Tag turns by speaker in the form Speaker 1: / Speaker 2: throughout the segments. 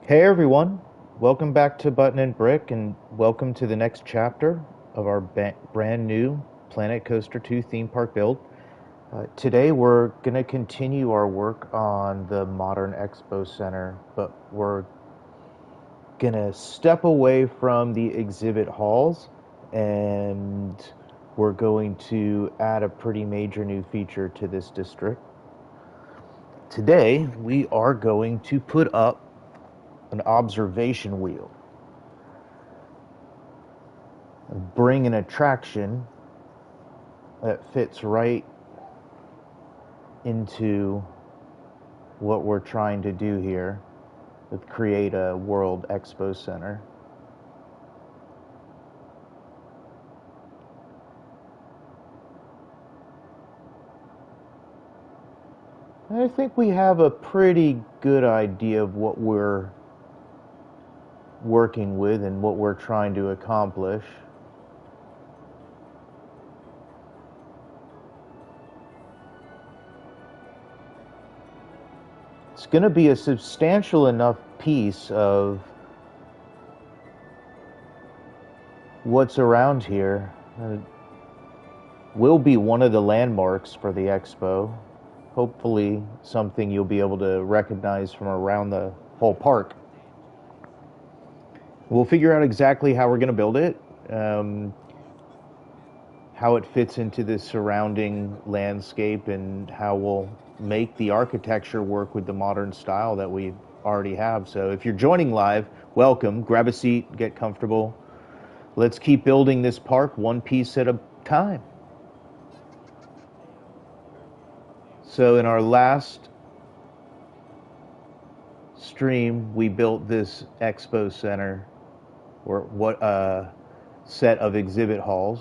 Speaker 1: Hey everyone, welcome back to Button and Brick, and welcome to the next chapter of our brand new Planet Coaster 2 theme park build. Today we're going to continue our work on the modern Expo Center, but we're going to step away from the exhibit halls and we're going to add a pretty major new feature to this district. Today we are going to put up an observation wheel, bring an attraction that fits right into what we're trying to do here with create a World Expo Center. I think we have a pretty good idea of what we're working with and what we're trying to accomplish. It's going to be a substantial enough piece of what's around here. Will be one of the landmarks for the expo. Hopefully something you'll be able to recognize from around the whole park. We'll figure out exactly how we're going to build it, how it fits into the surrounding landscape, and how we'll make the architecture work with the modern style that we already have. So if you're joining live, welcome. Grab a seat, get comfortable. Let's keep building this park one piece at a time. So in our last stream, we built this expo center, or what set of exhibit halls.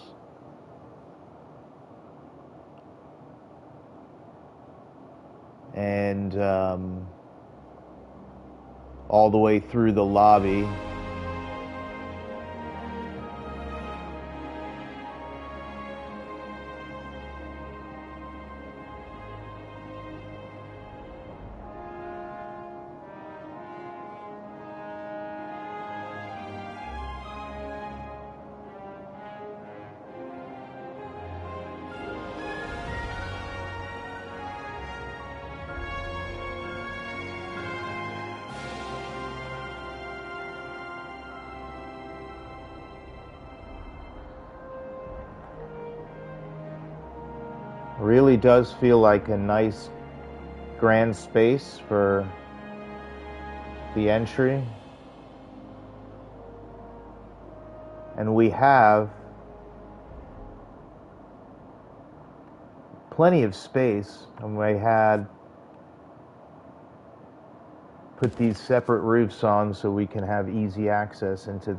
Speaker 1: And all the way through the lobby. Really does feel like a nice grand space for the entry. And we have plenty of space, and we had put these separate roofs on so we can have easy access into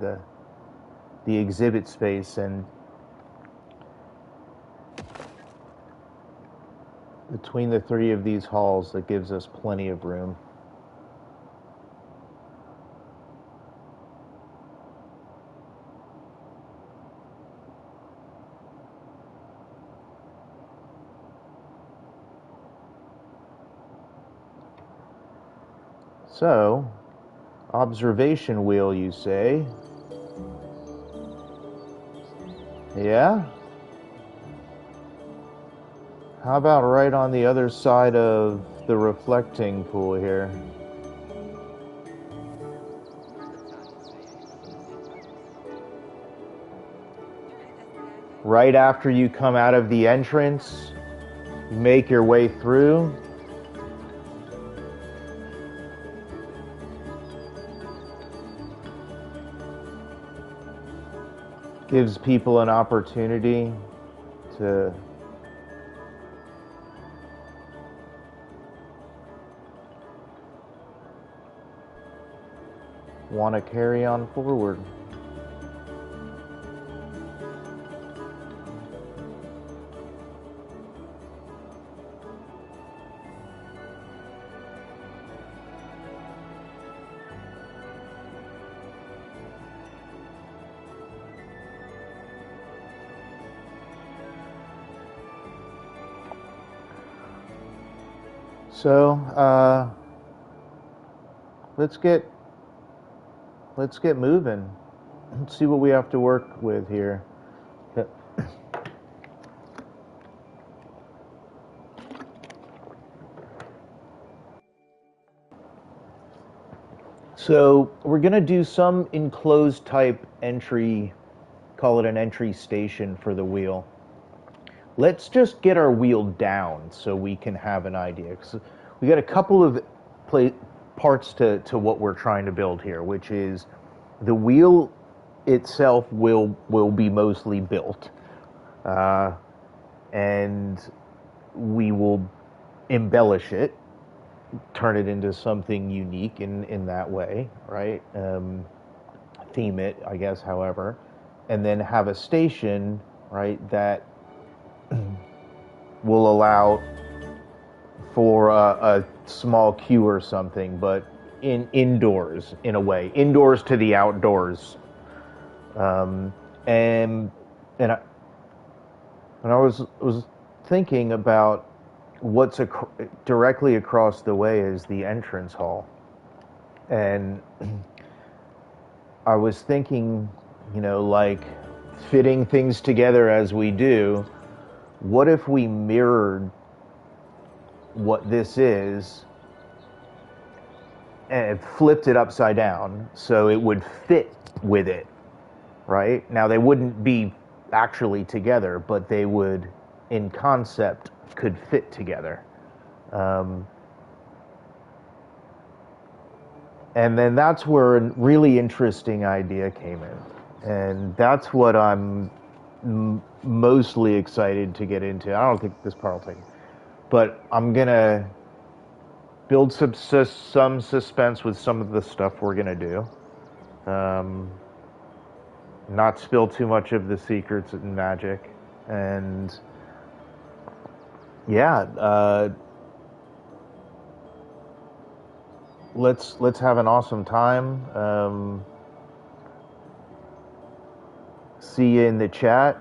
Speaker 1: the exhibit space. And between the three of these halls, that gives us plenty of room. So, observation wheel, you say? Yeah? How about right on the other side of the reflecting pool here? Right after you come out of the entrance, you make your way through. gives people an opportunity to want to carry on forward. So let's get moving. Let's see what we have to work with here. So we're going to do some enclosed type entry, call it an entry station for the wheel. Let's just get our wheel down so we can have an idea. 'Cause we got a couple of parts to what we're trying to build here, which is the wheel itself will be mostly built, and we will embellish it, turn it into something unique in that way, right? Theme it, I guess, however, and then have a station, right, that will allow for a small queue or something, but indoors in a way, indoors to the outdoors. And I, was thinking about what's directly across the way is the entrance hall, and I was thinking, like fitting things together as we do. What if we mirrored what this is and flipped it upside down so it would fit with it, right? Now they wouldn't be actually together, but they would, in concept, could fit together. And then that's where a really interesting idea came in. And that's what I'm mostly excited to get into. I don't think this part will take it. But I'm going to build some suspense with some of the stuff we're going to do. Not spill too much of the secrets and magic. And yeah, let's have an awesome time. See you in the chat.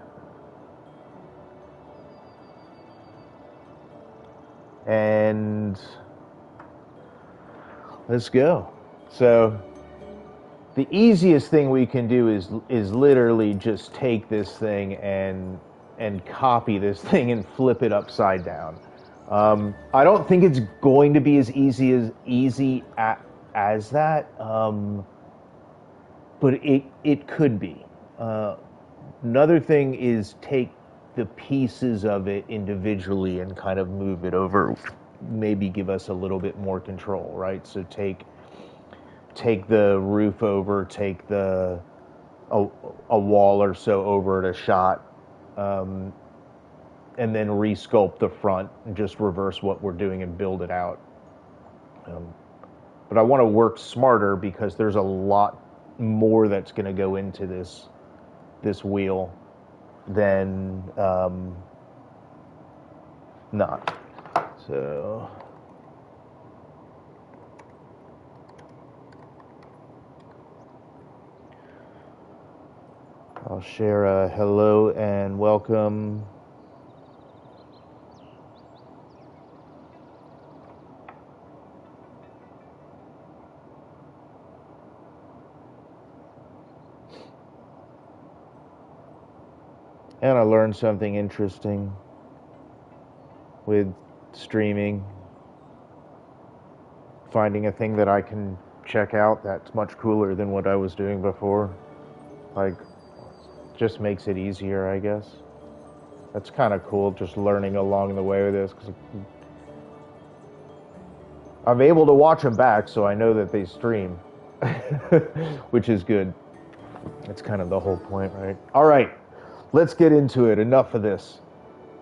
Speaker 1: And let's go. So the easiest thing we can do is literally just take this thing and copy this thing and flip it upside down. I don't think it's going to be as easy as that, but it could be. Another thing is take the pieces of it individually and kind of move it over, maybe give us a little bit more control, right? So take the roof over, take a wall or so over at a shot, and then resculpt the front and just reverse what we're doing and build it out. But I want to work smarter because there's a lot more that's going to go into this wheel than not. So I'll share a hello and welcome. And I learned something interesting with streaming. Finding a thing that I can check out that's much cooler than what I was doing before. Like, just makes it easier, I guess. That's kind of cool, just learning along the way with this, because I'm able to watch them back, so I know that they stream, which is good. That's kind of the whole point, right? All right, let's get into it. Enough of this.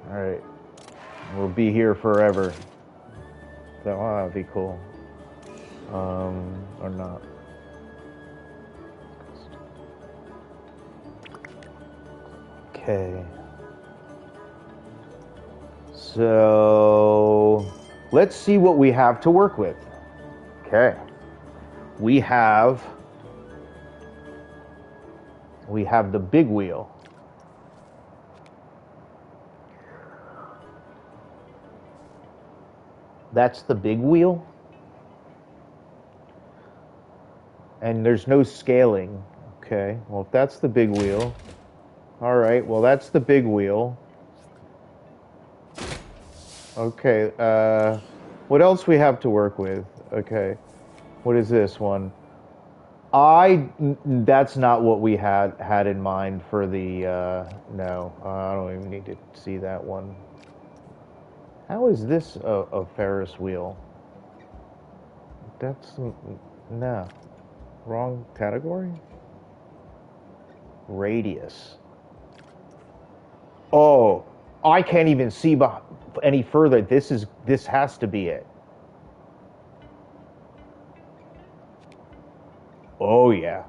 Speaker 1: All right, we'll be here forever. So, oh, that'd be cool. Or not. Okay. So, let's see what we have to work with. Okay. We have the big wheel. That's the big wheel. And there's no scaling. Okay, well, if that's the big wheel. All right, well, that's the big wheel. Okay, what else we have to work with? Okay, what is this one? That's not what we had in mind for the, no, I don't even need to see that one. How is this a Ferris wheel? That's, no, wrong category? Radius. Oh, I can't even see any further. This has to be it. Oh yeah.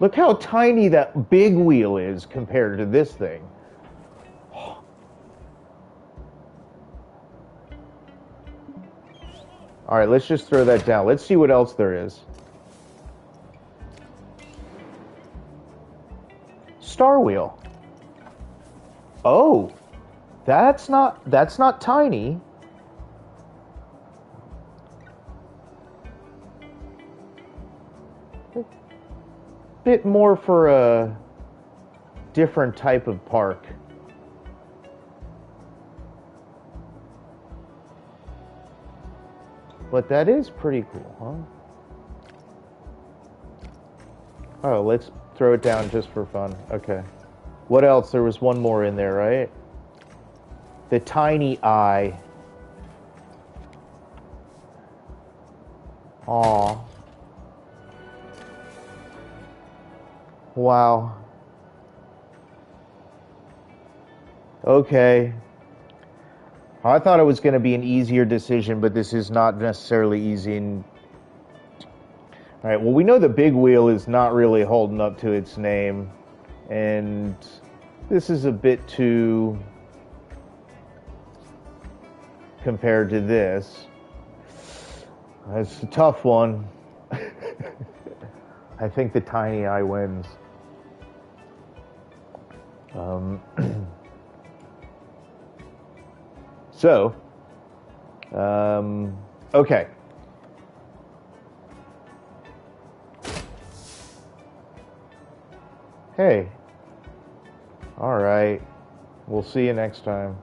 Speaker 1: Look how tiny that big wheel is compared to this thing. All right, let's just throw that down. Let's see what else there is. Star wheel. Oh, that's not tiny. A bit more for a different type of park. But that is pretty cool, huh? Oh, let's throw it down just for fun. Okay. What else? There was one more in there, right? The tiny eye. Aw. Wow. Okay. I thought it was going to be an easier decision, but this is not necessarily easy. All right, well, we know the big wheel is not really holding up to its name, and this is a bit too compared to this. It's a tough one. I think the tiny eye wins. So, okay. Hey. All right. We'll see you next time.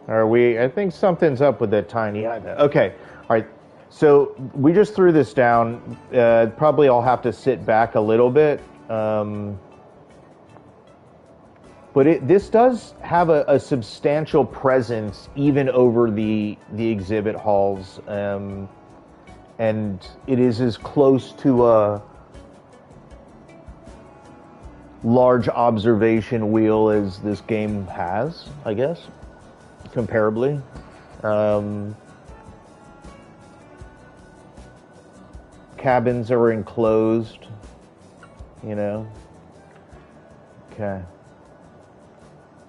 Speaker 1: I think something's up with that tiny eye. Okay. All right. So we just threw this down. Probably I'll have to sit back a little bit. But this does have a substantial presence even over the exhibit halls, and it is as close to a large observation wheel as this game has, I guess, comparably. Cabins are enclosed, you know. Okay.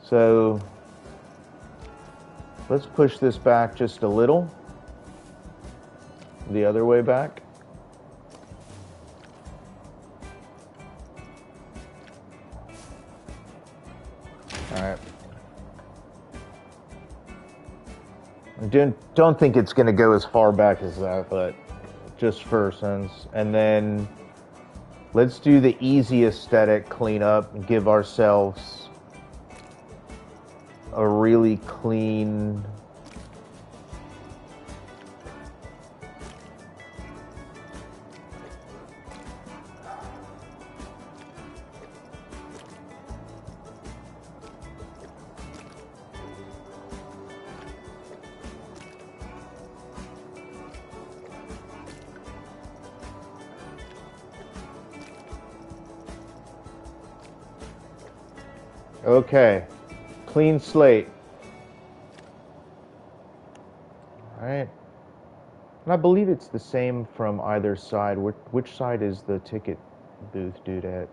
Speaker 1: So let's push this back just a little, the other way back. All right. I don't think it's going to go as far back as that, but just for sense. And then let's do the easy aesthetic cleanup and give ourselves a really clean Okay, clean slate. All right. And I believe it's the same from either side. Which side is the ticket booth dude at?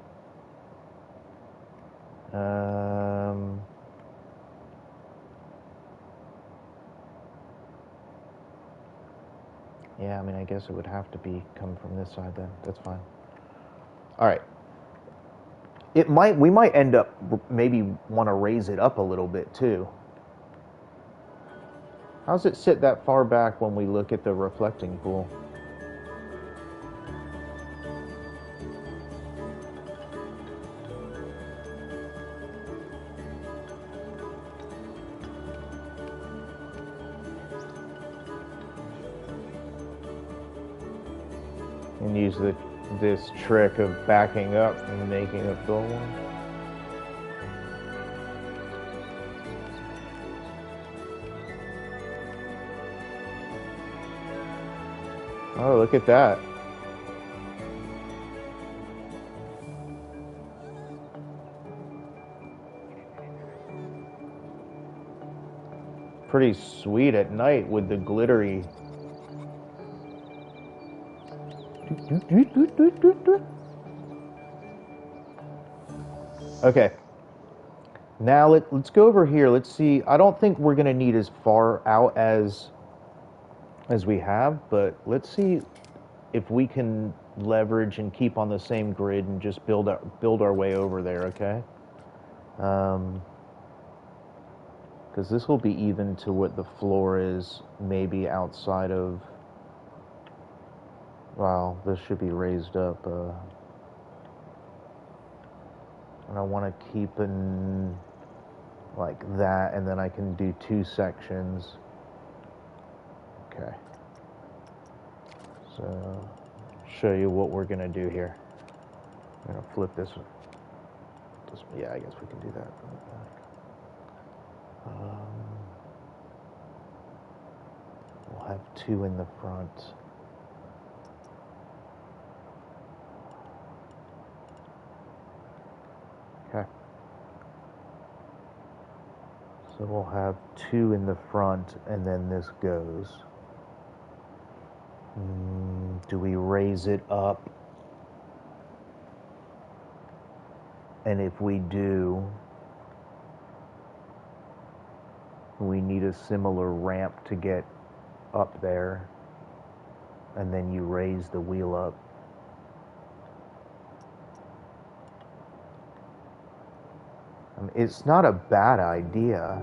Speaker 1: Yeah, I mean, I guess it would have to be come from this side then. That's fine. All right. We might end up maybe want to raise it up a little bit too. How's it sit that far back when we look at the reflecting pool? And use this trick of backing up and making a full one. Oh, look at that. Pretty sweet at night with the glittery. Okay. Now let's go over here. Let's see. I don't think we're going to need as far out as we have, but let's see if we can leverage and keep on the same grid and just build our way over there, okay? Because this will be even to what the floor is, maybe outside of. Wow, this should be raised up. And I want to keep in like that, and then I can do 2 sections. Okay. So, show you what we're gonna do here. I'm gonna flip this. Yeah, I guess we can do that. We'll have 2 in the front. Okay. So we'll have 2 in the front, and then this goes. Do we raise it up? And if we do, we need a similar ramp to get up there, and then you raise the wheel up. I mean, it's not a bad idea.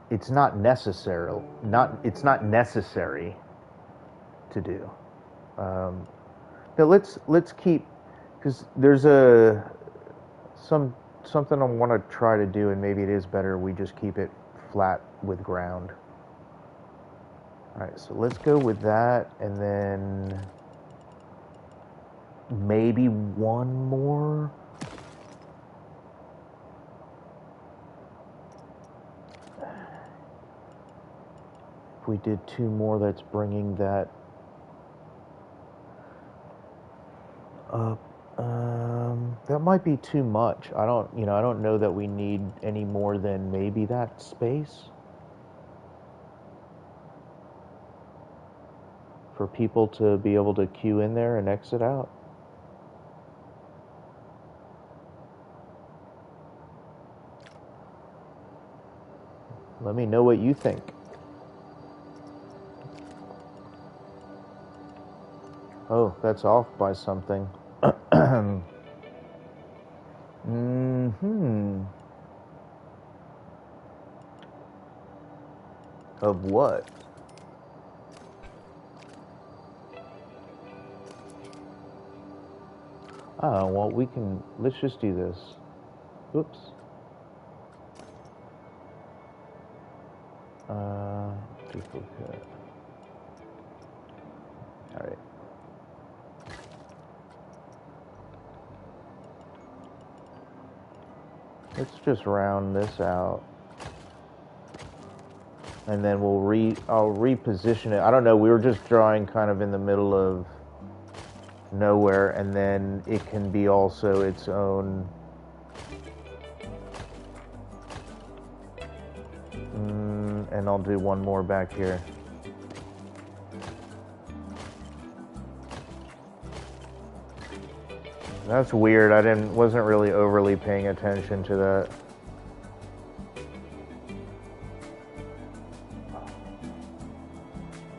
Speaker 1: It's not necessary. It's not necessary to do. Now let's keep, because there's something I want to try to do, and maybe it is better we just keep it flat with ground. All right, so let's go with that, and then maybe 1 more. If we did 2 more, that's bringing that up. That might be too much. I don't know that we need any more than maybe that space for people to be able to queue in there and exit out. Let me know what you think. Oh, that's off by something. Of what? Oh, well, let's just do this. Oops. Duplicate. All right. Let's just round this out. And then I'll reposition it. I don't know, we were just drawing kind of in the middle of nowhere, and then it can be also its own. And I'll do one more back here. That's weird. Wasn't really overly paying attention to that.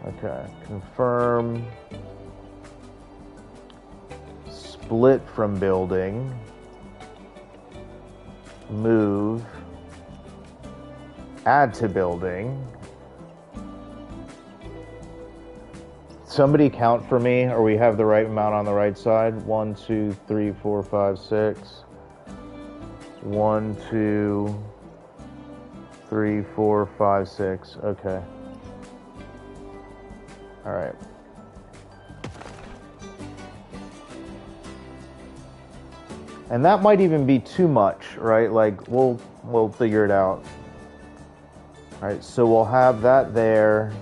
Speaker 1: Okay, confirm. Split from building. Move. Add to building. Somebody count for me, or we have the right amount on the right side. 1, 2, 3, 4, 5, 6. 1, 2, 3, 4, 5, 6. Okay. All right. And that might even be too much, right? Like we'll figure it out. All right, so we'll have that there.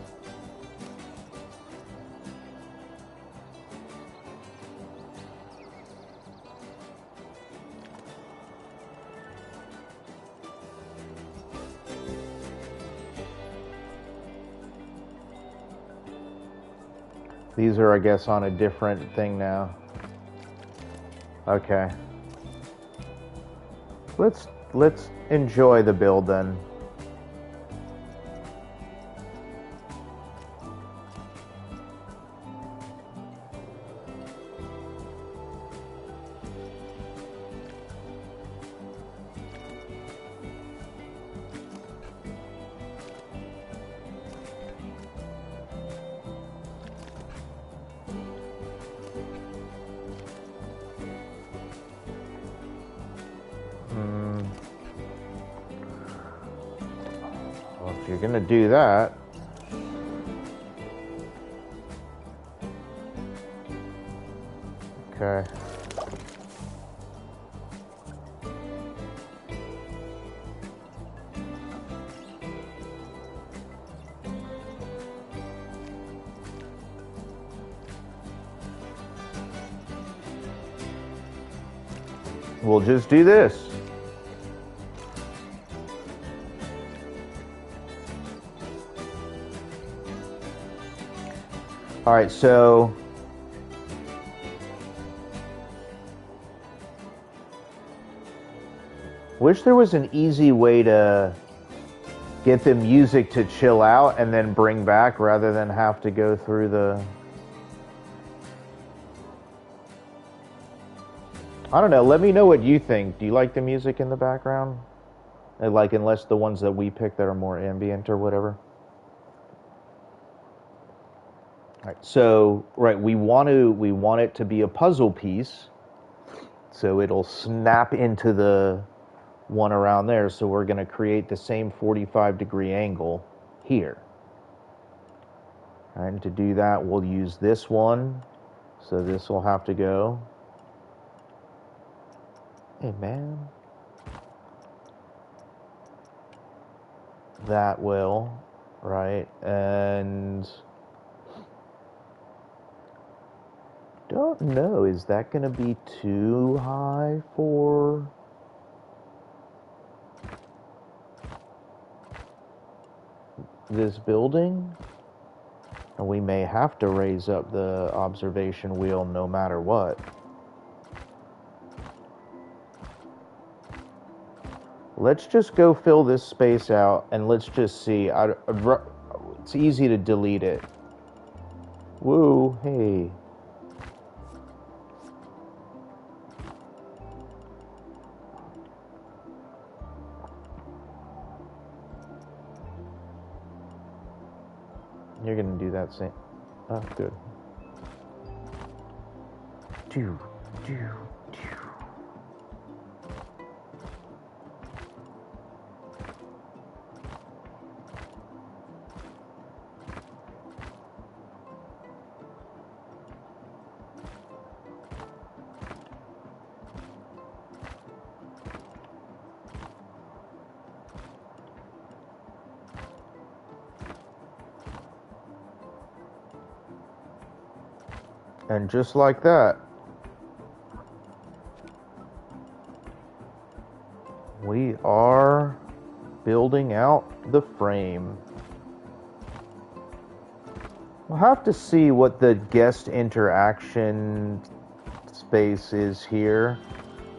Speaker 1: These are, I guess, on a different thing now. Okay. Let's enjoy the build then. Well, if you're gonna do that, okay. We'll just do this. All right, so wish there was an easy way to get the music to chill out and then bring back rather than have to go through the... I don't know, let me know what you think. Do you like the music in the background? Like, unless the ones that we pick that are more ambient or whatever. All right, so we want it to be a puzzle piece, so it'll snap into the one around there. So we're going to create the same 45-degree angle here. All right, and to do that, we'll use this one. So this will have to go. Hey, man. That will, right? And don't know, is that going to be too high for... this building? And we may have to raise up the observation wheel no matter what. Let's just go fill this space out and let's just see. It's easy to delete it. Woo, hey. You're gonna do that same. Oh, good. Do. And just like that, we are building out the frame. We'll have to see what the guest interaction space is here.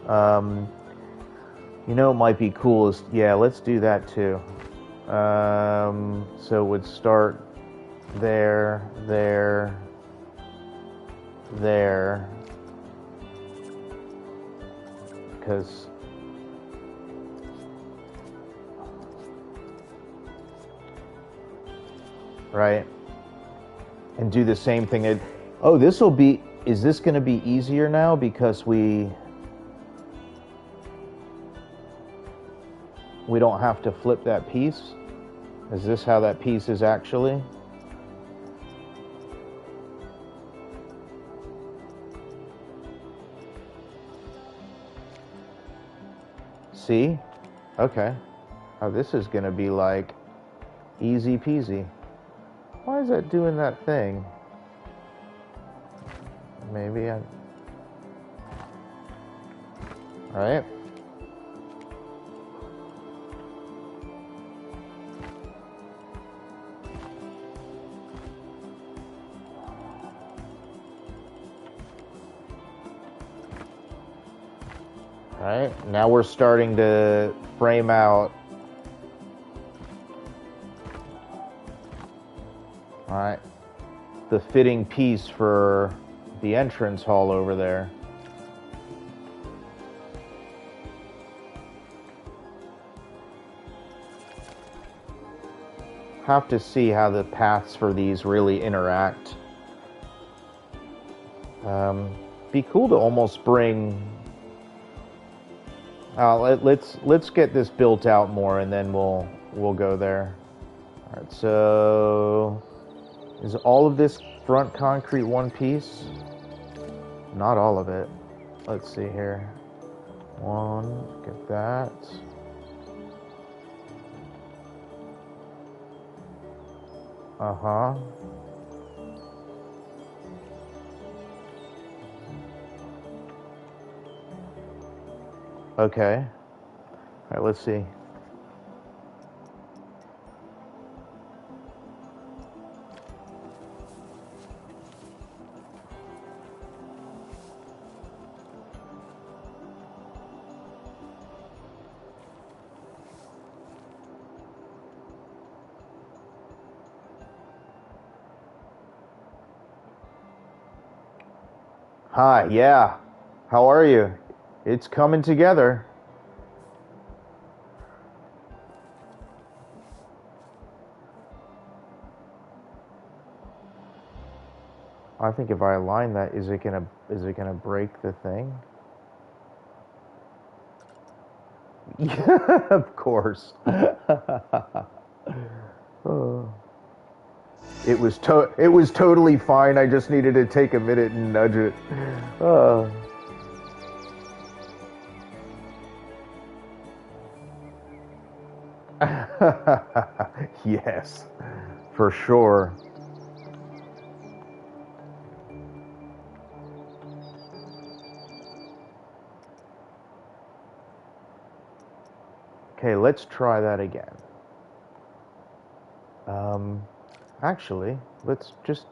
Speaker 1: You know, it might be cool is, yeah, let's do that too. So it would start there, because right, and do the same thing. Oh, this will be. Is this going to be easier now because we don't have to flip that piece? Is this how that piece is actually? See? Okay. Oh, this is going to be like easy peasy. Why is that doing that thing? Maybe I... Right? Right? Now we're starting to frame out. Alright. The fitting piece for the entrance hall over there. Have to see how the paths for these really interact. Be cool to almost bring... let's get this built out more, and then we'll go there. All right, so is all of this front concrete one piece? Not all of it. Let's see here. One, get that. Uh-huh. Okay. All right, let's see. Hi, yeah. How are you? It's coming together. I think if I align that, is it gonna break the thing? Yeah, of course. Oh. It was totally fine. I just needed to take a minute and nudge it. Uh. Yes, for sure. Okay, let's try that again. Actually, let's just...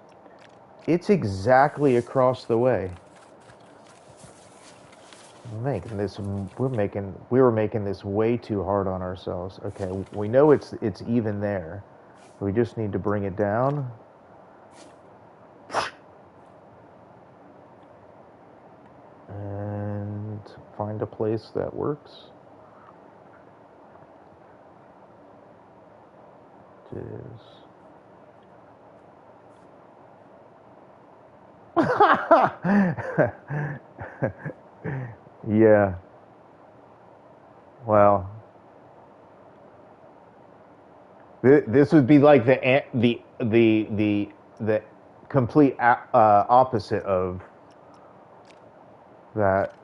Speaker 1: It's exactly across the way. We were making this way too hard on ourselves. Okay, we know it's even there. We just need to bring it down. And find a place that works. It is. Yeah. Well, this would be like the complete opposite of that.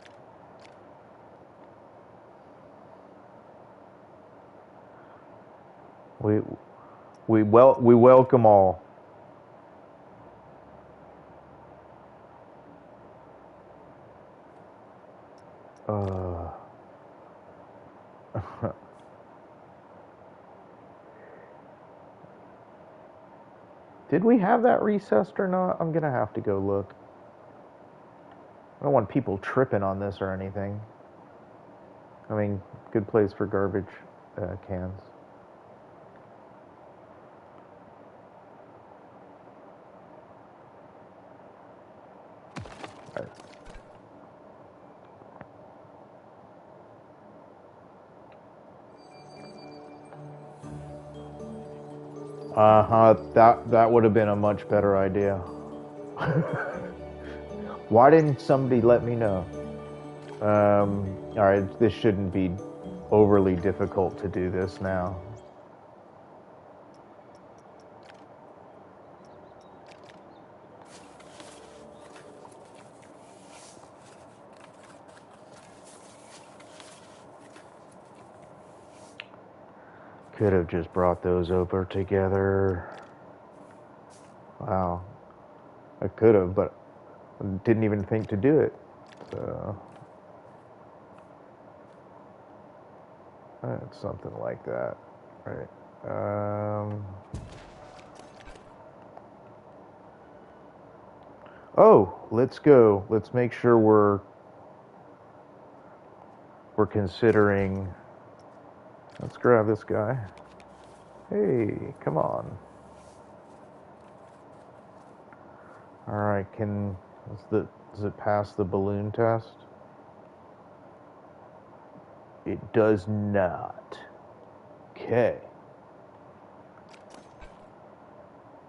Speaker 1: We we welcome all. Uh, did we have that recessed or not? I'm gonna have to go look. I don't want people tripping on this or anything. I mean, good place for garbage cans. Uh-huh, that would have been a much better idea. Why didn't somebody let me know? All right, this shouldn't be overly difficult to do this now. Could have just brought those over together. Wow. I could have, but didn't even think to do it. So it's something like that, right? Oh, let's go. Let's make sure we're considering. Let's grab this guy. Hey, come on. All right, does it pass the balloon test? It does not. Okay.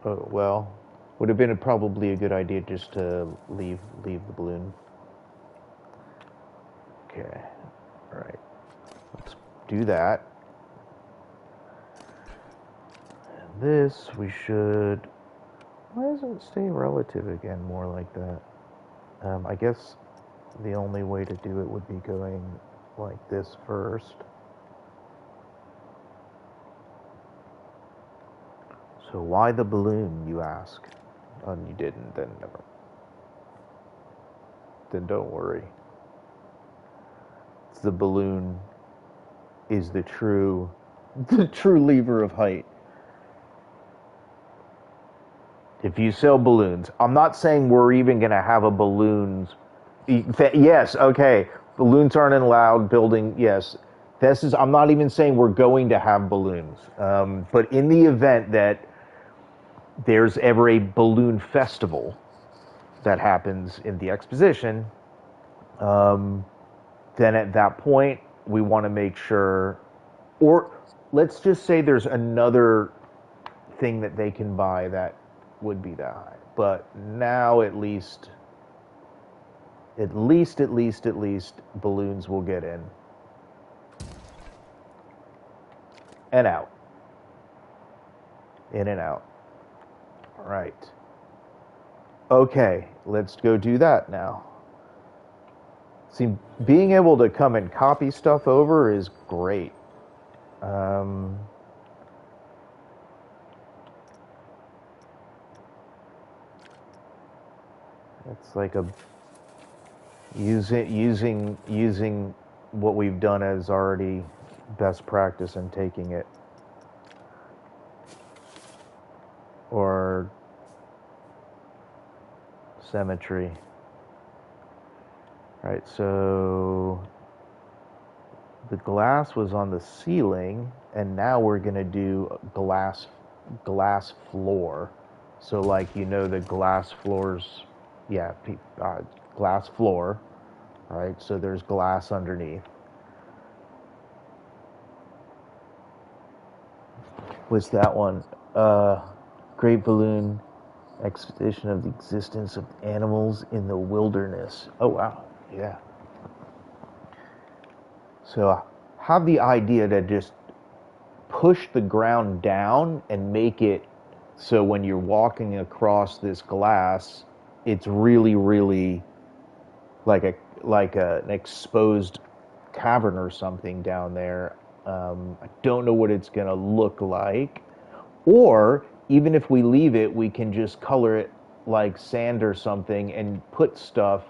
Speaker 1: Oh, well, would have been probably a good idea just to leave the balloon. Okay. All right. Let's do that. And this we should. Why doesn't it stay relative again more like that? I guess the only way to do it would be going like this first. So why the balloon, you ask? Oh, you didn't, then never. Then don't worry. The balloon is the true lever of height. If you sell balloons, I'm not saying we're even going to have a balloons. Yes, okay. Balloons aren't allowed. Building, yes. I'm not even saying we're going to have balloons. But in the event that there's ever a balloon festival that happens in the exposition, then at that point, we want to make sure, or let's just say there's another thing that they can buy that would be that high. But now at least, balloons will get in and out. In and out. All right. Okay, let's go do that now. See, being able to come and copy stuff over is great. It's like using what we've done as already best practice and taking it, or symmetry. Right, so the glass was on the ceiling, and now we're gonna do glass floor. So like the glass floors, yeah, glass floor, right? So there's glass underneath. What's that one? Great Balloon Expedition of the Existence of Animals in the Wilderness. Oh wow, yeah. So I have the idea to just push the ground down and make it so when you're walking across this glass, it's really, really like an exposed cavern or something down there. I don't know what it's gonna look like, or even if we leave it, we can just color it like sand or something and put stuff.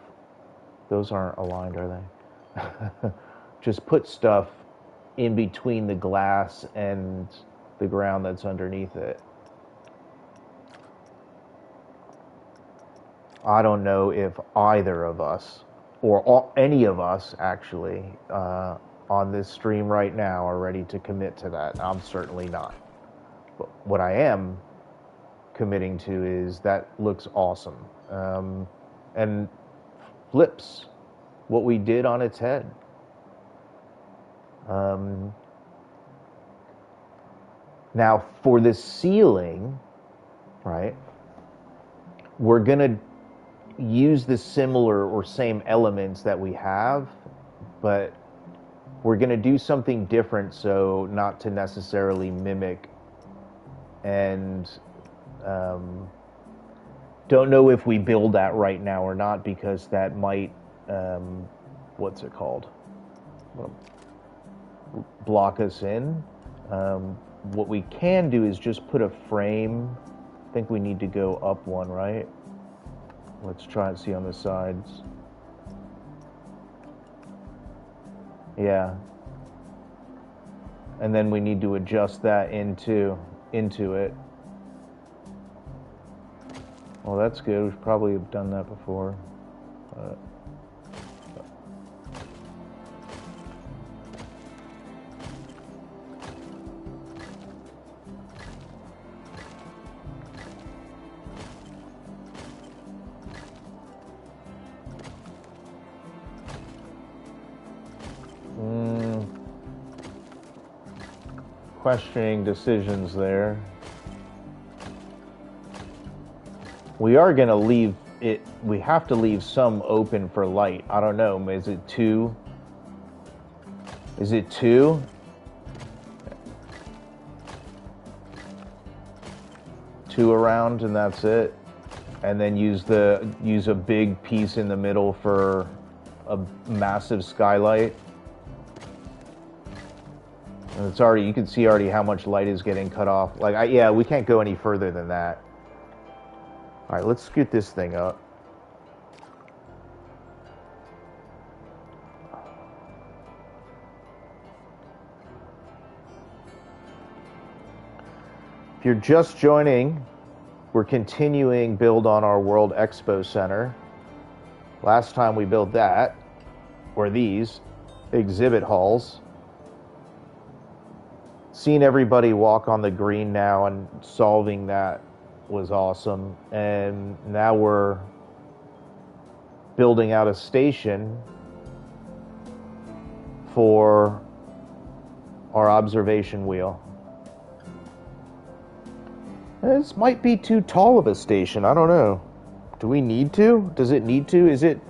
Speaker 1: Those aren't aligned, are they? just put stuff in between the glass and the ground that's underneath it. I don't know if either of us, or any of us actually, on this stream right now are ready to commit to that. I'm certainly not. But what I am committing to is that looks awesome, and flips what we did on its head. Now, for the ceiling, right, we're going to use the similar or same elements that we have, but we're going to do something different so not to necessarily mimic. And don't know if we build that right now or not, because that might, what's it called? Block us in. What we can do is just put a frame. I think we need to go up one, right? Let's try and see on the sides. Yeah. And then we need to adjust that into it. Well, that's good. We've probably done that before. Questioning decisions there. We are going to leave it, we have to leave some open for light. I don't know, is it two? Is it two? Two around and that's it? And then use a big piece in the middle for a massive skylight? And it's already, you can see already how much light is getting cut off. Like, yeah, we can't go any further than that. All right, let's scoot this thing up. If you're just joining, we're continuing build on our World Expo Center. Last time we built that, or these, exhibit halls. Seeing everybody walk on the green now and solving that was awesome. And now we're building out a station for our observation wheel. This might be too tall of a station. I don't know. Do we need to? Does it need to? Is it?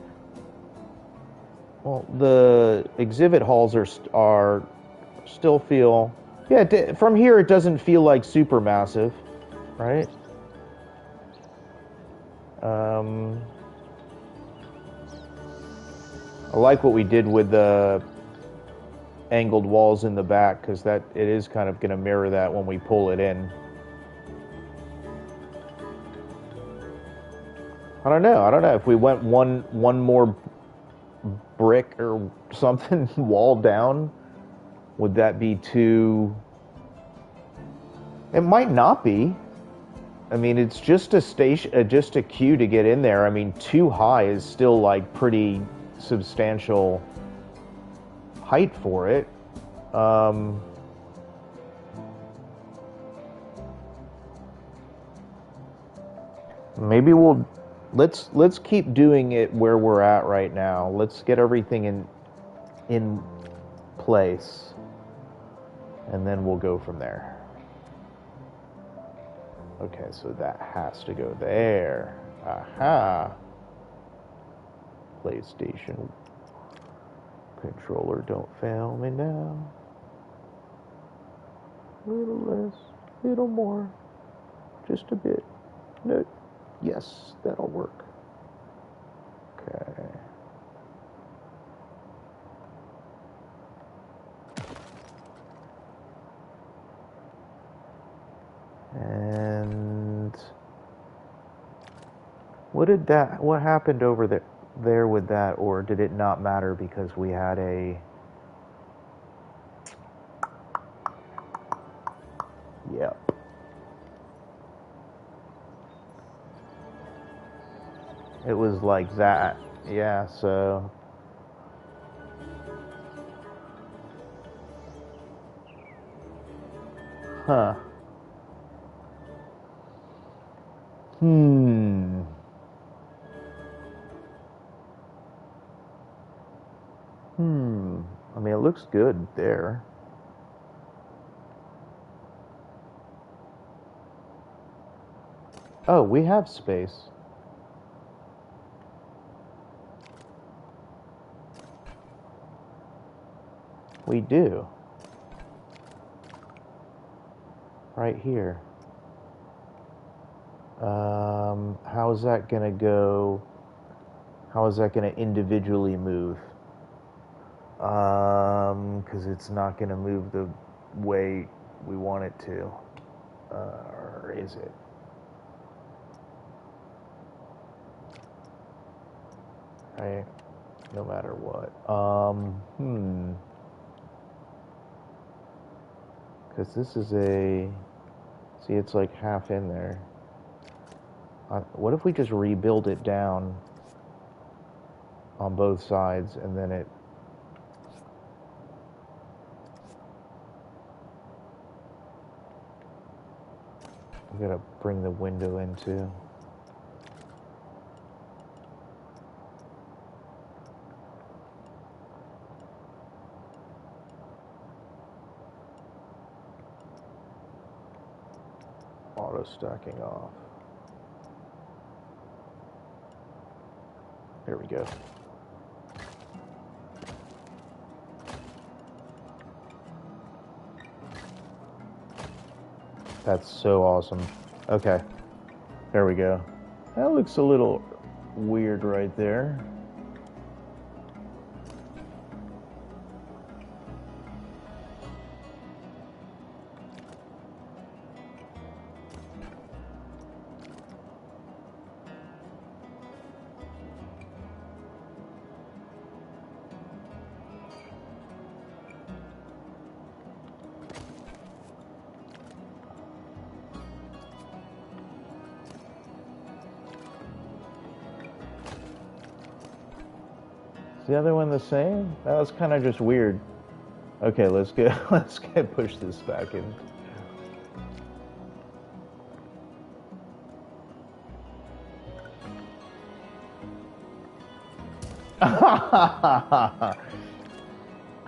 Speaker 1: Well, the exhibit halls are still feel. Yeah, from here it doesn't feel like super massive, right? I like what we did with the angled walls in the back, because that it is kind of going to mirror that when we pull it in. I don't know if we went one more brick or something wall down, would that be too? It might not be. I mean, it's just a station, just a queue to get in there. I mean, too high is still like pretty substantial height for it. Maybe we'll let's keep doing it where we're at right now. Let's get everything in place, and then we'll go from there. Okay, so that has to go there. Aha. PlayStation controller, don't fail me now. A little less, a little more, just a bit. No, yes, that'll work. Okay. And what happened over there? there with that, or did it not matter because we had a... Yep. It was like that. Yeah, so... Huh. Hmm. I mean, it looks good there. Oh, we have space. We do. Right here. How is that going to go? How is that going to individually move? Because it's not going to move the way we want it to. Or is it? Right? No matter what. Because this is a... See, it's like half in there. What if we just rebuild it down on both sides and then it... I'm gonna bring the window in too. Auto stacking off. There we go. That's so awesome. Okay. There we go. That looks a little weird right there. Is the other one the same? That was kind of just weird. Okay, let's get push this back in.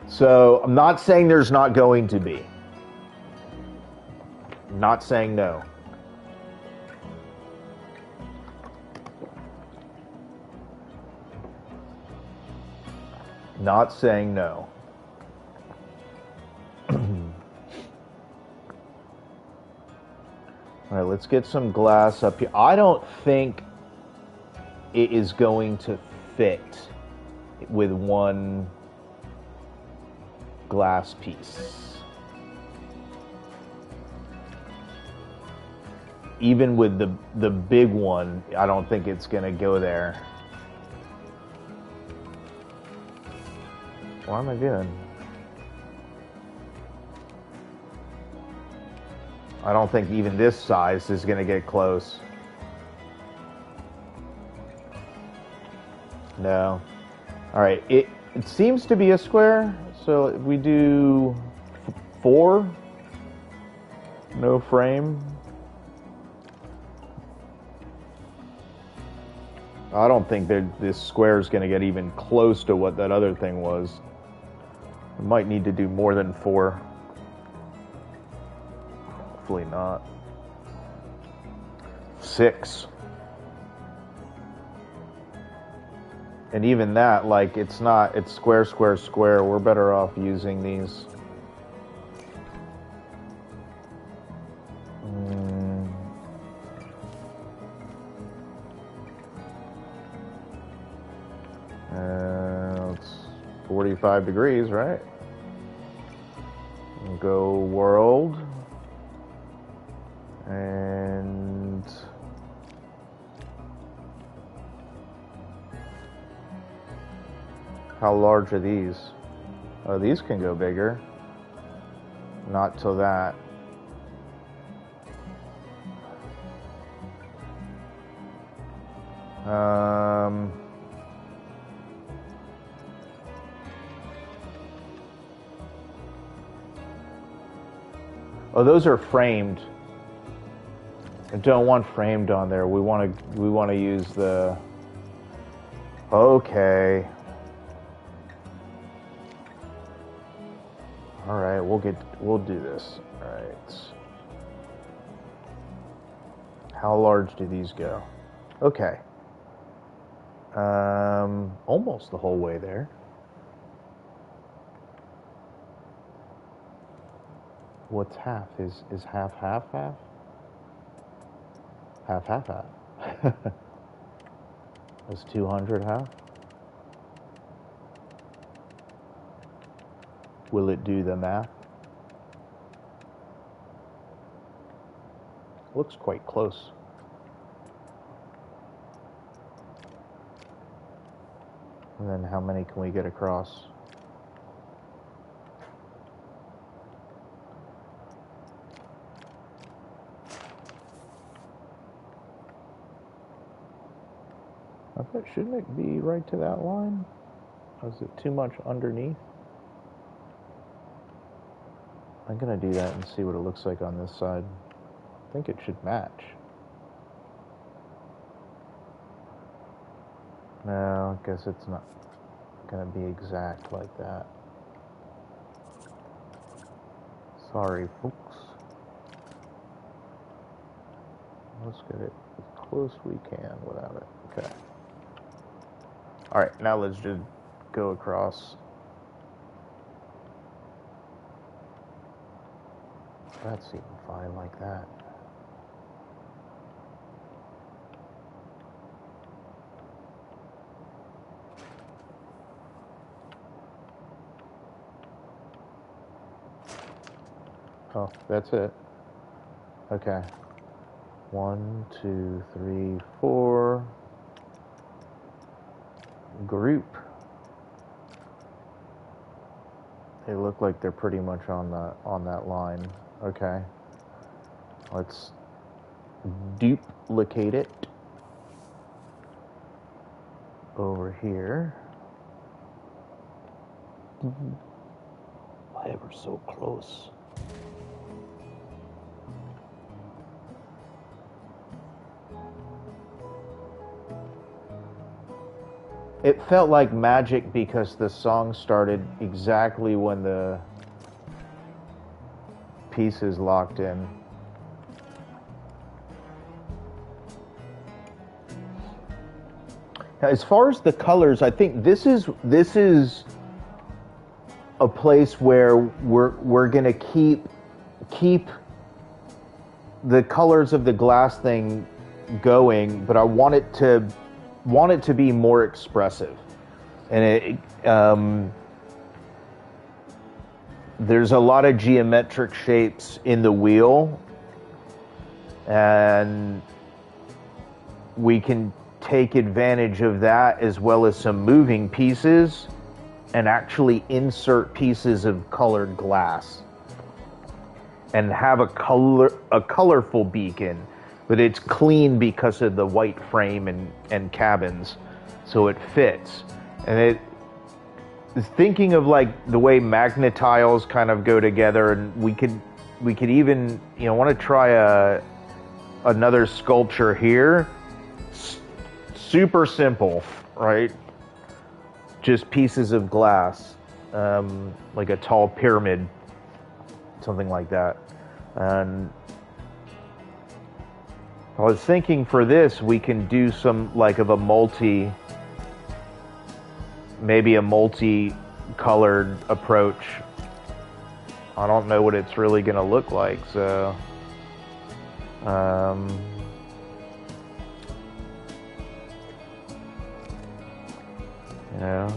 Speaker 1: So I'm not saying there's not going to be. I'm not saying no. Not saying no. All right, let's get some glass up here. I don't think it is going to fit with one glass piece. Even with the big one, I don't think it's going to go there. What am I doing? I don't think even this size is going to get close. No. All right, it seems to be a square, so if we do 4, no frame. I don't think that this square is going to get even close to what that other thing was. We might need to do more than 4. Hopefully not. 6. And even that, like, it's not, it's square, square, square. We're better off using these. It's 45 degrees, right? Go world. And How large are these? Oh, these can go bigger. Not till that. Oh, those are framed. I don't want framed on there. We want to use the. Okay. All right, we'll do this. All right. How large do these go? Okay. Almost the whole way there. What's half? Is half half half? Half half half. Is 200 half? Will it do the math? Looks quite close. And then how many can we get across? I thought, shouldn't it be right to that line? Or is it too much underneath? I'm gonna do that and see what it looks like on this side. I think it should match. No, I guess it's not gonna be exact like that. Sorry, folks. Let's get it as close we can without it. Okay. All right, now let's just go across. That's even fine like that. Oh, that's it. Okay. 1, 2, 3, 4. Group. They look like they're pretty much on that line. Okay. Let's duplicate it over here. Why ever so close? It felt like magic because the song started exactly when the pieces locked in. Now, as far as the colors, I think this is a place where we're gonna keep the colors of the glass thing going, but I want it to be more expressive, and there's a lot of geometric shapes in the wheel, and we can take advantage of that as well as some moving pieces and actually insert pieces of colored glass and have a colorful beacon, but it's clean because of the white frame and cabins, so it fits. And it is thinking of like the way magnetiles kind of go together, and we could even, want to try another sculpture here. Super simple, right? Just pieces of glass, like a tall pyramid, something like that. And I was thinking for this, we can do some like of a maybe a multi-colored approach. I don't know what it's really going to look like, so you know.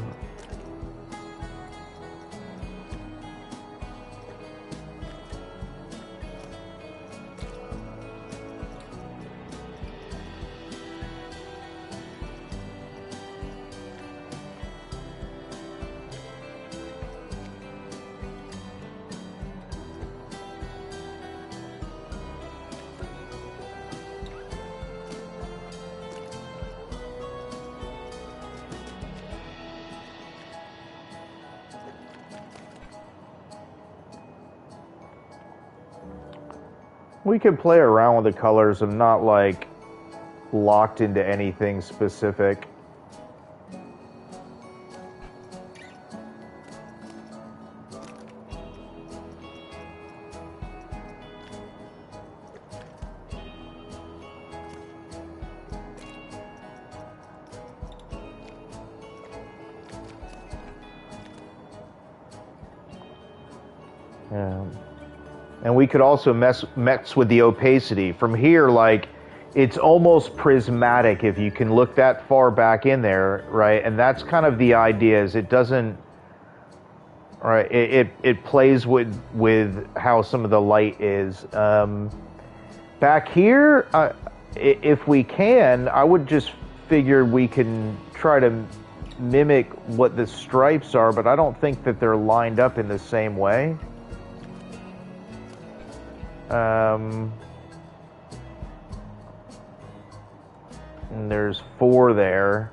Speaker 1: We could play around with the colors. I'm not like locked into anything specific. And we could also mess with the opacity. From here, like, it's almost prismatic if you can look that far back in there, right? And that's kind of the idea, is it doesn't, right, it plays with how some of the light is. Back here, if we can, I would just figure we can try to mimic what the stripes are, but I don't think that they're lined up in the same way. And there's 4 there,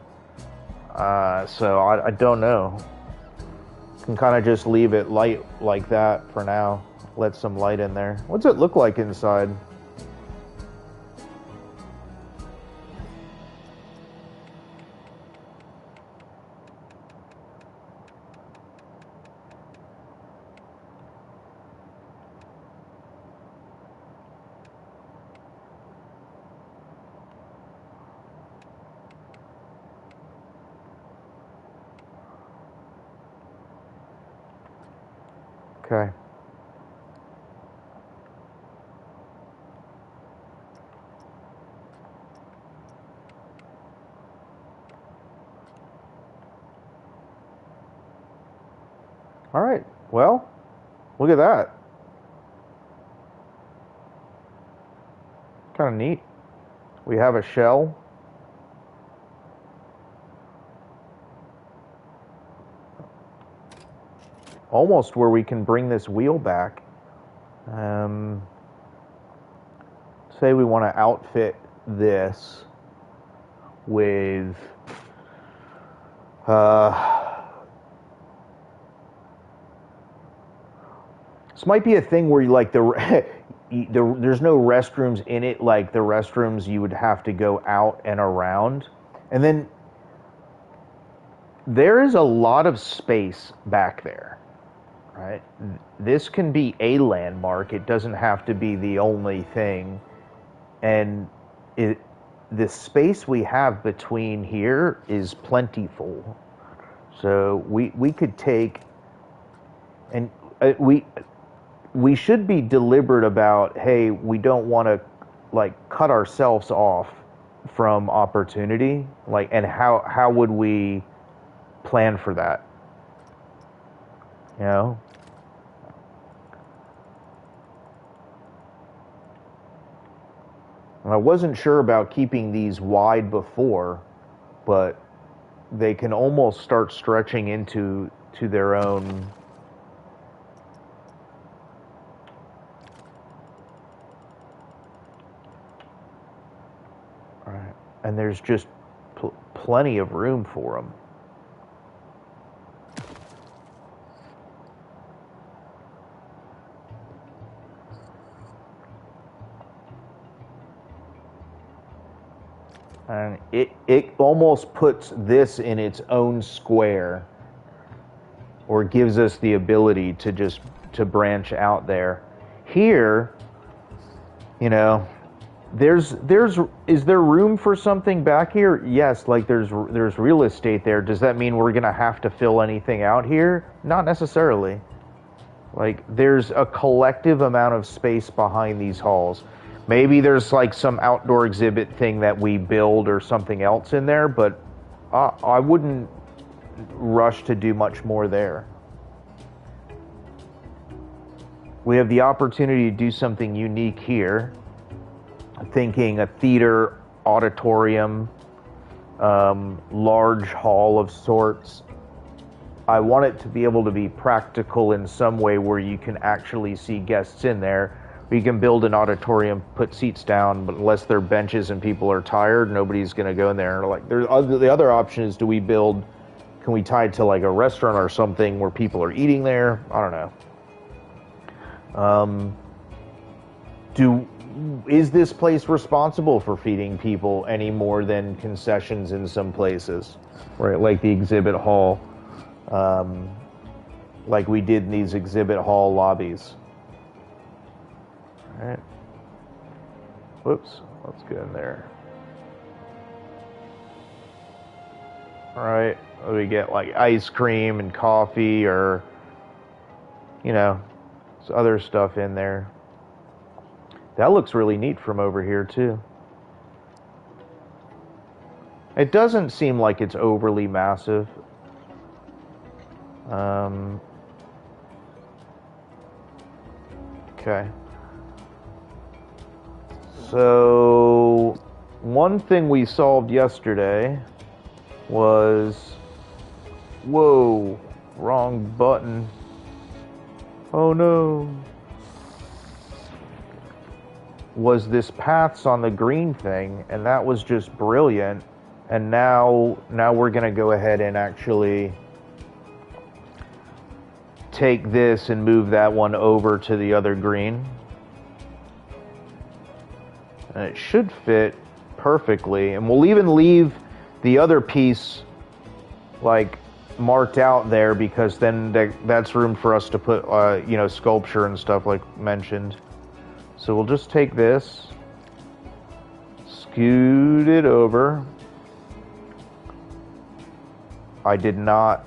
Speaker 1: so I don't know. Can kind of just leave it light like that for now. Let some light in there. What's it look like inside? Okay. All right. Well, look at that. Kind of neat. We have a shell. Almost where we can bring this wheel back. Say we want to outfit this with this might be a thing where you like there's no restrooms in it, like the restrooms you would have to go out and around. And then there is a lot of space back there, right? This can be a landmark. It doesn't have to be the only thing. And the space we have between here is plentiful. So we could take, and we should be deliberate about, hey, we don't want to like cut ourselves off from opportunity, like, and how would we plan for that, you know? And I wasn't sure about keeping these wide before, but they can almost start stretching into their own. All right. And there's just plenty of room for them. And it almost puts this in its own square, or gives us the ability to branch out there. Here, you know, is there room for something back here? Yes, like there's real estate there. Does that mean we're gonna have to fill anything out here? Not necessarily. Like, there's a collective amount of space behind these halls. Maybe there's like some outdoor exhibit thing that we build or something else in there, but I wouldn't rush to do much more there. We have the opportunity to do something unique here. I'm thinking a theater, auditorium, large hall of sorts. I want it to be able to be practical in some way where you can actually see guests in there. You can build an auditorium, put seats down, but unless they're benches and people are tired, nobody's going to go in there. Like, the other option is, can we tie it to like a restaurant or something where people are eating there? I don't know. is this place responsible for feeding people any more than concessions in some places, right? Like the exhibit hall, like we did in these exhibit hall lobbies. All right. Whoops. Let's get in there. All right. We get like ice cream and coffee, or some other stuff in there. That looks really neat from over here too. It doesn't seem like it's overly massive. Okay. So, one thing we solved yesterday was... Whoa, wrong button. Oh no. Was this paths on the green thing, and that was just brilliant. And now we're going to go ahead and actually take this and move that one over to the other green. And it should fit perfectly. And we'll even leave the other piece like marked out there, because then that's room for us to put sculpture and stuff like mentioned. So we'll just take this, scoot it over. I did not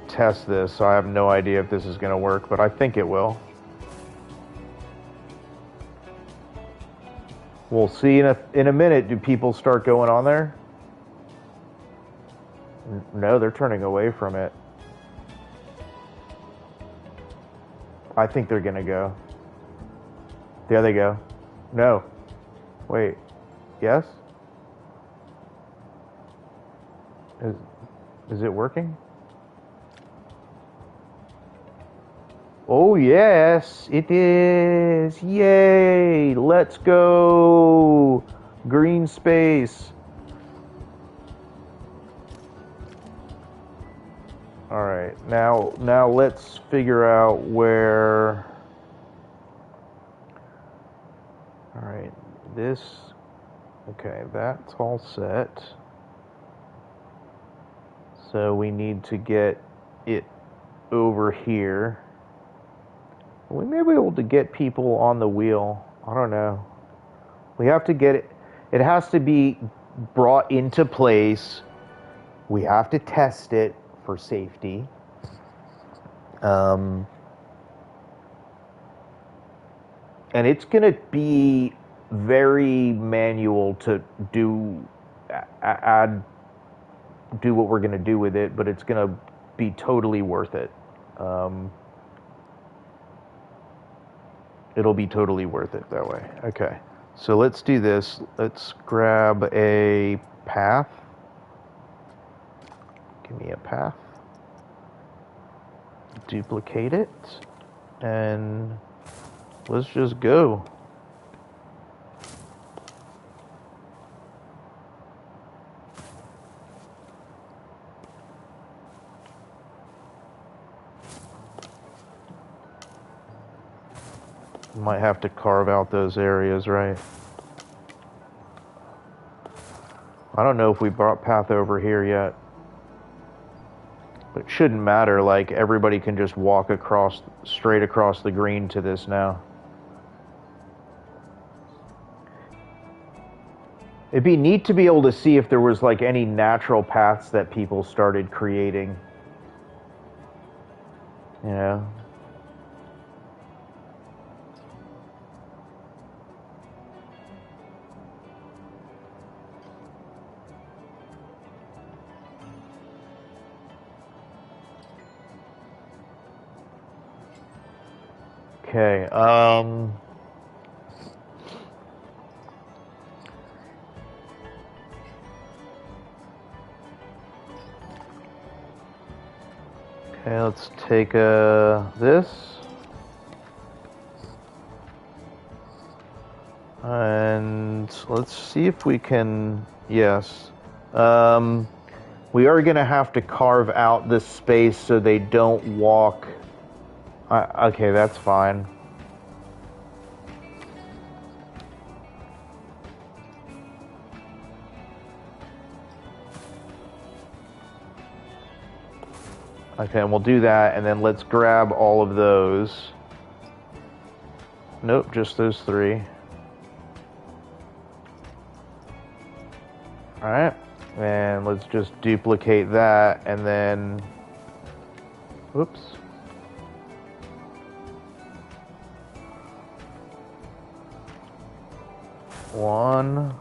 Speaker 1: test this, so I have no idea if this is going to work, but I think it will. We'll see in a minute. Do people start going on there? No, they're turning away from it. I think they're going to go. There they go. No. Wait. Yes? Is it working? Oh, yes, it is. Yay! Let's go! Green space. All right. Now let's figure out where... All right. This... Okay, that's all set. So we need to get it over here. We may be able to get people on the wheel. I don't know. We have to get it. It has to be brought into place. We have to test it for safety. And it's going to be very manual to do what we're going to do with it, but it's going to be totally worth it. It'll be totally worth it that way. Okay, so let's do this. Let's grab a path. Give me a path. Duplicate it. And let's just go. Might have to carve out those areas, right? I don't know if we brought path over here yet. But it shouldn't matter, like everybody can just walk straight across the green to this now. It'd be neat to be able to see if there was like any natural paths that people started creating. You know? Okay, okay, let's take this. And let's see if we can, yes. We are going to have to carve out this space so they don't walk. Okay, that's fine. Okay, and we'll do that, and then let's grab all of those. Nope, just those 3. Alright, and let's just duplicate that, and then... Oops. One.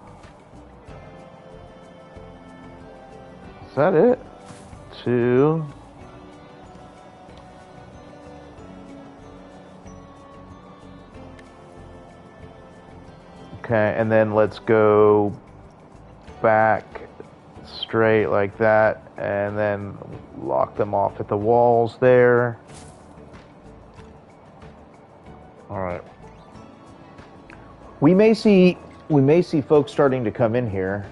Speaker 1: Is that it? 2. Okay, and then let's go back straight like that, and then lock them off at the walls there. All right. We may see folks starting to come in here.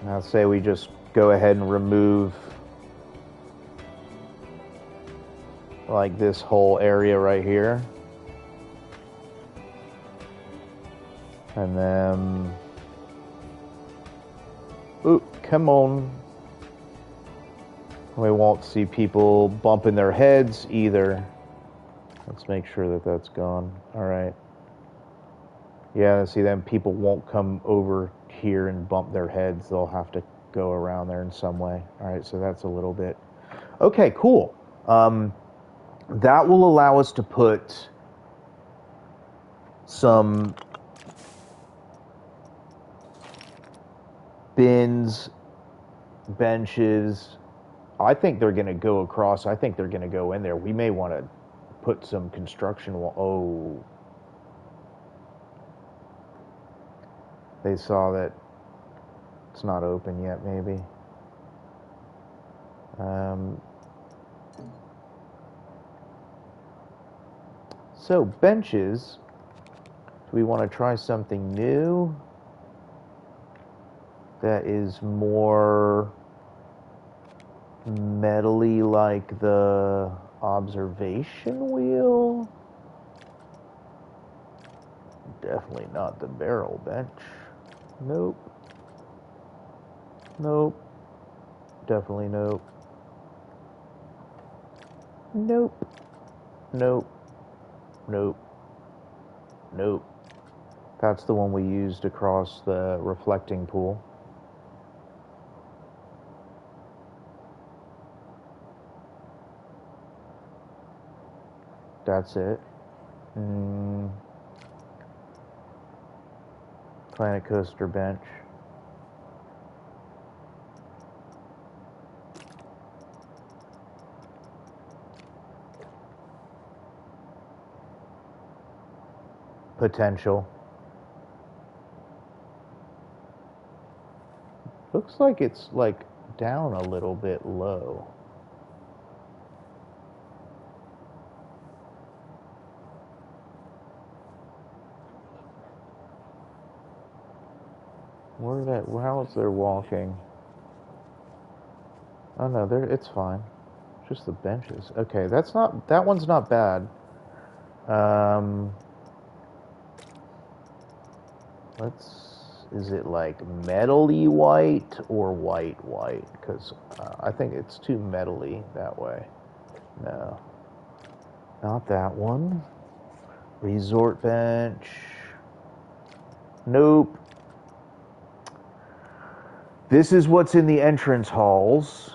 Speaker 1: I'll say we just go ahead and remove like this whole area right here. And then, ooh, come on. We won't see people bumping their heads either. Let's make sure that that's gone. All right. Yeah, see, then people won't come over here and bump their heads. They'll have to go around there in some way. All right, so that's a little bit. Okay, cool. That will allow us to put some bins, benches. I think they're going to go across. I think they're going to go in there. We may want to put some construction wall. Oh. They saw that it's not open yet, maybe. So, benches. Do we want to try something new that is more metally, like the observation wheel? Definitely not the barrel bench. Nope. Nope. Definitely nope. Nope. Nope. Nope. Nope. That's the one we used across the reflecting pool. That's it. Planet Coaster bench. Potential. Looks like it's like down a little bit low. How is they're walking? Oh no, it's fine. Just the benches. Okay, that one's not bad. Is it like metally white or white? Because I think it's too metally that way. No, not that one. Resort bench. Nope. This is what's in the entrance halls.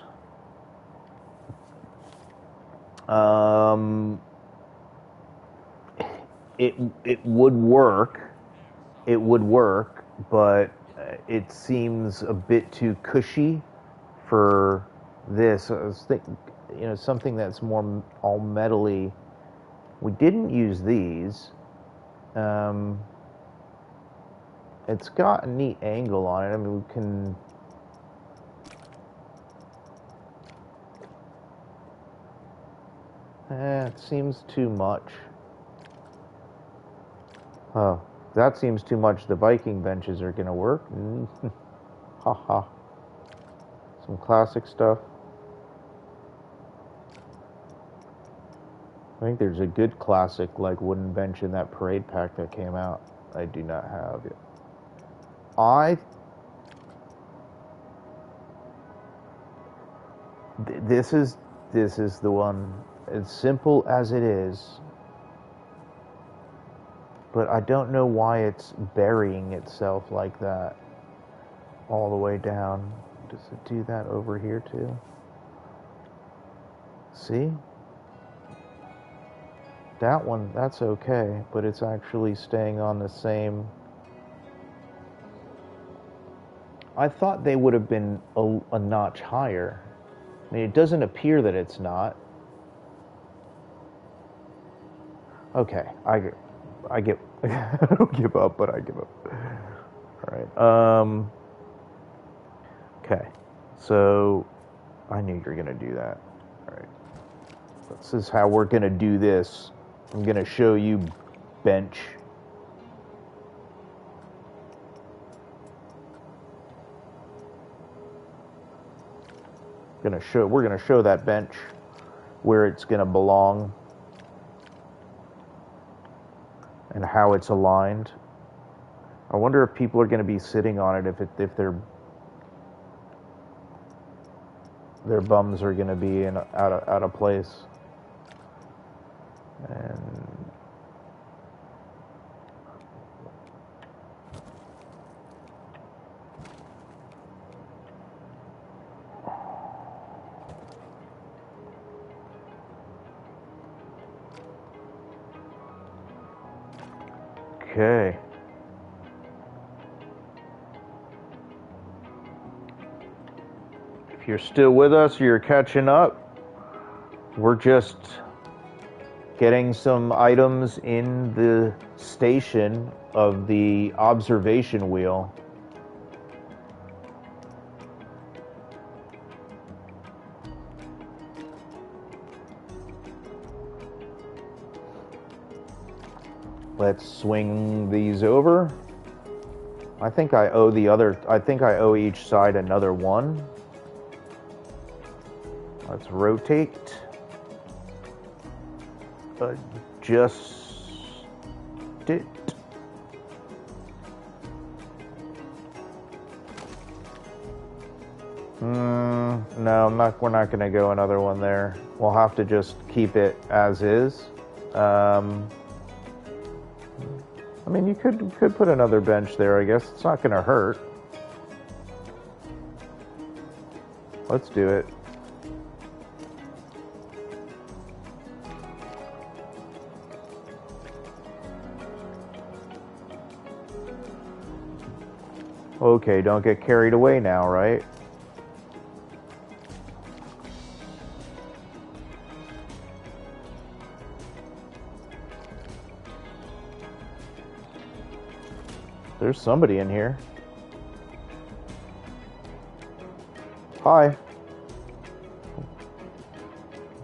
Speaker 1: It would work. It would work, but it seems a bit too cushy for this. I was thinking, something that's more all metally. We didn't use these. It's got a neat angle on it. I mean, we can. It seems too much. Oh, that seems too much. The Viking benches are going to work. Ha ha. Some classic stuff. I think there's a good classic like wooden bench in that parade pack that came out. I do not have it. This is the one. As simple as it is, but I don't know why it's burying itself like that all the way down. Does it do that over here too? See? That one, that's okay, but it's actually staying on the same. I thought they would have been a notch higher. I mean, it doesn't appear that it's not. Okay, I get I don't give up, but I give up. All right. Okay. So I knew you were gonna do that. All right. This is how we're gonna do this. I'm gonna show you bench. We're gonna show that bench where it's gonna belong and how it's aligned. I wonder if people are gonna be sitting on it if their bums are gonna be out of place. And okay. If you're still with us, you're catching up. We're just getting some items in the station of the observation wheel. Let's swing these over. I think I owe each side another one. Let's rotate. Adjust it. No, we're not going to go another one there. We'll have to just keep it as is. I mean, you could put another bench there, I guess. It's not going to hurt. Let's do it. Okay, don't get carried away now, right? There's somebody in here. Hi.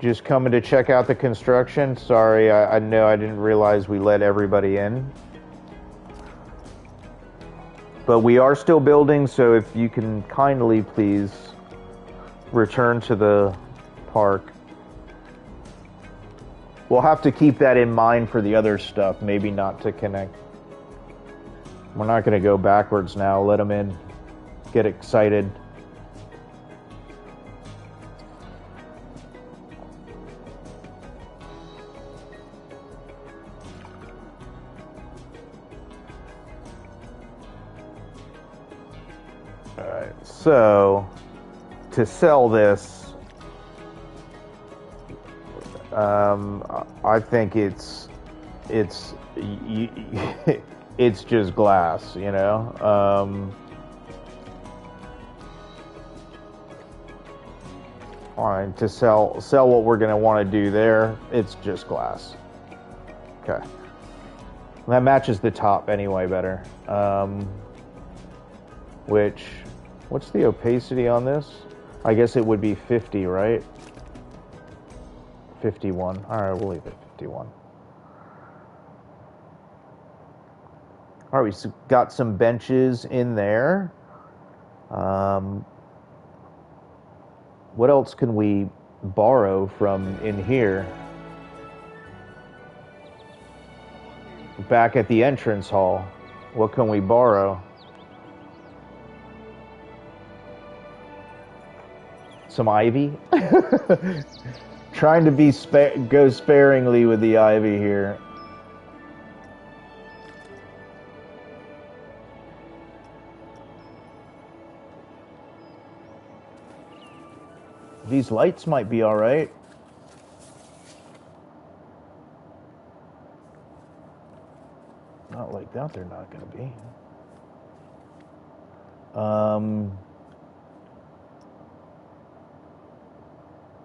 Speaker 1: Just coming to check out the construction. Sorry, I know I didn't realize we let everybody in. But we are still building, so if you can kindly please return to the park. We'll have to keep that in mind for the other stuff, maybe not to connect. We're not going to go backwards now. Let them in. Get excited. All right, so to sell this, I think it's just glass, you know. Fine, to sell what we're gonna want to do there, it's just glass. Okay, that matches the top anyway better. What's the opacity on this? I guess it would be 50, right? 51. All right, we'll leave it 51. All right, we got some benches in there. What else can we borrow from in here? Back at the entrance hall, what can we borrow? Some ivy? Trying to be go sparingly with the ivy here. These lights might be all right. Not like that, they're not going to be.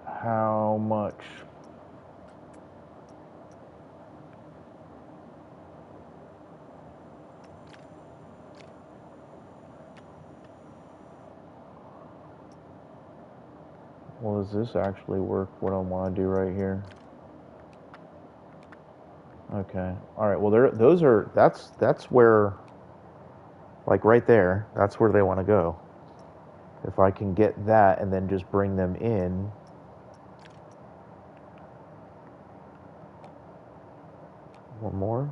Speaker 1: How much? Well, does this actually work? What I want to do right here? Okay. All right. Well, those are that's where, like right there, that's where they want to go. If I can get that and then just bring them in. One more.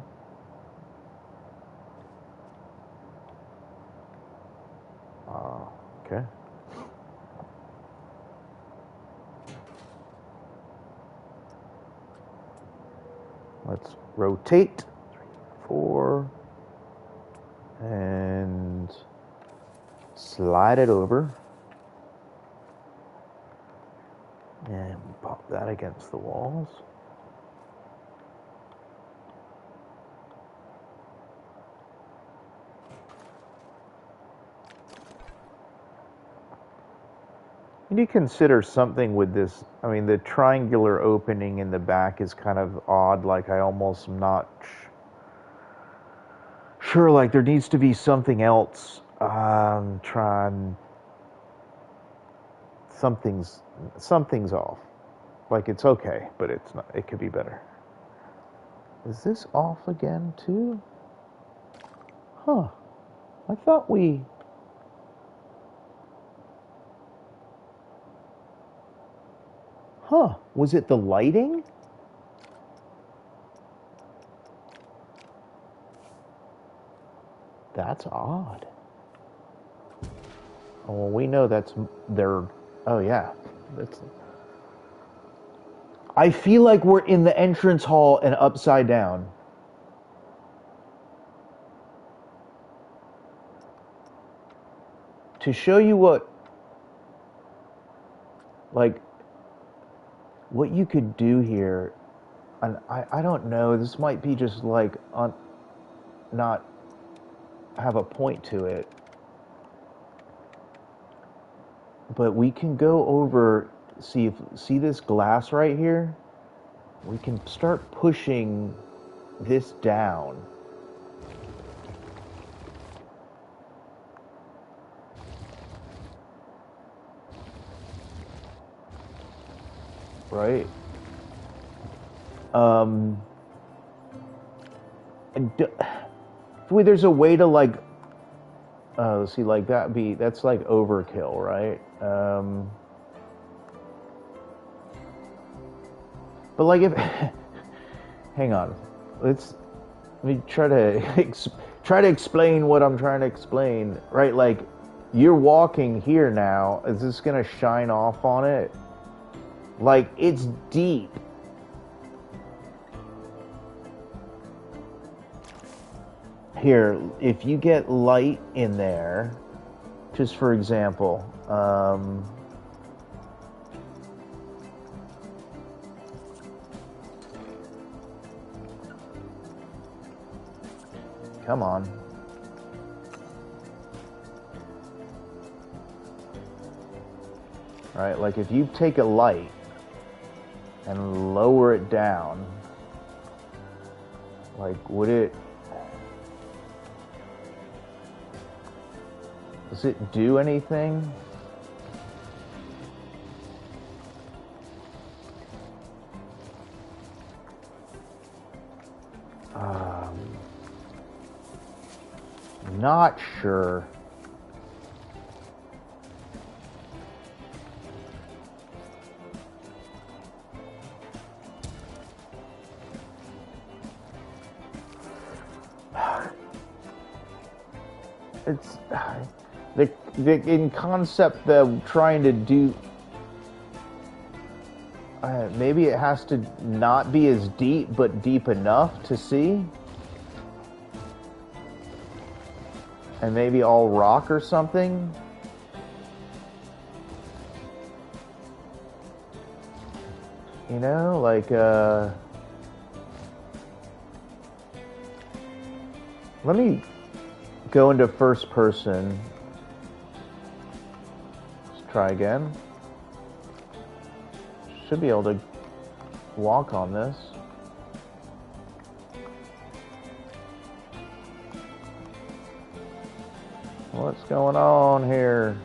Speaker 1: Okay. Let's rotate. 3, 4. And slide it over. And pop that against the walls. You need to consider something with this. I mean, the triangular opening in the back is kind of odd. Like, I almost am not sure. Like, there needs to be something else. Something's off. Like, it's okay, but it's not. It could be better. Is this off again too? Huh. I thought we... Huh. Was it the lighting? That's odd. Oh, well, we know that's their... Oh, yeah. That's... I feel like we're in the entrance hall and upside down. To show you what... Like... What you could do here... And I don't know. This might be just like... not have a point to it. But we can go over, see this glass right here? We can start pushing this down. Right? There's a way to like, see, like that's like overkill, right? But like if, hang on, let me try to explain what I'm trying to explain, right? Like, you're walking here now. Is this gonna shine off on it? Like, it's deep. Here, if you get light in there, just for example, come on. All right, like if you take a light and lower it down, like, would it... Does it do anything? Not sure. it's in concept the trying to do. Maybe it has to not be as deep, but deep enough to see. And maybe all rock or something. You know, like, let me go into first person. Let's try again. Should be able to walk on this. What's going on here?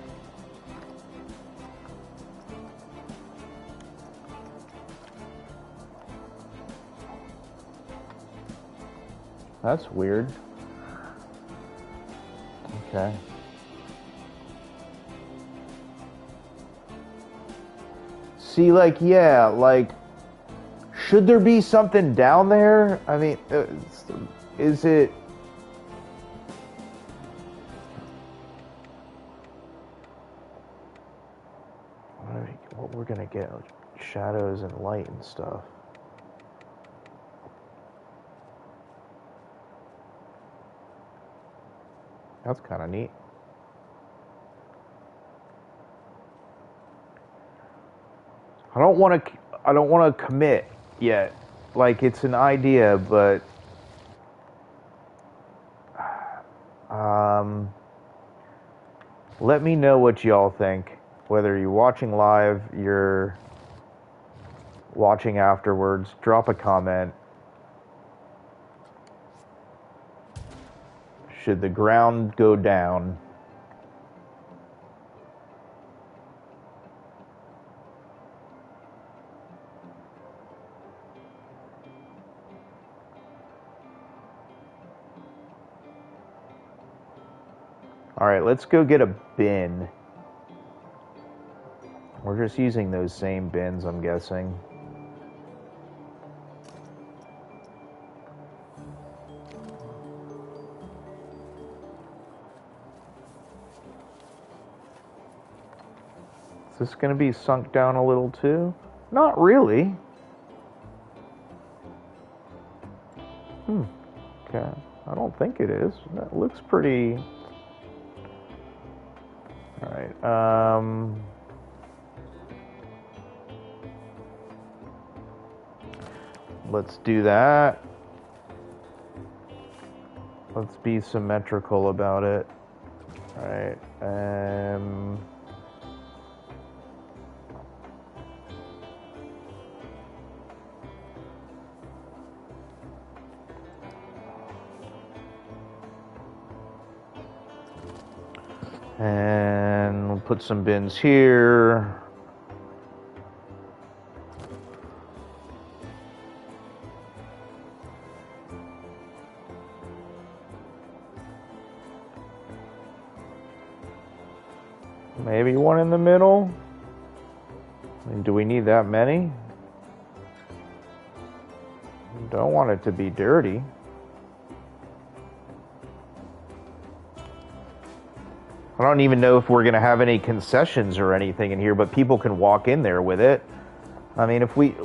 Speaker 1: That's weird. Okay. See, like, yeah, like, should there be something down there? I mean, is it... What we're gonna get, shadows and light and stuff. That's kind of neat. I don't want to commit yet. Like, it's an idea, but let me know what y'all think. Whether you're watching live, you're watching afterwards, drop a comment. Should the ground go down? All right, let's go get a bin. We're just using those same bins, I'm guessing. Is this going to be sunk down a little too? Not really. Okay. I don't think it is. That looks pretty... All right. Let's do that. Let's be symmetrical about it. All right. And we'll put some bins here. Maybe one in the middle. I mean, do we need that many? Don't want it to be dirty. I don't even know if we're going to have any concessions or anything in here, but people can walk in there with it. I mean, if we...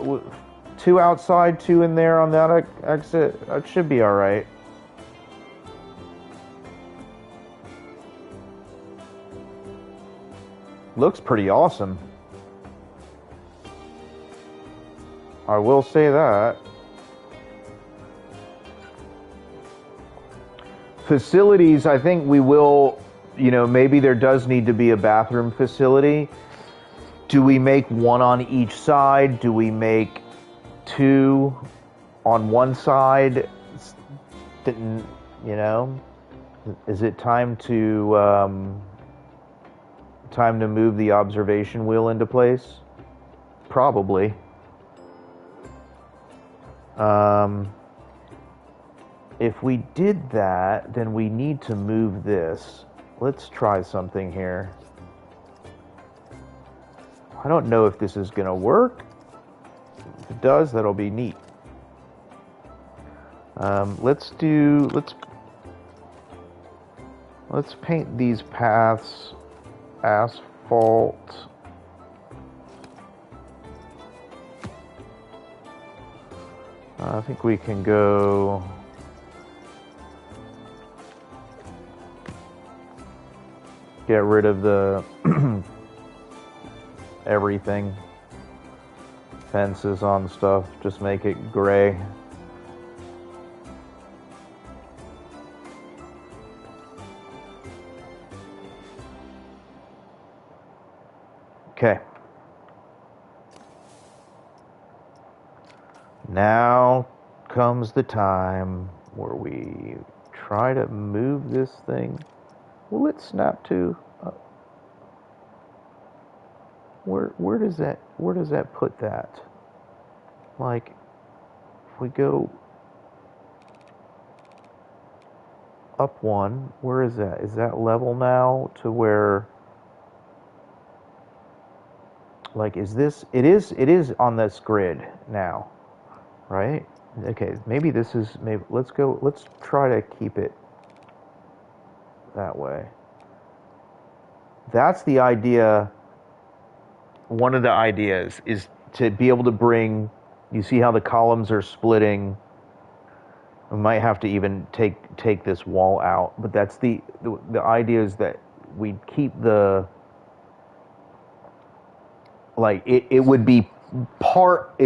Speaker 1: 2 outside, 2 in there on that exit, that should be all right. Looks pretty awesome. I will say that. Facilities, I think we will... You know, maybe there does need to be a bathroom facility. Do we make 1 on each side? Do we make 2 on one side? You know, is it time to move the observation wheel into place? Probably. If we did that, then we need to move this. Let's try something here. I don't know if this is going to work. If it does, that'll be neat. Let's Let's paint these paths asphalt. I think we can go get rid of the everything. Fences on stuff, just make it gray. Okay. Now comes the time where we try to move this thing. Will it snap to? Where does that put that? Like, if we go up one, where is that? Is that level now to where? Like, is this? It is on this grid now, right? Okay, maybe this is, maybe, let's try to keep it that way. That's the idea. One of the ideas is to be able to bring, you see how the columns are splitting. We might have to even take this wall out, but that's the idea is that we keep the, like, it would be part,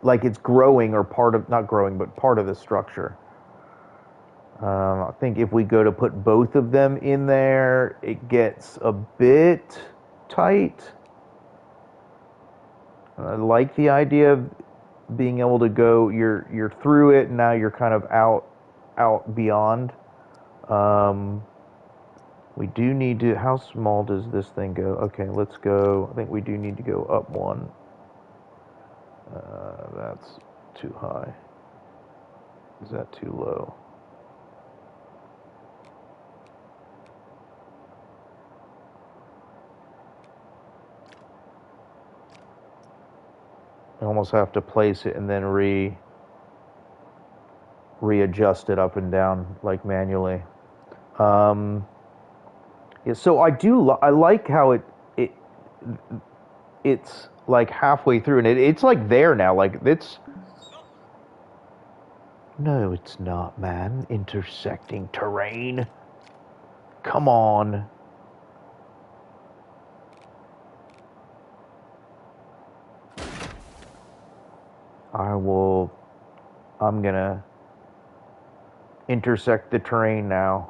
Speaker 1: like it's growing, or part of, not growing, but part of the structure. I think if we go to put both of them in there, it gets a bit tight. I like the idea of being able to go, you're through it, and now you're kind of out beyond. We do need to, how small does this thing go? Okay, let's go, I think we do need to go up one. That's too high. Is that too low? I almost have to place it and then readjust it up and down, like, manually. Yeah, so I like how it's like halfway through, and it's like there now, like it's. No, it's not, man. Intersecting terrain. Come on. I'm gonna intersect the terrain now.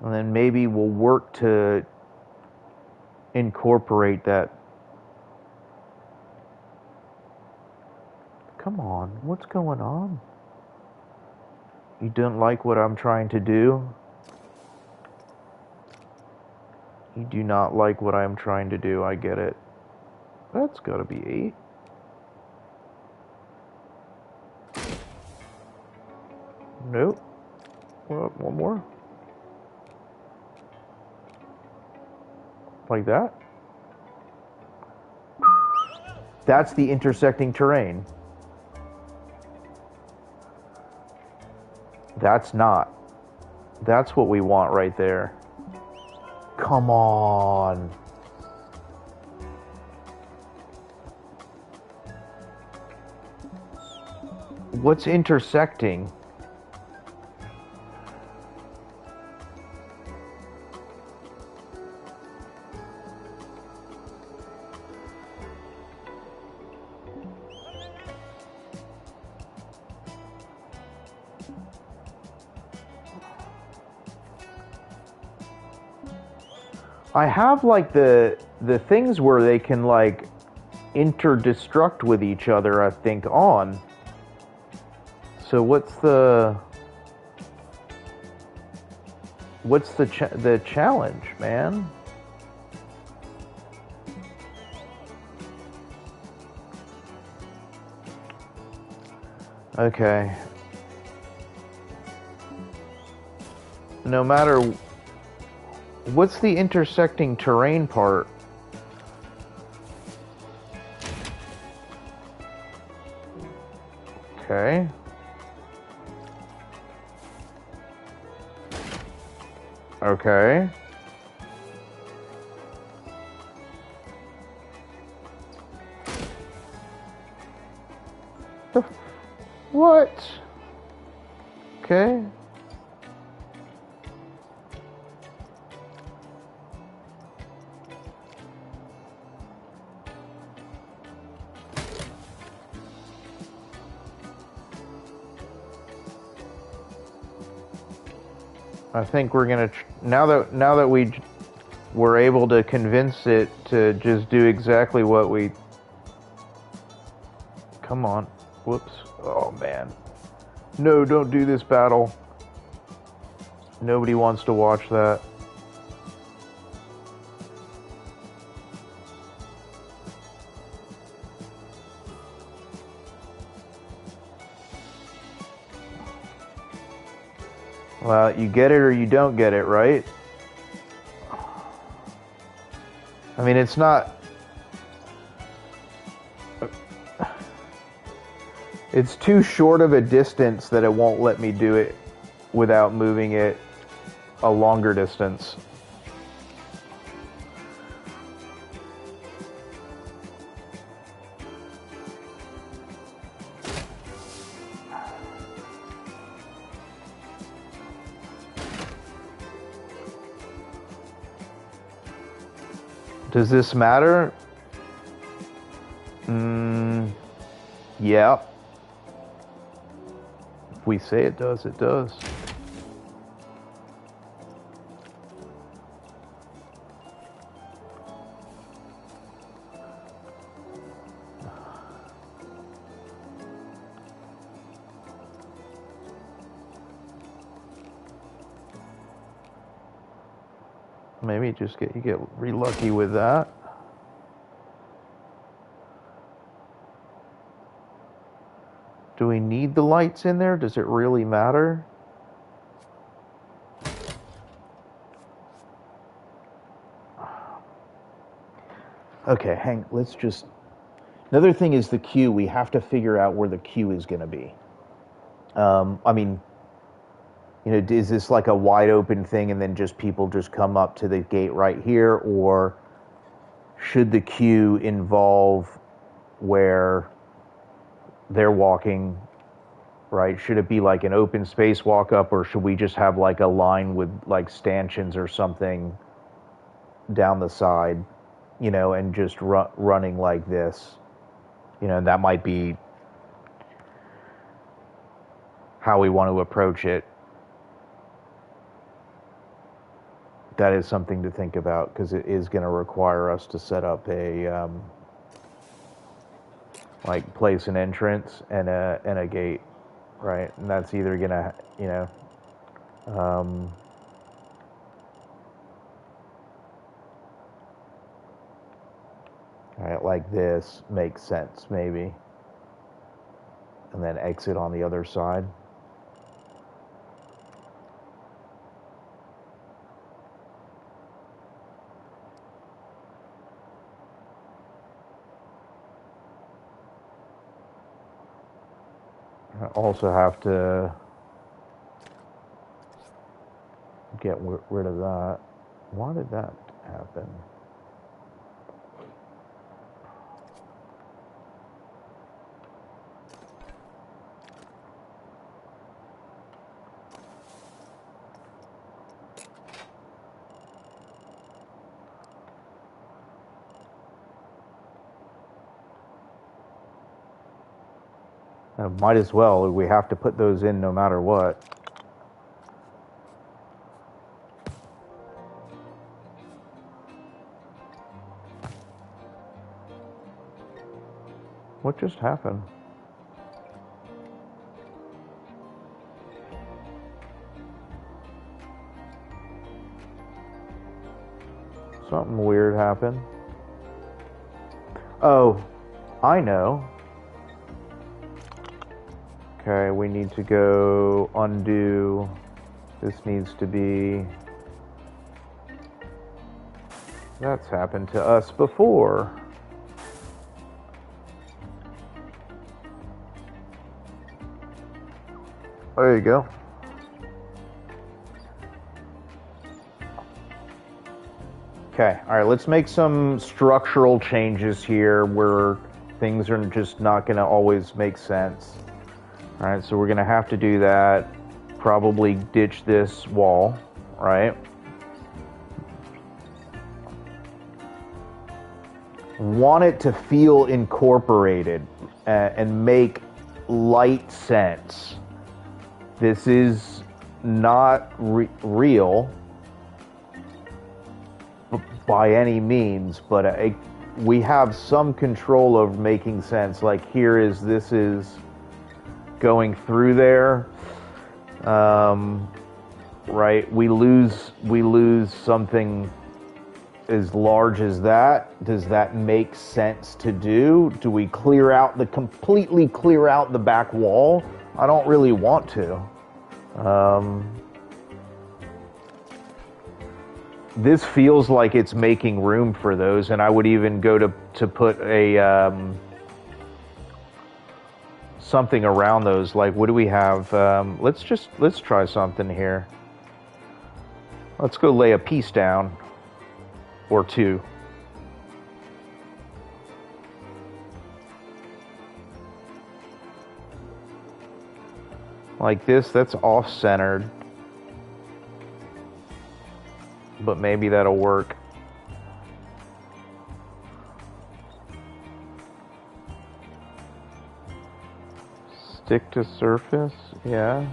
Speaker 1: And then maybe we'll work to incorporate that. Come on, what's going on? You don't like what I'm trying to do? You do not like what I'm trying to do, I get it. That's gotta be 8. Nope. Well, one more. Like that. That's the intersecting terrain. That's not. That's what we want right there. Come on. What's intersecting? I have like the things where they can like interdestruct with each other, I think, on. So what's the challenge, man? Okay. No matter, what's the intersecting terrain part? Okay. Okay. What? Okay. I think we're gonna now that we were able to convince it to just do exactly what we. Come on. Whoops. Oh man. No, don't do this battle. Nobody wants to watch that. Well, you get it or you don't get it, right? I mean, it's not. It's too short of a distance that it won't let me do it without moving it a longer distance. Does this matter? Yeah. If we say it does, it does. Maybe you get really lucky with that. Do we need the lights in there? Does it really matter? Okay, let's just... Another thing is the queue. We have to figure out where the queue is going to be. I mean, you know, is this like a wide open thing and then just people just come up to the gate right here? Or should the queue involve where they're walking, right? Should it be like an open space walk up, or should we just have like a line with like stanchions or something down the side, you know, and just running like this? You know, and that might be how we want to approach it. That is something to think about, because it is going to require us to set up a like place an entrance and a gate, right? And that's either going to, you know, right, like this makes sense maybe, and then exit on the other side. I also have to get rid of that. Why did that happen? Might as well. We have to put those in no matter what. What just happened? Something weird happened. Oh, I know. Okay, we need to go undo. This needs to be... That's happened to us before. There you go. Okay, all right, let's make some structural changes here where things are just not going to always make sense. All right, so we're going to have to do that. Probably ditch this wall, right? Want it to feel incorporated and make light sense. This is not real by any means, but we have some control over making sense. Like this is going through there, right? We lose something as large as that. Does that make sense to do? Do we completely clear out the back wall? I don't really want to. This feels like it's making room for those, and I would even go to put a something around those. Like, what do we have? Let's try something here. Let's go lay a piece down or two. Like this, that's off-centered. But maybe that'll work. Stick to surface, yeah.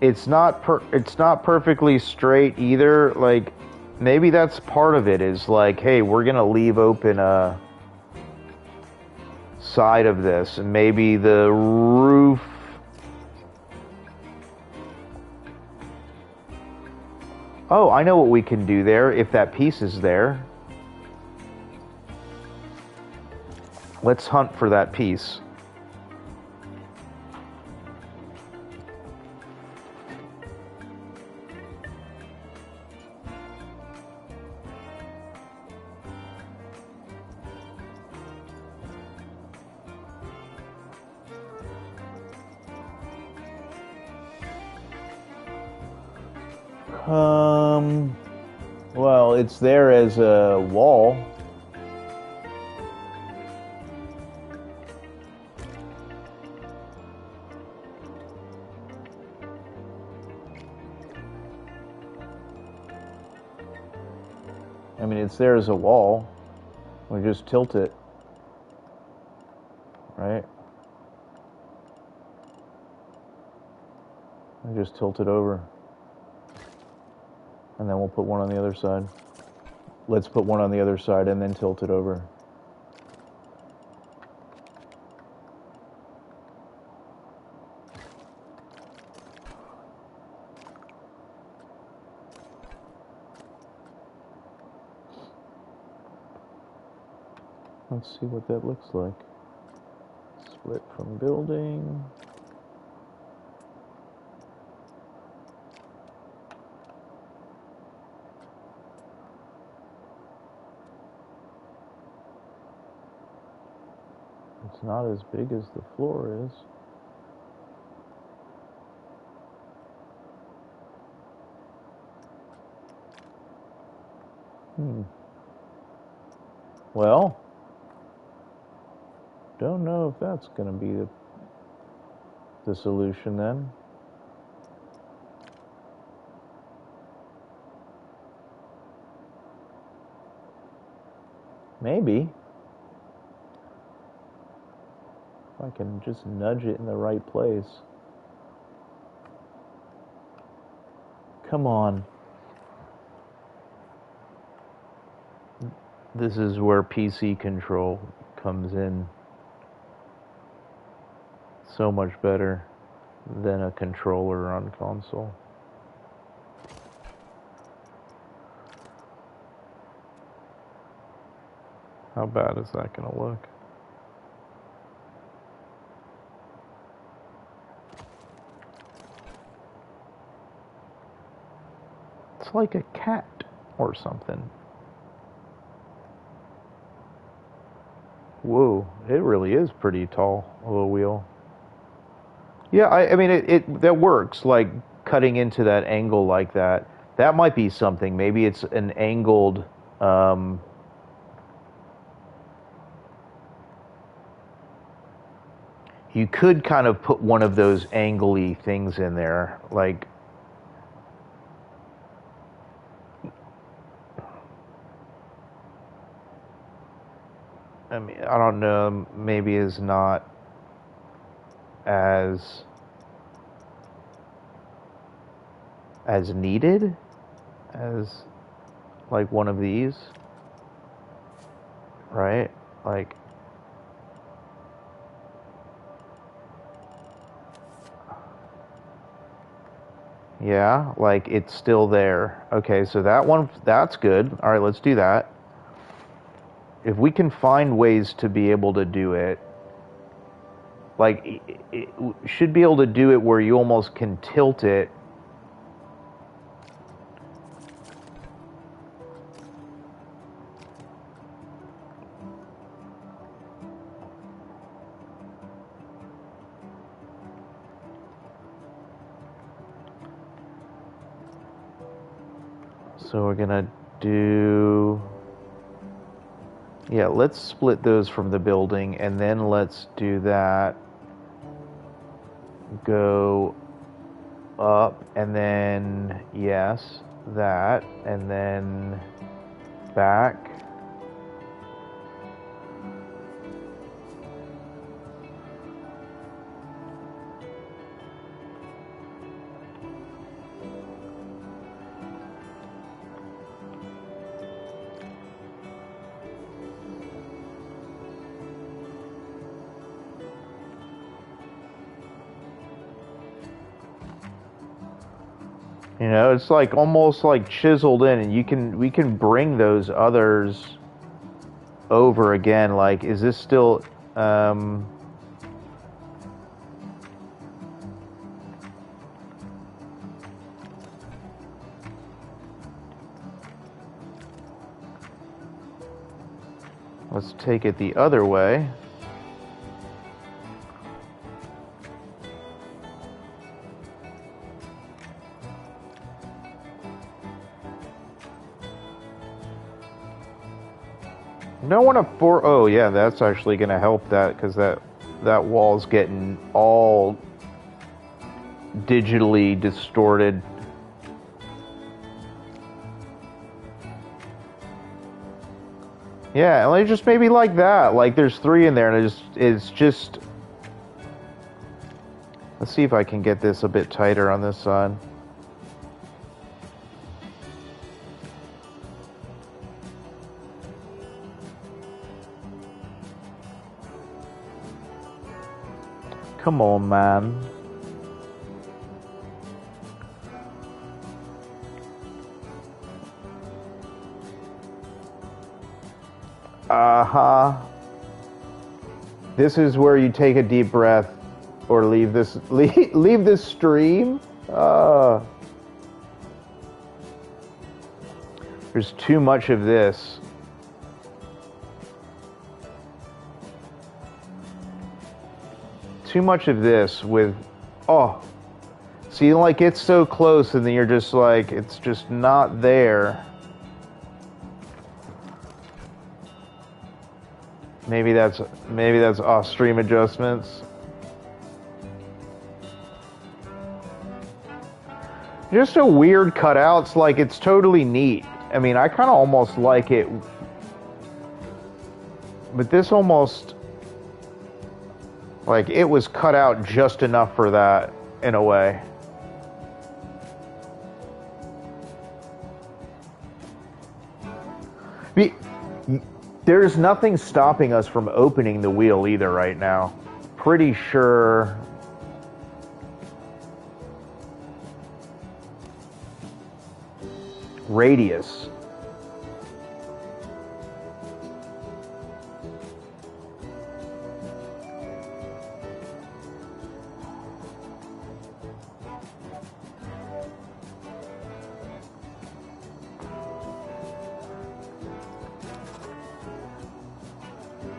Speaker 1: It's not perfectly straight either. Like, maybe that's part of it, is like, hey, we're gonna leave open a side of this, and maybe the roof. Oh, I know what we can do there if that piece is there. Let's hunt for that piece. Well, it's there as a wall. I mean, it's there as a wall. We just tilt it, right? We just tilt it over. And then we'll put one on the other side. Let's put one on the other side and then tilt it over. Let's see what that looks like. Split from building. It's not as big as the floor is. Well, don't know if that's going to be the solution then. Maybe. If I can just nudge it in the right place. Come on. This is where PC control comes in. So much better than a controller on console. How bad is that going to look? like a cat or something. Whoa, it really is pretty tall of a wheel. Yeah, I mean, it that works, like cutting into that angle like that. That might be something. Maybe it's an angled. Um, you could kind of put one of those angly things in there, like. I mean, I don't know. Maybe is not as needed as like one of these, right? Like, yeah, like it's still there. Okay, so that one, that's good. All right, let's do that. If we can find ways to be able to do it, like it should be able to do it where you almost can tilt it. So we're gonna do, yeah, let's split those from the building, and then let's do that. Go up, and then, yes, that, and then back. You know, it's like almost like chiseled in, and we can bring those others over again. Like, is this still? Let's take it the other way. No one of four. Oh yeah, that's actually going to help that, because that wall's getting all digitally distorted. Yeah, like just maybe like that. Like there's three in there, and it's just. Let's see if I can get this a bit tighter on this side. Come on, man. Uh-huh. This is where you take a deep breath or leave this leave this stream. There's too much of this. Too much of this with, oh, see, like it's so close, and then you're just like, it's just not there. Maybe that's off stream adjustments. Just a weird cutouts, like it's totally neat. I mean, I kind of almost like it, but this almost, like it was cut out just enough for that in a way. There's nothing stopping us from opening the wheel either right now. Pretty sure. Radius.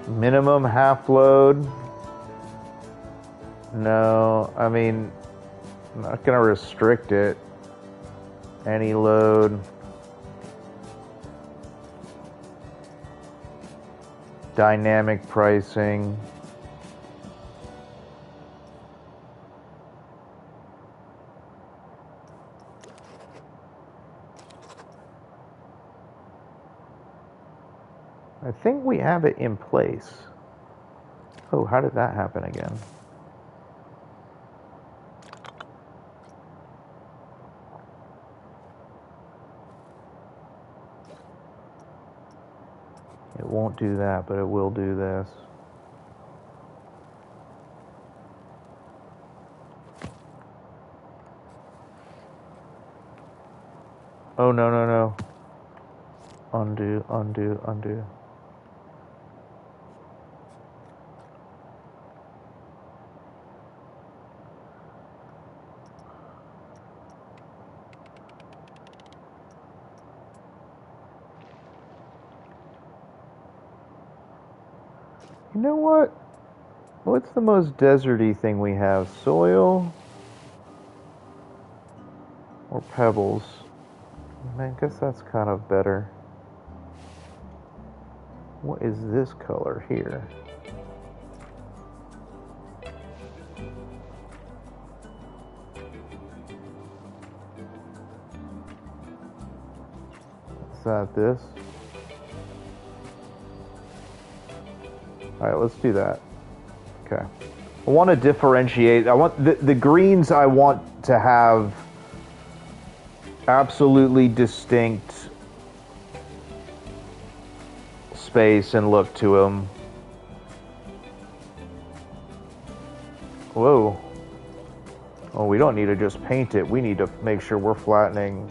Speaker 1: Minimum half load. No, I mean, I'm not going to restrict it. Any load. Dynamic pricing. I think we have it in place. Oh, how did that happen again? It won't do that, but it will do this. Oh, no, no, no. Undo, undo, undo. You know what? What's the most deserty thing we have? Soil or pebbles? I guess that's kind of better. What is this color here? Is that this? All right, let's do that. Okay. I want to differentiate. I want the greens I want to have absolutely distinct space and look to them. Whoa. Oh, we don't need to just paint it. We need to make sure we're flattening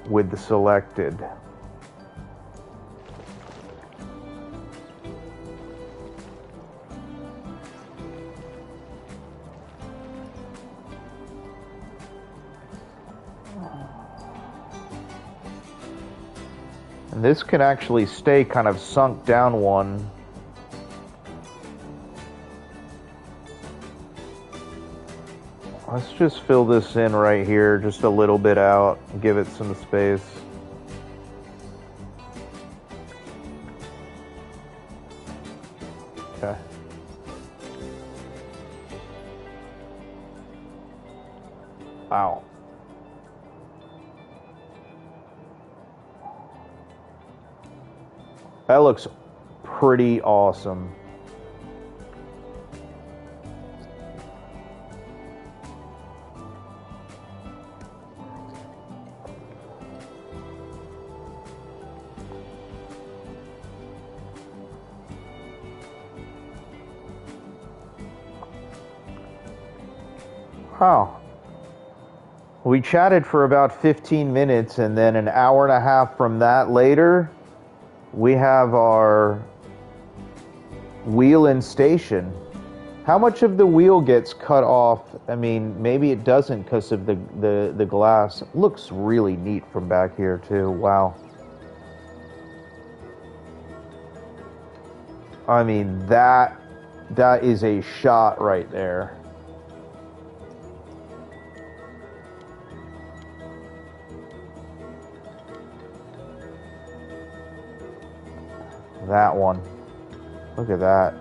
Speaker 1: with the selected. And this can actually stay kind of sunk down one. Let's just fill this in right here, just a little bit out, give it some space. Okay. Wow. That looks pretty awesome. Wow. We chatted for about 15 minutes, and then an hour and a half from that later, we have our wheel and station. How much of the wheel gets cut off? I mean, maybe it doesn't because of the glass. Looks really neat from back here too. Wow. I mean, that is a shot right there. That one. Look at that.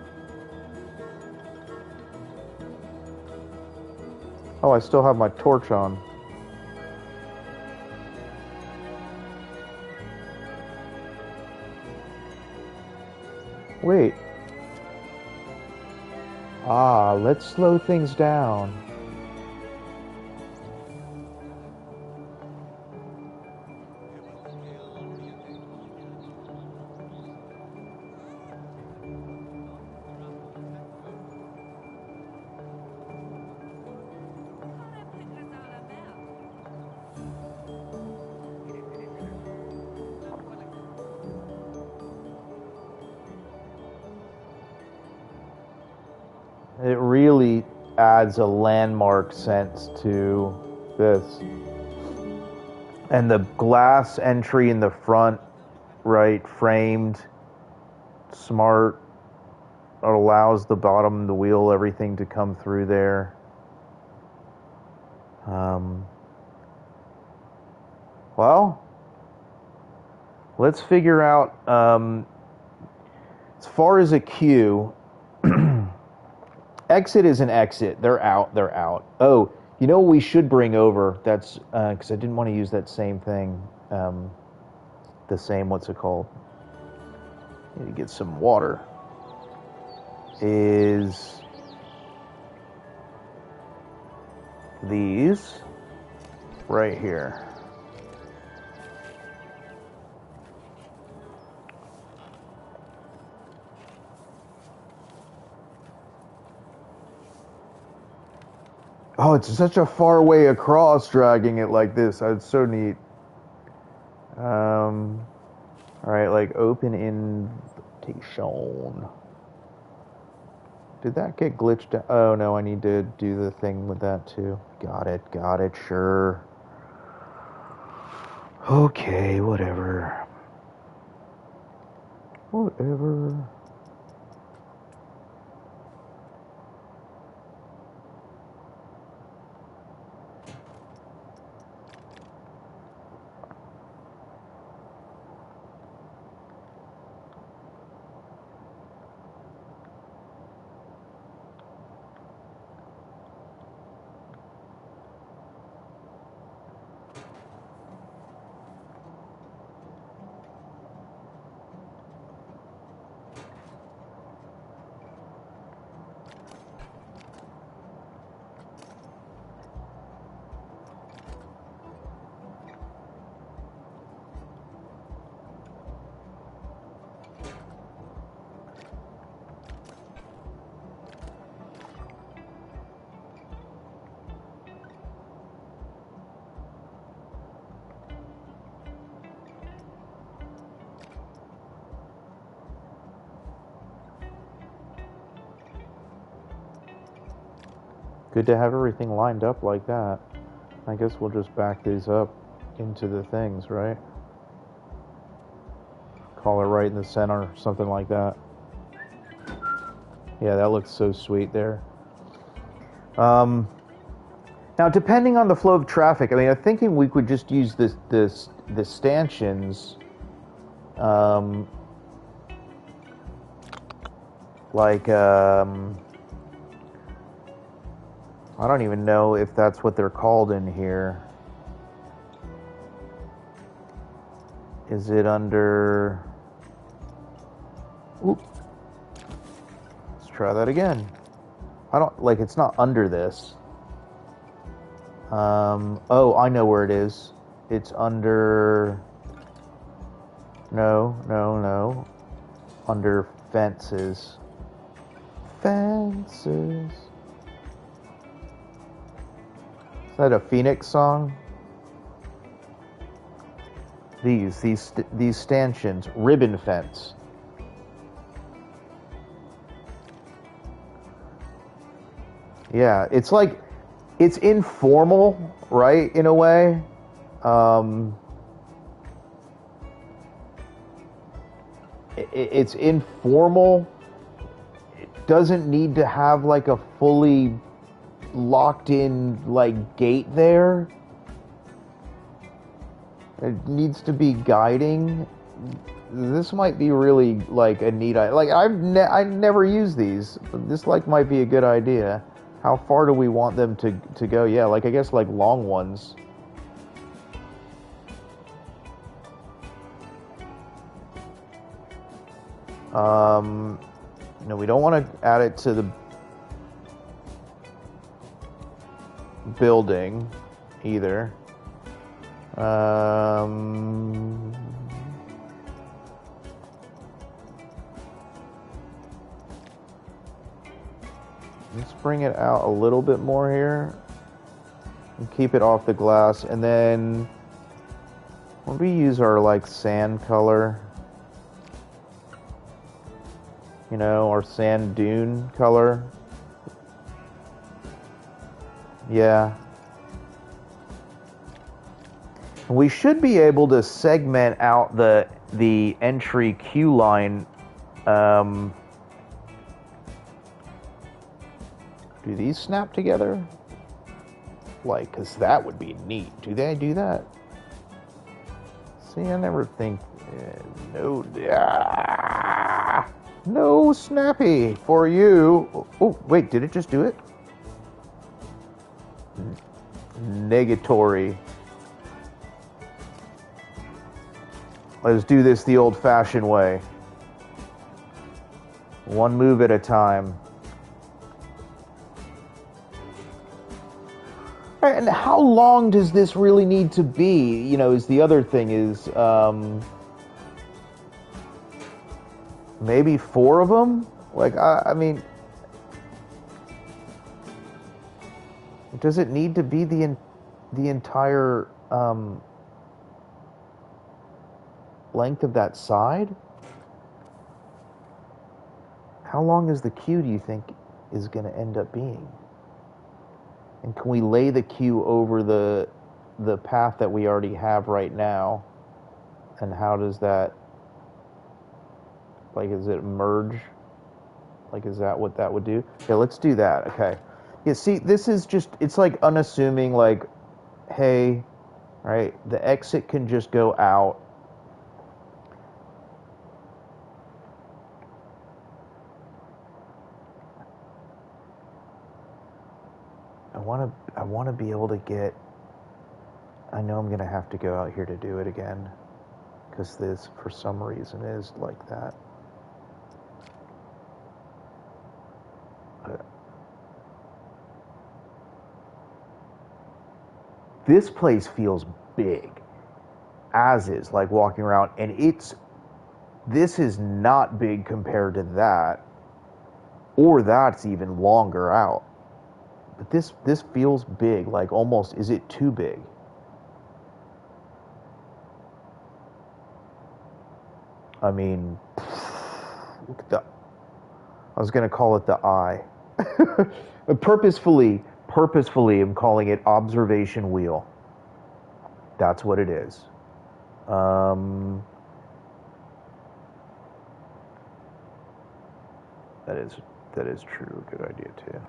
Speaker 1: Oh, I still have my torch on. Wait. Ah, let's slow things down. It really adds a landmark sense to this. And the glass entry in the front, right, framed, smart. It allows the bottom, the wheel, everything to come through there. Well, let's figure out, as far as a queue, exit is an exit. They're out, they're out. Oh, you know what we should bring over? That's, because I didn't want to use that same thing. The same, what's it called? Need to get some water. Is these right here. Oh, it's such a far way across dragging it like this. It's so neat. All right, like open invitation. Did that get glitched out? Oh no, I need to do the thing with that too. Got it, sure. Okay, whatever. Whatever. Good to have everything lined up like that. I guess we'll just back these up into the things, right? Call it right in the center, something like that. Yeah, that looks so sweet there. Now, depending on the flow of traffic, I mean, I'm thinking we could just use the stanchions, I don't even know if that's what they're called in here. Is it under... Oop. Let's try that again. I don't, like, it's not under this. Oh, I know where it is. It's under... No. Under fences. Fences. Is that a Phoenix song? These stanchions, ribbon fence. Yeah, it's like, it's informal, right, in a way. It's informal. It doesn't need to have like a fully locked in like gate there. It needs to be guiding. This might be really like a neat idea. Like I never use these. This like might be a good idea. How far do we want them to go? Yeah, like I guess like long ones. No, we don't want to add it to the building either. Let's bring it out a little bit more here and keep it off the glass, and then when we use our like sand color, you know, our sand dune color. Yeah. We should be able to segment out the entry queue line Um, do these snap together? Like, because that would be neat. Do they do that? See, I never think. No. No snappy for you. Oh, wait, did it just do it? Negatory. Let's do this the old-fashioned way. One move at a time. And how long does this really need to be? You know, is the other thing is maybe 4 of them? Like, I mean, does it need to be the entire length of that side? How long is the queue, do you think, is going to end up being? And can we lay the queue over the path that we already have right now? And how does that, like, is it merge? Like, is that what that would do? Okay, let's do that. Okay. Yeah, see, this is just, it's like unassuming, like, hey, right, the exit can just go out. I want to be able to get, I know I'm going to have to go out here to do it again, because this, for some reason, is like that. This place feels big, as is, like walking around, and this is not big compared to that, or that's even longer out. But this feels big, like almost, is it too big? I mean, look at the, I was going to call it the eye. Purposefully, I'm calling it observation wheel. That's what it is. That is true. Good idea too.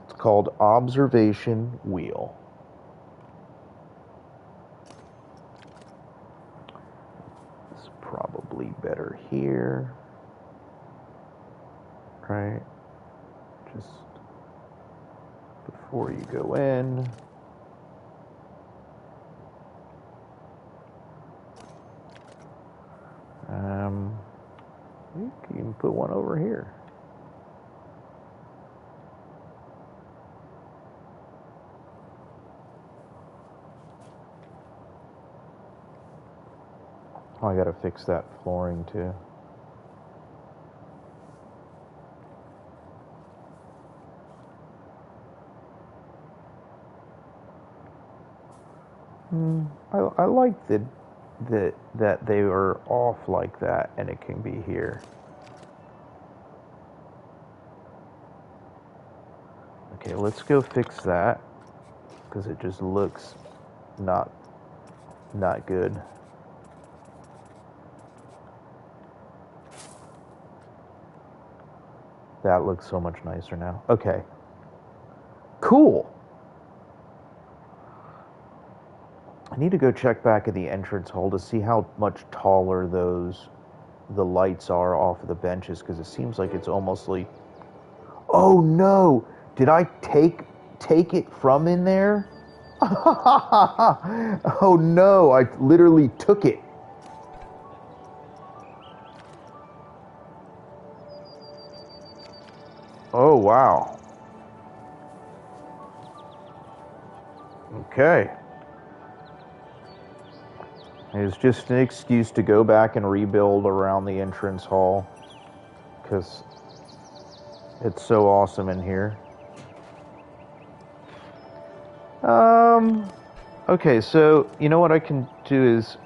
Speaker 1: It's called observation wheel. It's probably better here, right? Just before you go in. You can put one over here. Oh, I gotta fix that flooring too. I like that they are off like that, and it can be here. Okay, let's go fix that, because it just looks not good. That looks so much nicer now. Okay. Cool. I need to go check back at the entrance hall to see how much taller the lights are off of the benches, because it seems like it's almost like, oh no, did I take it from in there? Oh no, I literally took it. Oh wow. Okay. It's just an excuse to go back and rebuild around the entrance hall, because it's so awesome in here. Okay, so you know what I can do is,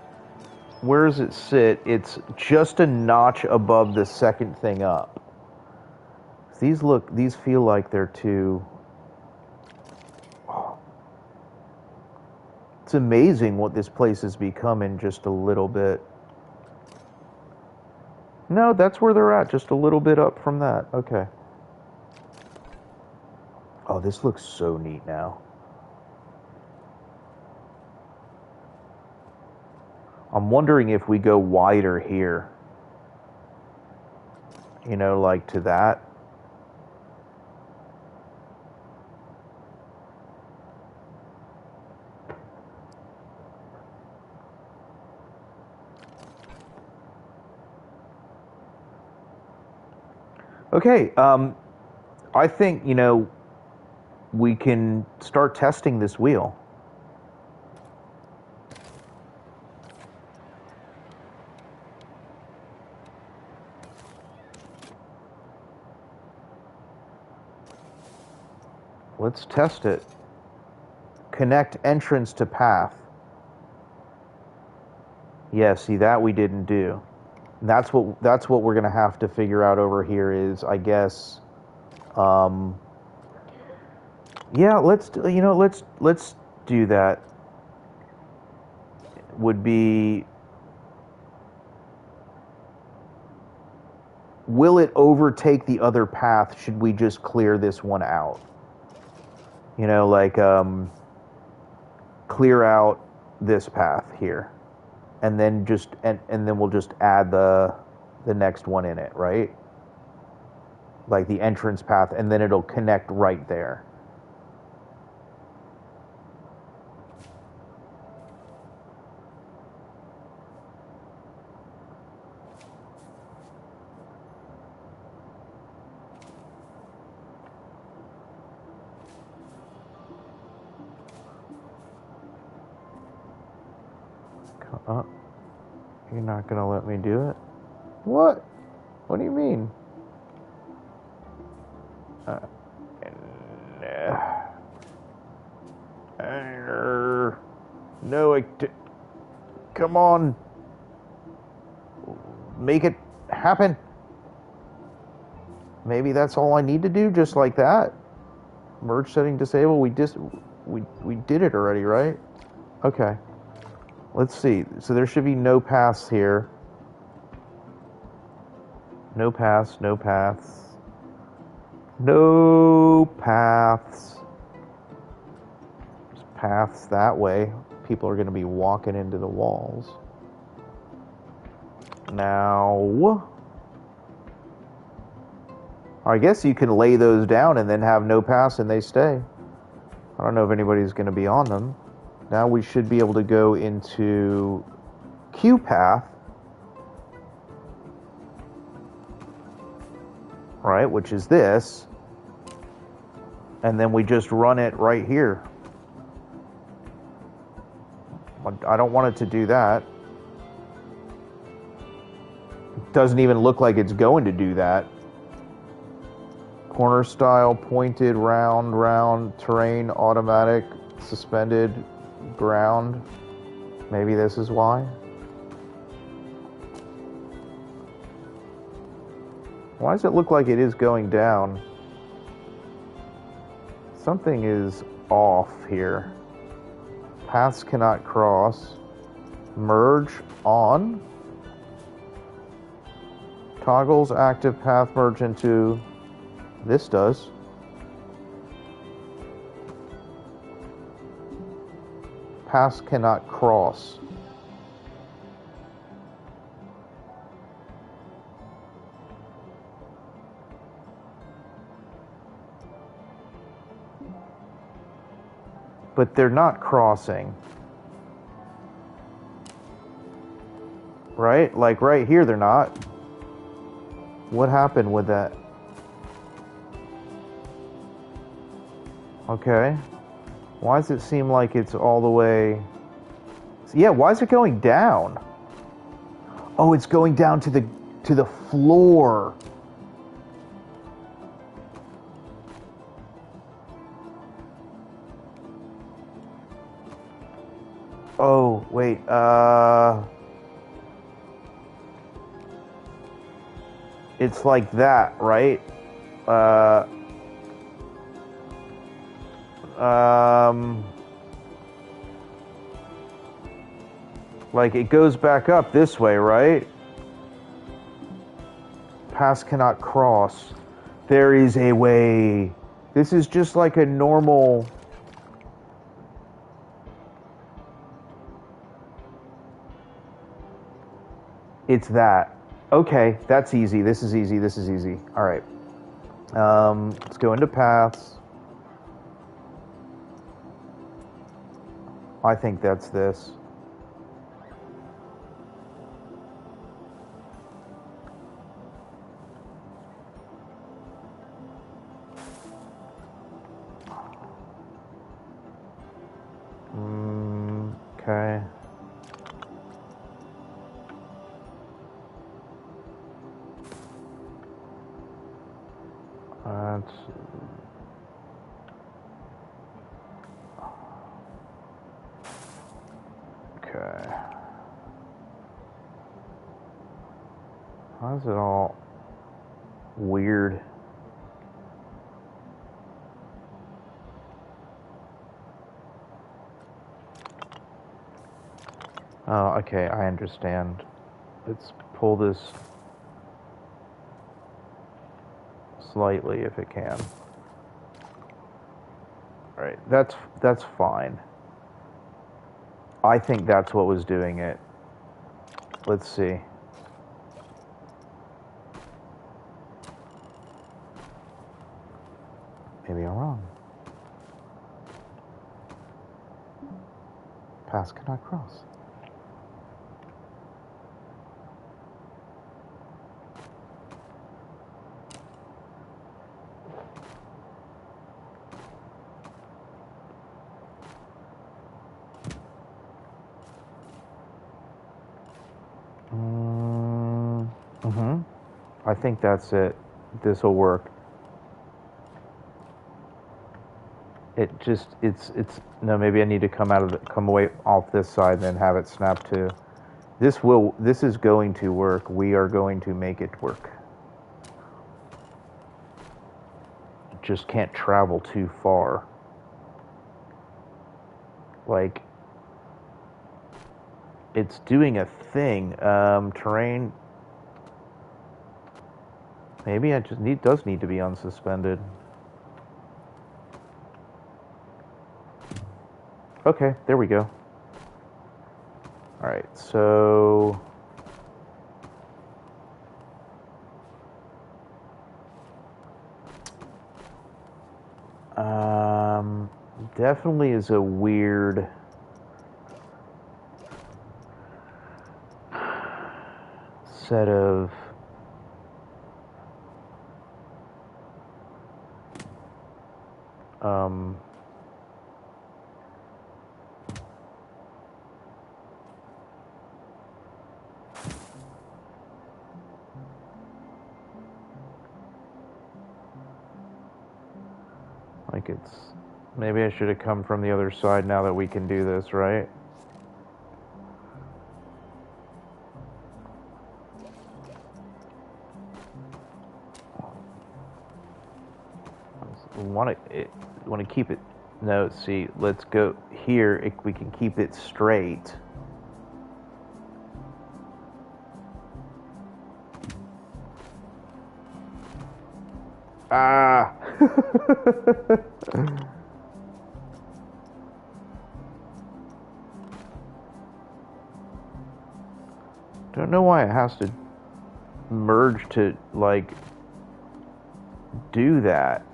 Speaker 1: where does it sit? It's just a notch above the second thing up. These feel like they're too... Oh. It's amazing what this place has become in just a little bit. No, that's where they're at, just a little bit up from that. Okay. Oh, this looks so neat now. I'm wondering if we go wider here. You know, like to that. Okay, I think, you know, we can start testing this wheel. Let's test it. Connect entrance to path. Yeah, see, that we didn't do. That's what we're gonna have to figure out over here is, I guess, yeah, let's do that. Would be, will it overtake the other path? Should we just clear this one out? You know, like clear out this path here, and then just and then we'll just add the next one in it, right? Like the entrance path, and then it'll connect right there. You're not gonna let me do it? What? What do you mean? No, come on. Make it happen. Maybe that's all I need to do, just like that. Merge setting disable. We did it already, right? Okay. Let's see. So there should be no paths here. No paths, no paths. No paths. There's paths that way. People are going to be walking into the walls. Now, I guess you can lay those down and then have no paths and they stay. I don't know if anybody's going to be on them. Now we should be able to go into Q path, right, which is this, and then we just run it right here. I don't want it to do that. It doesn't even look like it's going to do that. Corner style, pointed, round, terrain, automatic, suspended, ground. Maybe this is why. Why does it look like it is going down? Something is off here. Paths cannot cross. Merge on. Toggles active path merge into. This does. Paths cannot cross. But they're not crossing. Right? Like right here they're not. What happened with that? Okay. Why does it seem like it's all the way... Yeah, why is it going down? Oh, it's going down to the floor. Oh, wait, it's like that, right? Like it goes back up this way, right? Pass cannot cross. There is a way. This is just like a normal... It's that. Okay, that's easy. This is easy. This is easy. All right. Let's go into paths. I think that's this. Okay. That's... Okay. Why is it all weird? Oh, okay, I understand. Let's pull this slightly if it can. All right, that's fine. I think that's what was doing it. Let's see. Maybe I'm wrong. Pass cannot cross. I think that's it. This will work. No, maybe I need to come away off this side and then have it snap to. This is going to work. We are going to make it work. Just can't travel too far. Like, it's doing a thing. Terrain. Maybe I just does need to be unsuspended. Okay, there we go. All right, so definitely is a weird set of like maybe I should have come from the other side now that we can do this, right? Want to keep it. No, see, let's go here. We can keep it straight. Ah. Don't know why it has to merge to like do that.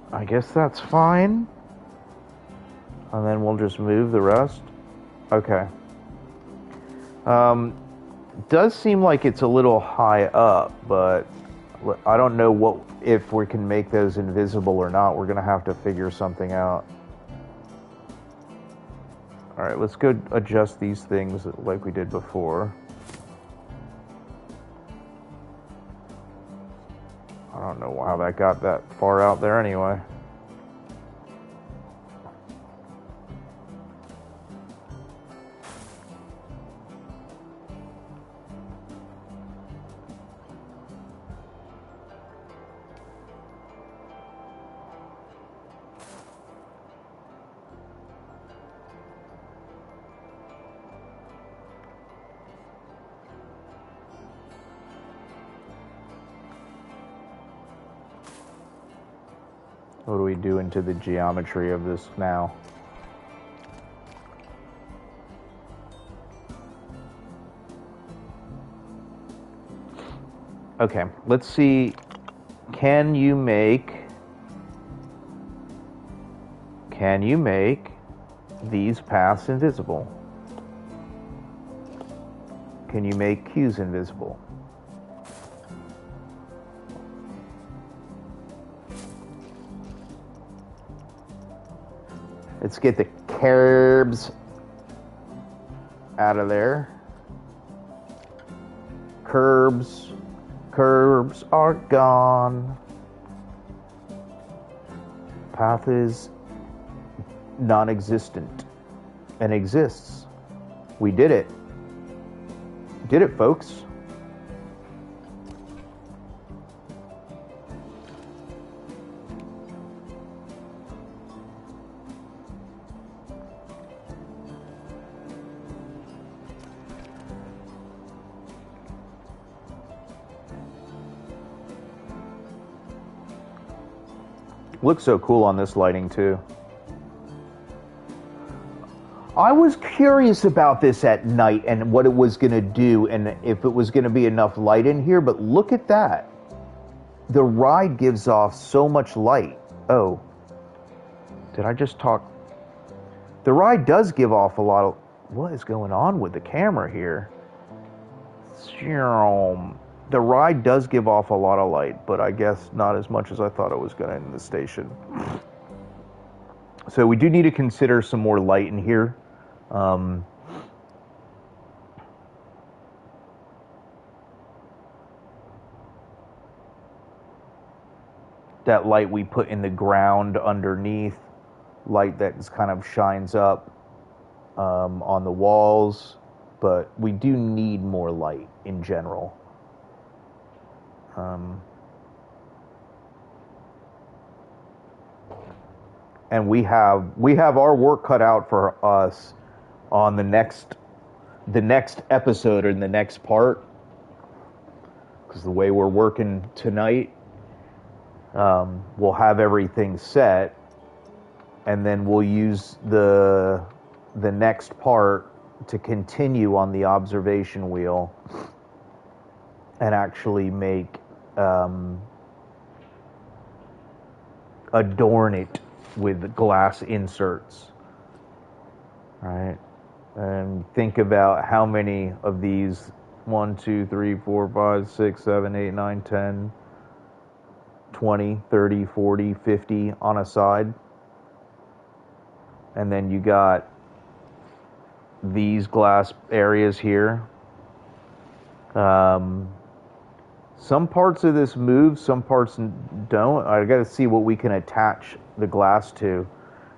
Speaker 1: I guess that's fine. And then we'll just move the rest. Okay. Does seem like it's a little high up, but I don't know if we can make those invisible or not. We're gonna have to figure something out. All right, let's go adjust these things like we did before. I don't know how that got that far out there anyway. What do we do into the geometry of this now? Okay, let's see. Can you make these paths invisible? Can you make cues invisible? Let's get the curbs out of there. Curbs are gone. Path is non-existent and exists. We did it. Did it, folks. Looks so cool on this lighting too. I was curious about this at night and what it was going to do and if it was going to be enough light in here, but look at that. The ride gives off so much light. Oh, did I just talk? The ride does give off a lot of... What is going on with the camera here? The ride does give off a lot of light, but I guess not as much as I thought it was going to in the station. So we do need to consider some more light in here. That light we put in the ground underneath, light that kind of shines up on the walls, but we do need more light in general. And we have our work cut out for us on the next episode or in the next part, because the way we're working tonight, we'll have everything set, and then we'll use the next part to continue on the observation wheel and actually make adorn it with glass inserts, right? And think about how many of these 1, 2, 3, 4, 5, 6, 7, 8, 9, 10, 20, 30, 40, 50 on a side. And then you got these glass areas here. Some parts of this move, some parts don't. I got to see what we can attach the glass to,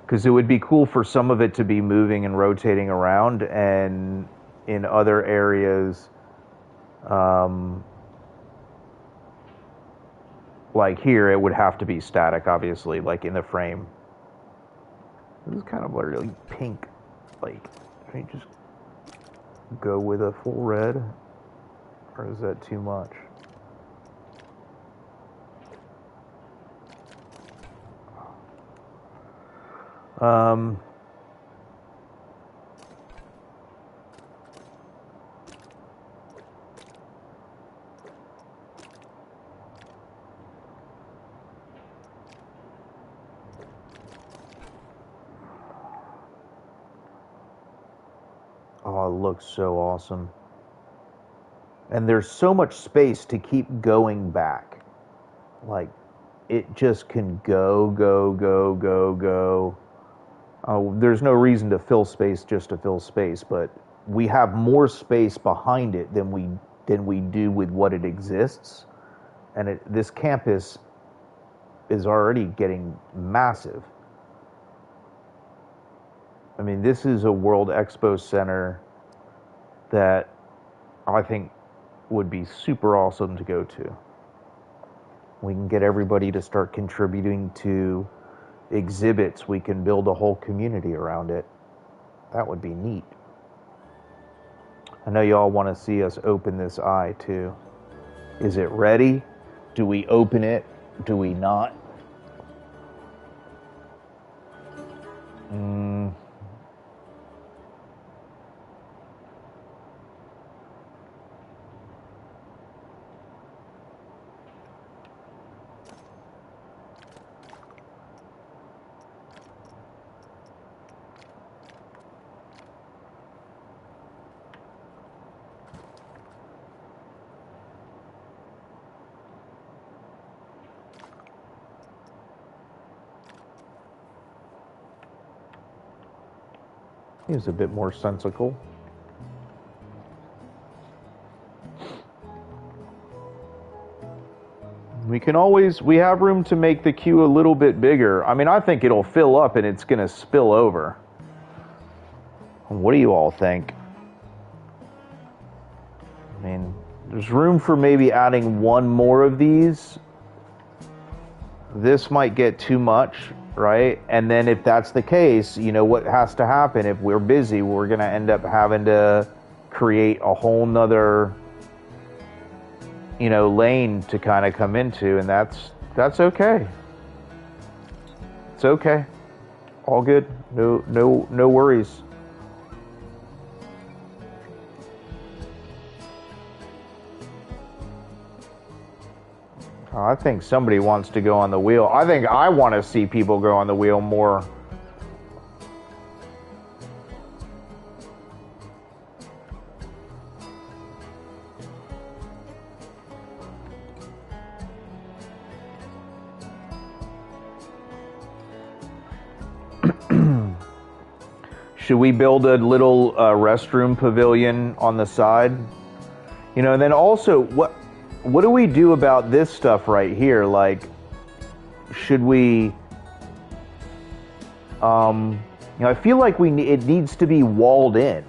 Speaker 1: because it would be cool for some of it to be moving and rotating around, and in other areas, like here, it would have to be static, obviously, like in the frame. This is kind of really pink. Like, can you just go with a full red, or is that too much? Oh, it looks so awesome. And there's so much space to keep going back. Like, it just can go, go, go, go, go. Oh, there's no reason to fill space just to fill space, but we have more space behind it than we do with what it exists. And this campus is already getting massive. I mean, this is a World Expo Center that I think would be super awesome to go to. We can get everybody to start contributing to exhibits. We can build a whole community around it. That would be neat. I know you all want to see us open this eye too. Is it ready? Do we open it? Do we not? Mm, Seems a bit more sensical. We have room to make the queue a little bit bigger. I mean, I think it'll fill up and it's going to spill over. What do you all think? I mean, there's room for maybe adding one more of these. This might get too much, right? And then if that's the case, you know what has to happen? If we're busy, we're going to end up having to create a whole nother, lane to kind of come into, and that's okay. It's okay. All good. No worries. I think somebody wants to go on the wheel. I think I want to see people go on the wheel more. Should we build a little restroom pavilion on the side? And then also, what do we do about this stuff right here? Like, should we? I feel like it needs to be walled in.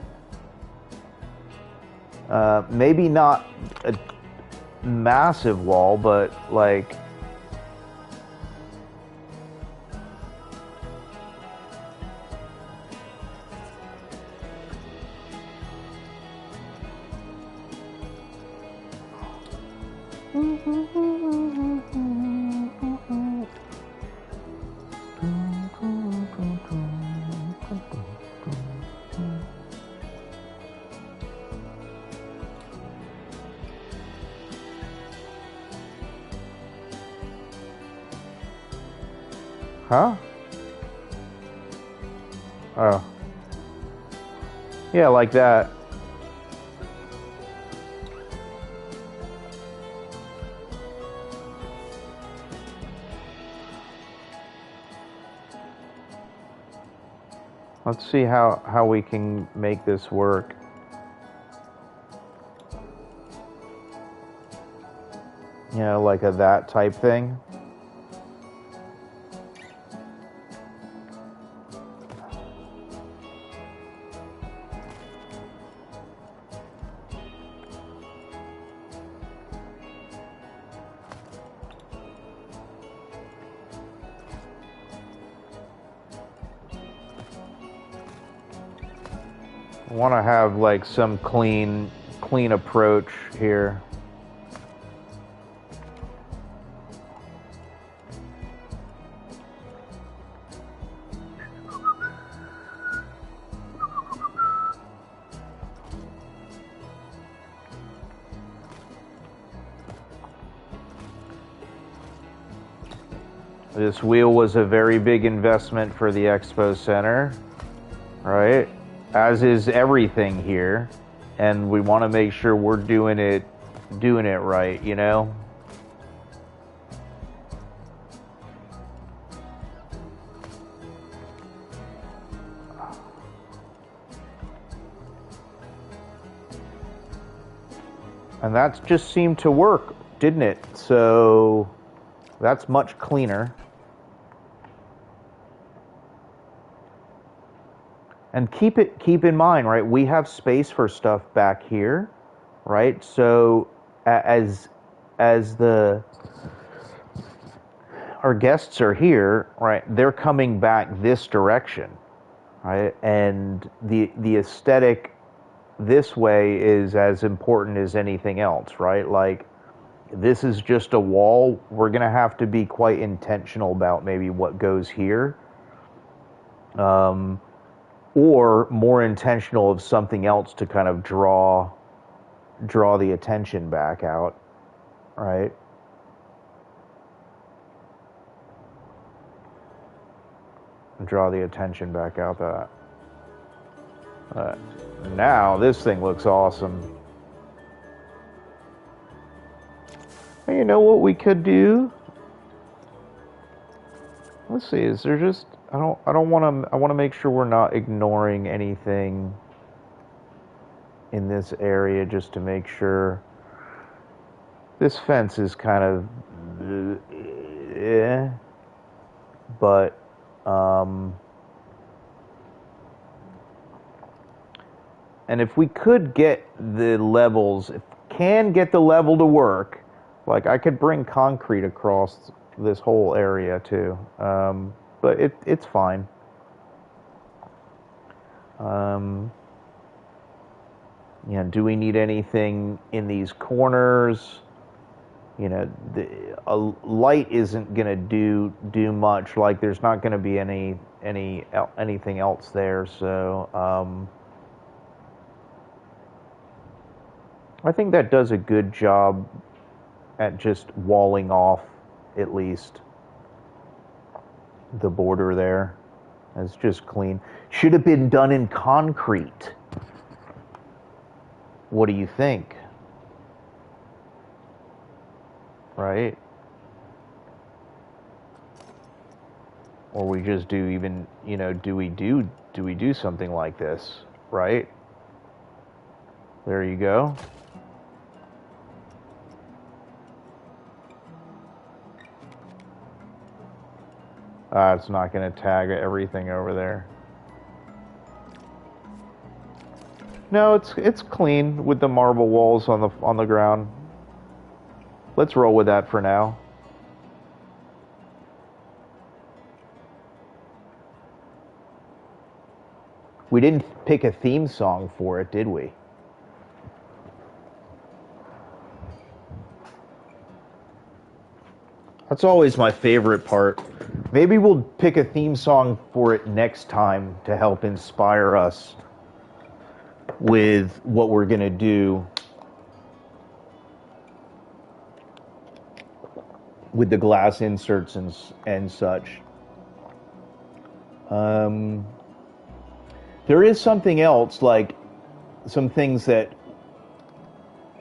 Speaker 1: Maybe not a massive wall, but like. Huh? Oh. Yeah, like that. Let's see how we can make this work. Like that type thing. I want to have like some clean approach here. This wheel was a very big investment for the Expo Center, right? As is everything here, and we want to make sure we're doing it right, And that just seemed to work, didn't it? So that's much cleaner. And keep in mind, right? We have space for stuff back here, right? So as our guests are here, right? They're coming back this direction, right? And the aesthetic this way is as important as anything else, right? Like, this is just a wall. We're gonna have to be quite intentional about maybe what goes here. Or more intentional of something else to kind of draw the attention back out, right? Draw the attention back out that. Now this thing looks awesome. And you know what we could do? Let's see. Is there just I want to make sure we're not ignoring anything in this area just to make sure. This fence is kind of but and if we could get the levels, get the level to work, like I could bring concrete across this whole area too, but it's fine. Do we need anything in these corners? A light isn't going to do much. Like there's not going to be anything else there. So I think that does a good job at just walling off at least the border there. It's just clean. Should have been done in concrete. What do you think? Right? Or we just do even, do we do something like this, right? There you go. It's not going to tag everything over there. No, it's clean with the marble walls on the ground. Let's roll with that for now. We didn't pick a theme song for it, did we? That's always my favorite part. Maybe we'll pick a theme song for it next time to help inspire us with what we're going to do with the glass inserts and such. There is something else, like some things that...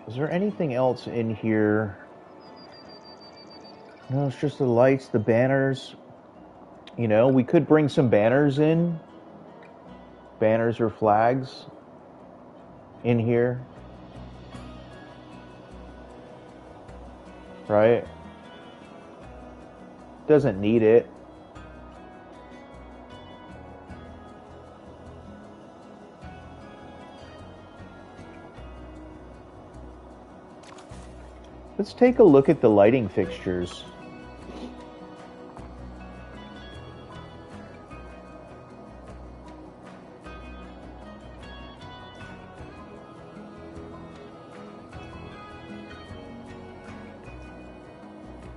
Speaker 1: Is there anything else in here? No, it's just the lights, the banners. We could bring some banners in. Banners or flags in here. Right? Doesn't need it. Let's take a look at the lighting fixtures.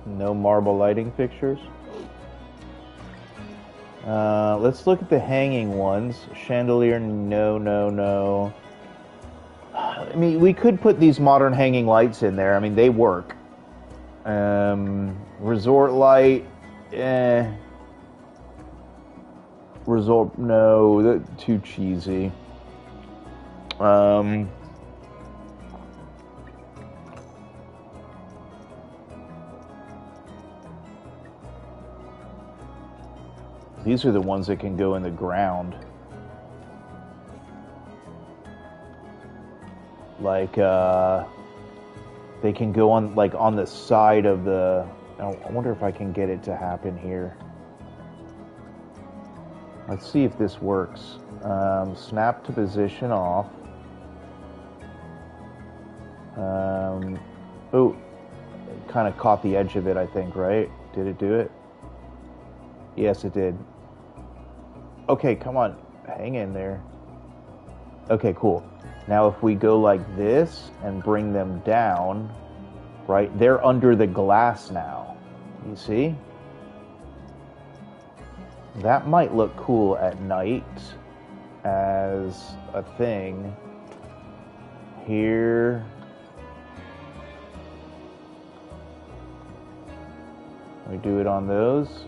Speaker 1: No marble lighting fixtures. Let's look at the hanging ones. Chandelier, no. I mean, we could put these modern hanging lights in there. I mean, they work. Resort light, Resort, no, that's too cheesy. These are the ones that can go in the ground. Like, they can go on, like, on the side of the... I wonder if I can get it to happen here. Let's see if this works. Snap to position off. Oh, kind of caught the edge of it, I think, right? Did it do it? Yes, it did. Okay, come on. Hang in there. Okay, cool. Now if we go like this and bring them down, right? They're under the glass now. You see? That might look cool at night as a thing. Here, we do it on those.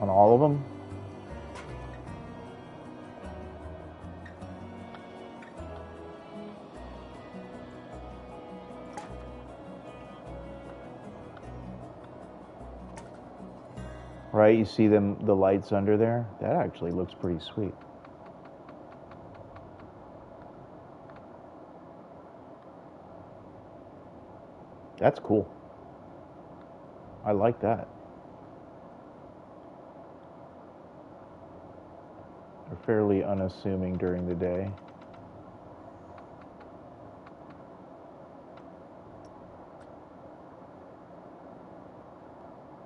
Speaker 1: On all of them. Right, you see the lights under there? That actually looks pretty sweet. That's cool. I like that. They're fairly unassuming during the day.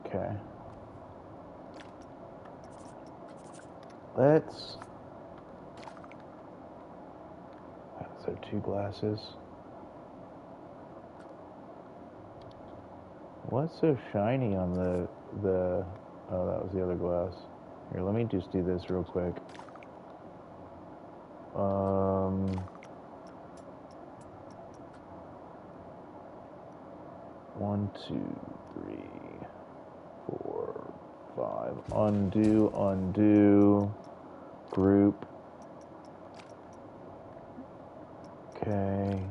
Speaker 1: Okay. Let's... So 2 glasses. What's so shiny on the... Oh, that was the other glass. Here, let me just do this real quick. 1, 2, 3, 4, 5. Undo, undo. Group. Okay.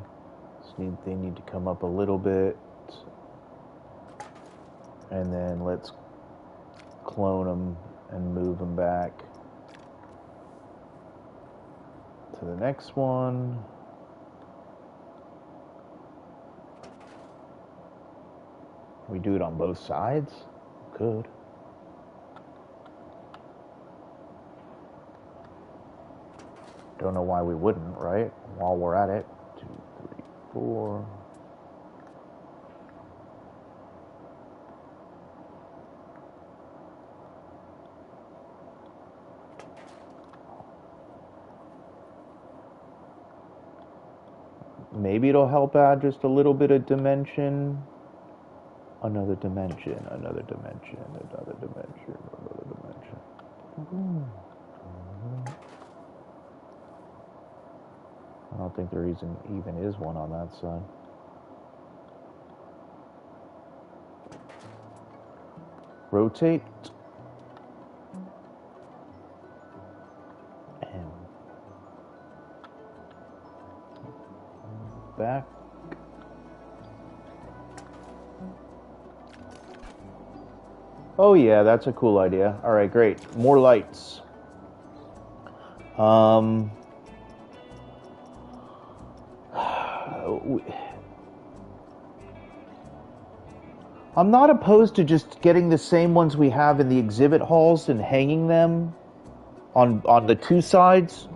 Speaker 1: They need to come up a little bit. And then let's clone them and move them back to the next one. We do it on both sides? Could. Don't know why we wouldn't, right? While we're at it. 2, 3, 4. Maybe it'll help add just a little bit of dimension. Another dimension, another dimension, another dimension, another dimension. I don't think there even is one on that side. Rotate. And back. Oh yeah, that's a cool idea. All right, great. More lights. I'm not opposed to just getting the same ones we have in the exhibit halls and hanging them on the 2 sides.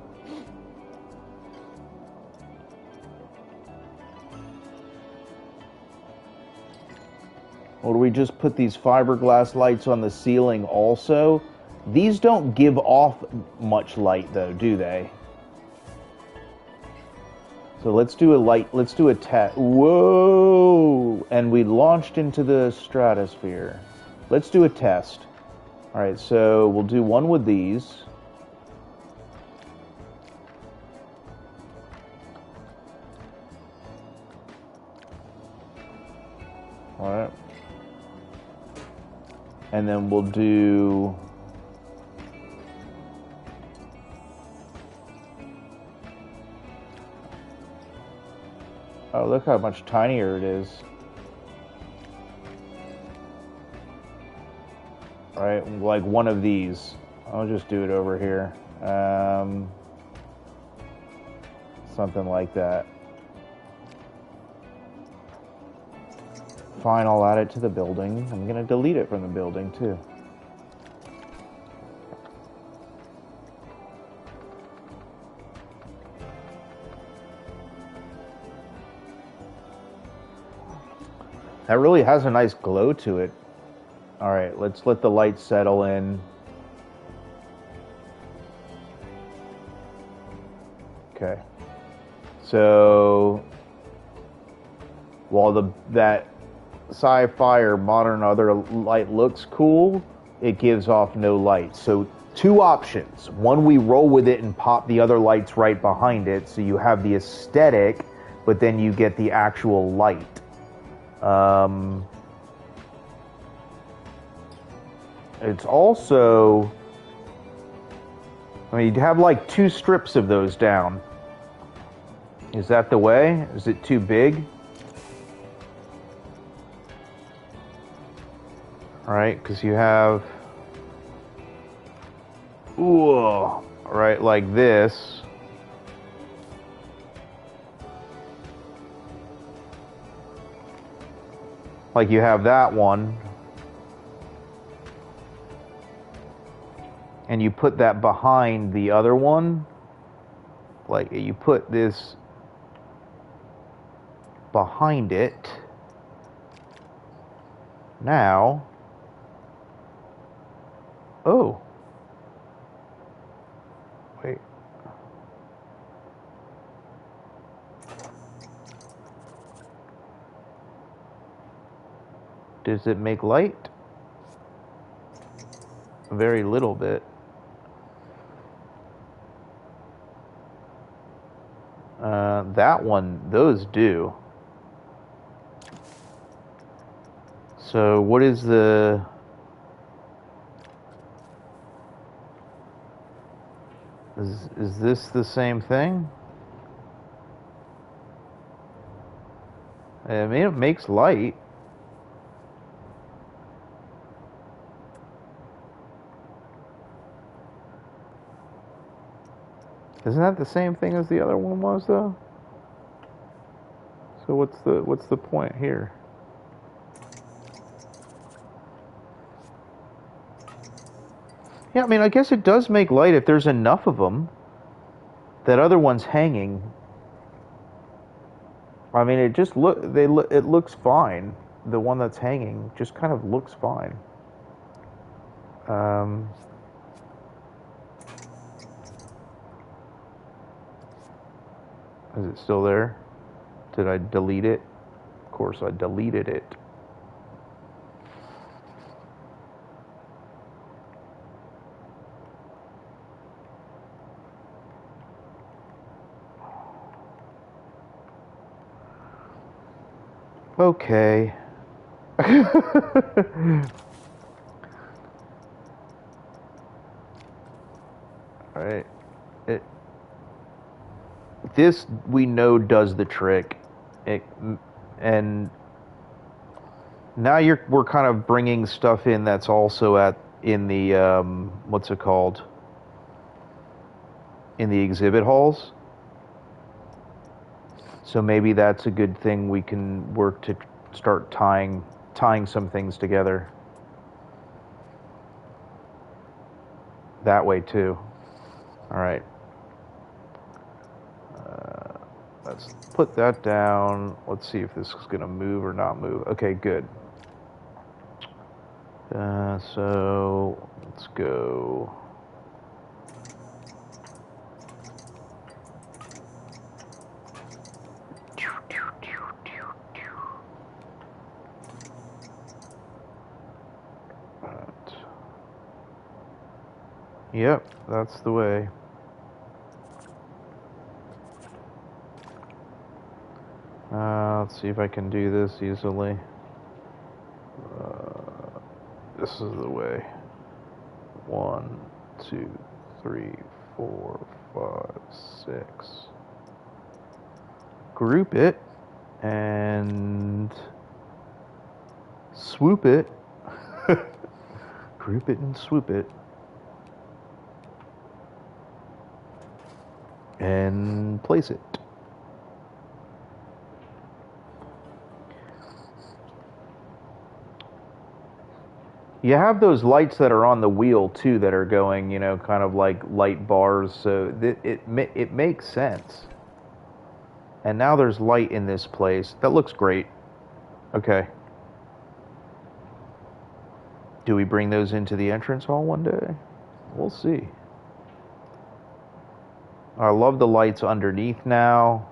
Speaker 1: Or do we just put these fiberglass lights on the ceiling also? These don't give off much light though, do they? So let's do a test. Whoa! And we launched into the stratosphere. Let's do a test. All right, so we'll do one with these. All right. And then we'll do... Oh, look how much tinier it is. Right, like one of these. I'll just do it over here. Something like that. Fine, I'll add it to the building. I'm going to delete it from the building, too. That really has a nice glow to it. All right, let's let the light settle in. Okay. So while that sci-fi or modern other light looks cool, it gives off no light. So two options. One, we roll with it and pop the other lights right behind it, so you have the aesthetic, but then you get the actual light. It's also, I mean, you'd have like two strips of those down. Is that the way? Is it too big? All right, because you have, ooh, right, like this. Like you have that one. And you put that behind the other one. Like you put this behind it. Now, oh, wait. Does it make light? A very little bit. That one, those do. So what is the... Is this the same thing? I mean, it makes light. Isn't that the same thing as the other one was, though? So what's the point here? Yeah, I mean, I guess it does make light if there's enough of them. That other one's hanging. I mean, it just it looks fine. The one that's hanging just kind of looks fine. Is it still there? Did I delete it? Of course, I deleted it. Okay. All right. This we know does the trick. And now we're kind of bringing stuff in that's also in the what's it called? In the exhibit halls. So maybe that's a good thing. We can work to start tying some things together that way too. All right. Let's put that down. Let's see if this is going to move or not move. Okay, good. So let's go. Yep, that's the way. Let's see if I can do this easily. This is the way. 1, 2, 3, 4, 5, 6. Group it and swoop it. Group it and swoop it. And place it. You have those lights that are on the wheel too that are going, you know, kind of like light bars, so it makes sense. And now there's light in this place. That looks great. Okay. Do we bring those into the entrance hall one day? We'll see. I love the lights underneath now.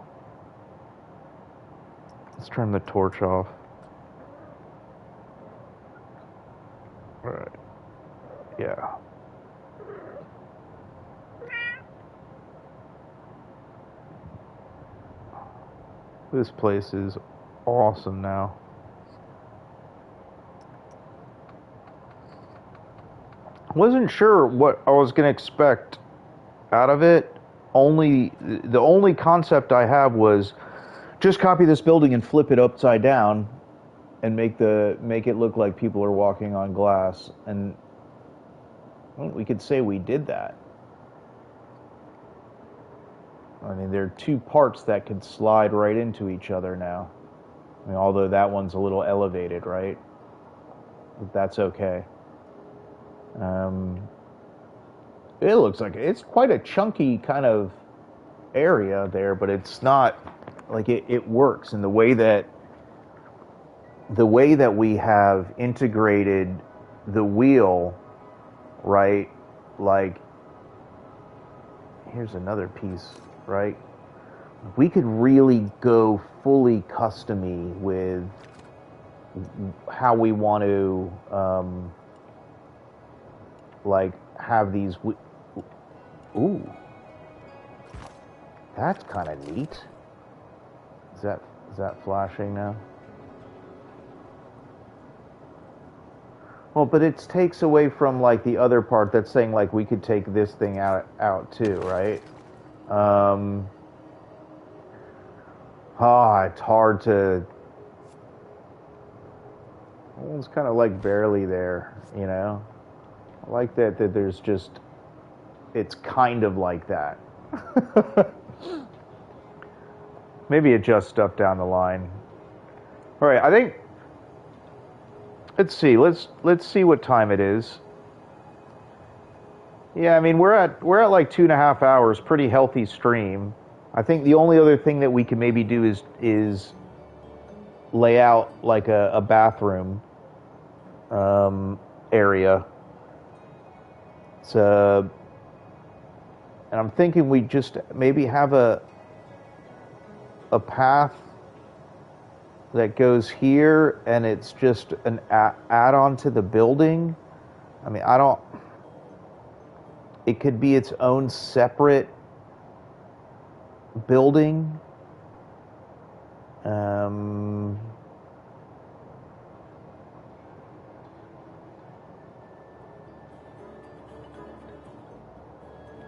Speaker 1: Let's turn the torch off. right. Yeah. This place is awesome now. Wasn't sure what I was going to expect out of it. The only concept I have was just copy this building and flip it upside down and make it look like people are walking on glass, and well, we could say we did that. I mean, there are two parts that could slide right into each other now. I mean, although that one's a little elevated, right? But that's okay. It looks like it's quite a chunky kind of area there, but it's not like it works in the way that we have integrated the wheel, right? Like, here's another piece, right? We could really go fully custom-y with how we want to like have these. Ooh, that's kind of neat. Is that flashing now? Well, but it takes away from like the other part that's saying like we could take this thing out too, right? It's hard to. Well, it's kind of like barely there, you know. I like that there's just. It's kind of like that. Maybe adjust stuff down the line. All right, I think. Let's see. Let's see what time it is. Yeah, I mean we're at like 2.5 hours. Pretty healthy stream. I think the only other thing that we can maybe do is lay out like a bathroom area. So, and I'm thinking we just maybe have a path that goes here, and it's just an add-on to the building. I mean, I don't. It could be its own separate building.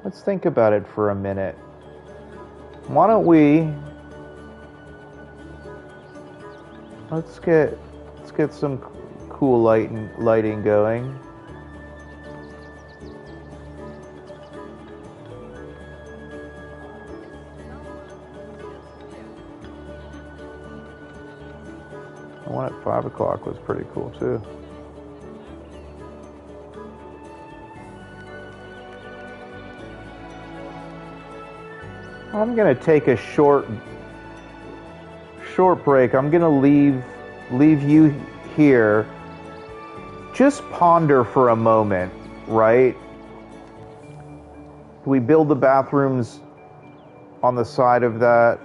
Speaker 1: Let's think about it for a minute. Why don't we? Let's get some cool lighting going. The one at 5 o'clock was pretty cool too. I'm gonna take a short break. I'm gonna leave you here. Just ponder for a moment, right? Do we build the bathrooms on the side of that?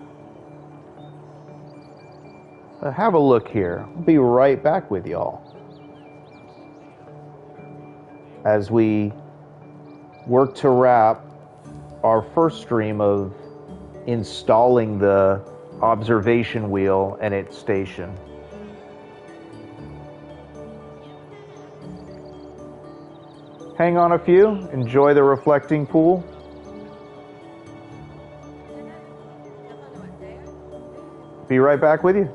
Speaker 1: Have a look here. I'll be right back with y'all as we work to wrap our first stream of installing the observation wheel and its station. Hang on a few. Enjoy the reflecting pool. Be right back with you.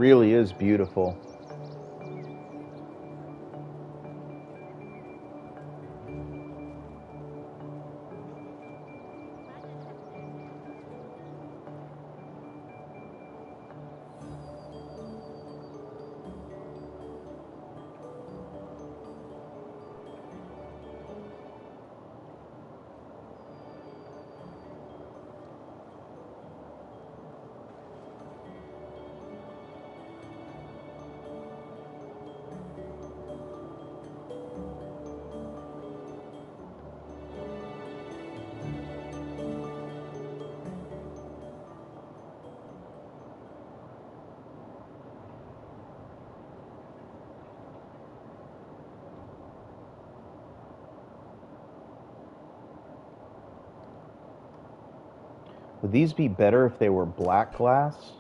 Speaker 1: really is beautiful. Would these be better if they were black glass?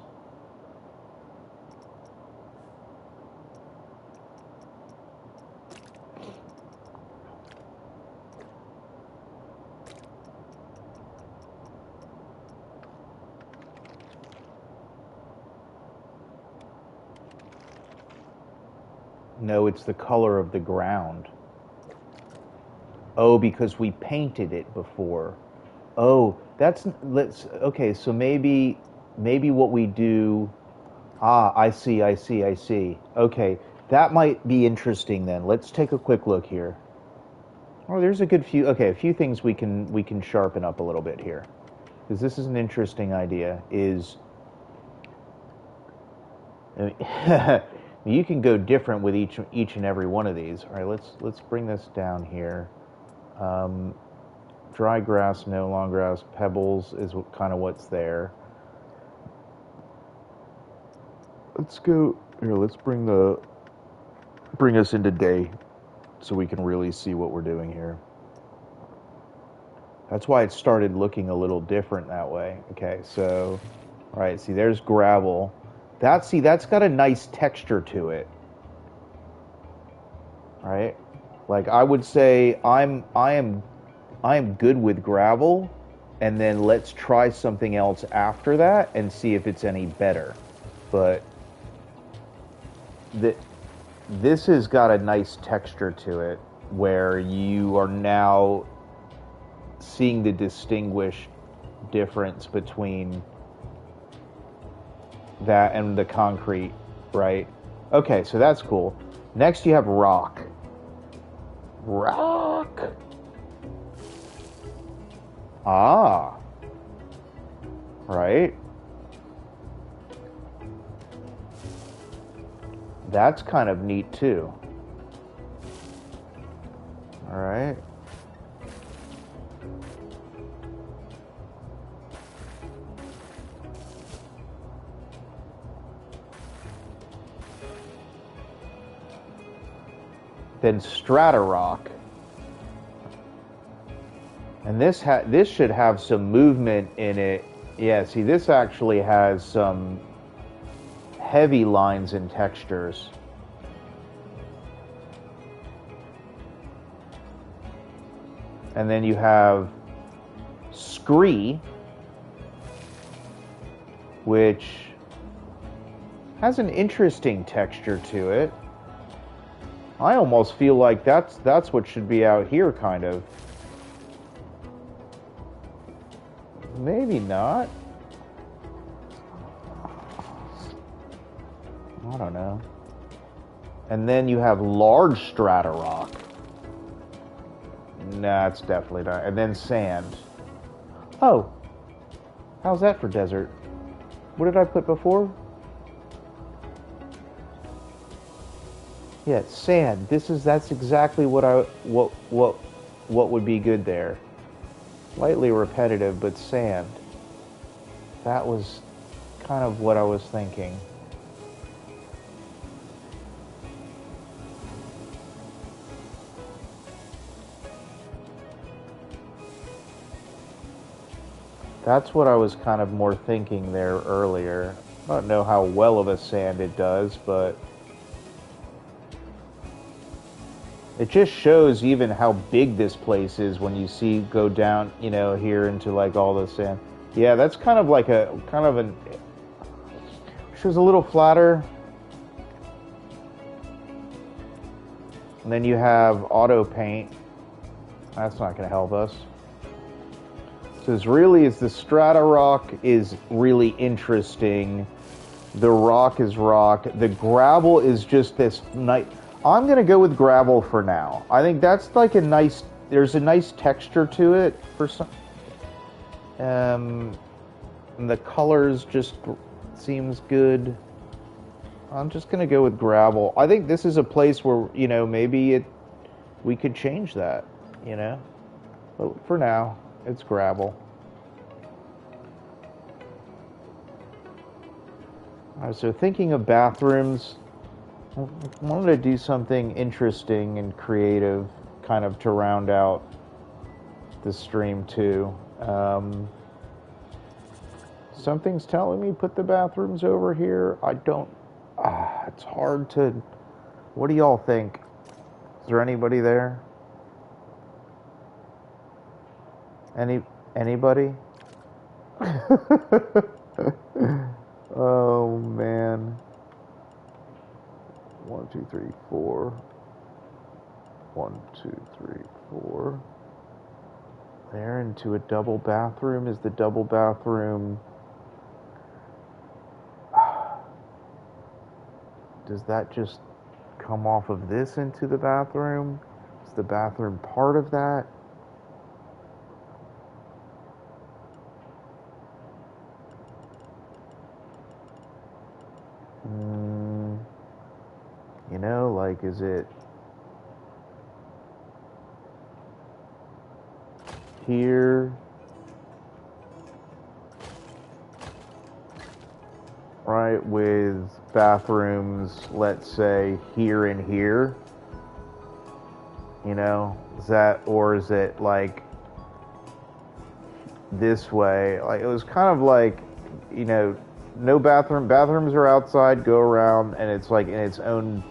Speaker 1: No, it's the color of the ground. Oh, because we painted it before. Oh, okay, so maybe what we do. Ah, I see. Okay, that might be interesting then. Let's take a quick look here. Oh, there's a good few. Okay, a few things we can sharpen up a little bit here, because this is an interesting idea. You can go different with each and every one of these. All right, let's bring this down here. Dry grass, no long grass, pebbles is kind of what's there. Let's go here. Let's bring us into day, so we can really see what we're doing here. That's why it started looking a little different that way. Okay, so, all right, see, there's gravel. That's got a nice texture to it. Right? Like I would say I am good with gravel, and then let's try something else after that and see if it's any better. But this has got a nice texture to it where you are now seeing the distinguished difference between that and the concrete, right? Okay, so that's cool. Next you have rock. Rock. Ah. Right. That's kind of neat too. All right. Then strata rock. And this should have some movement in it. Yeah, see, this actually has some heavy lines and textures. And then you have scree, which has an interesting texture to it. I almost feel like that's what should be out here, kind of. Maybe not. I don't know. And then you have large strata rock. Nah, it's definitely not. And then sand. Oh, how's that for desert? What did I put before? Yeah, sand. That's exactly what would be good there. Slightly repetitive, but sand. That was kind of what I was thinking. That's what I was kind of more thinking there earlier. I don't know how well of a sand it does, but it just shows even how big this place is when you go down, here into like all the sand. Yeah, that's kind of like texture's a little flatter. And then you have auto paint. That's not going to help us. So the strata rock is really interesting. The rock is rock. The gravel is just this nice. I'm going to go with gravel for now. I think that's like a nice, there's a nice texture to it for some. And the colors just seems good. I'm just going to go with gravel. I think this is a place where, you know, maybe we could change that, you know. But for now, it's gravel. All right, so thinking of bathrooms, I wanted to do something interesting and creative kind of to round out the stream too. Something's telling me put the bathrooms over here. I don't, it's hard to, what do y'all think? Is there anybody there? Anybody? Oh man. 1, 2, 3, 4. 1, 2, 3, 4. There into a double bathroom. Is the double bathroom? Does that just come off of this into the bathroom? Is the bathroom part of that? You know, like, is it here? Right, with bathrooms, let's say, here and here. You know, is that, or is it like this way? Like, it was kind of like, you know, no bathrooms are outside, go around, and it's like in its own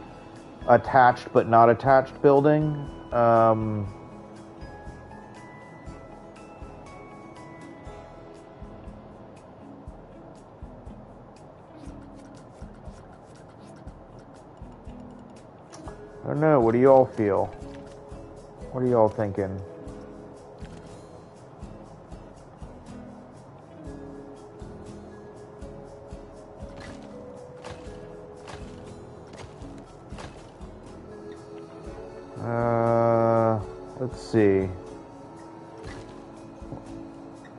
Speaker 1: attached but not attached building. I don't know, what do y'all feel? What are y'all thinking? Let's see.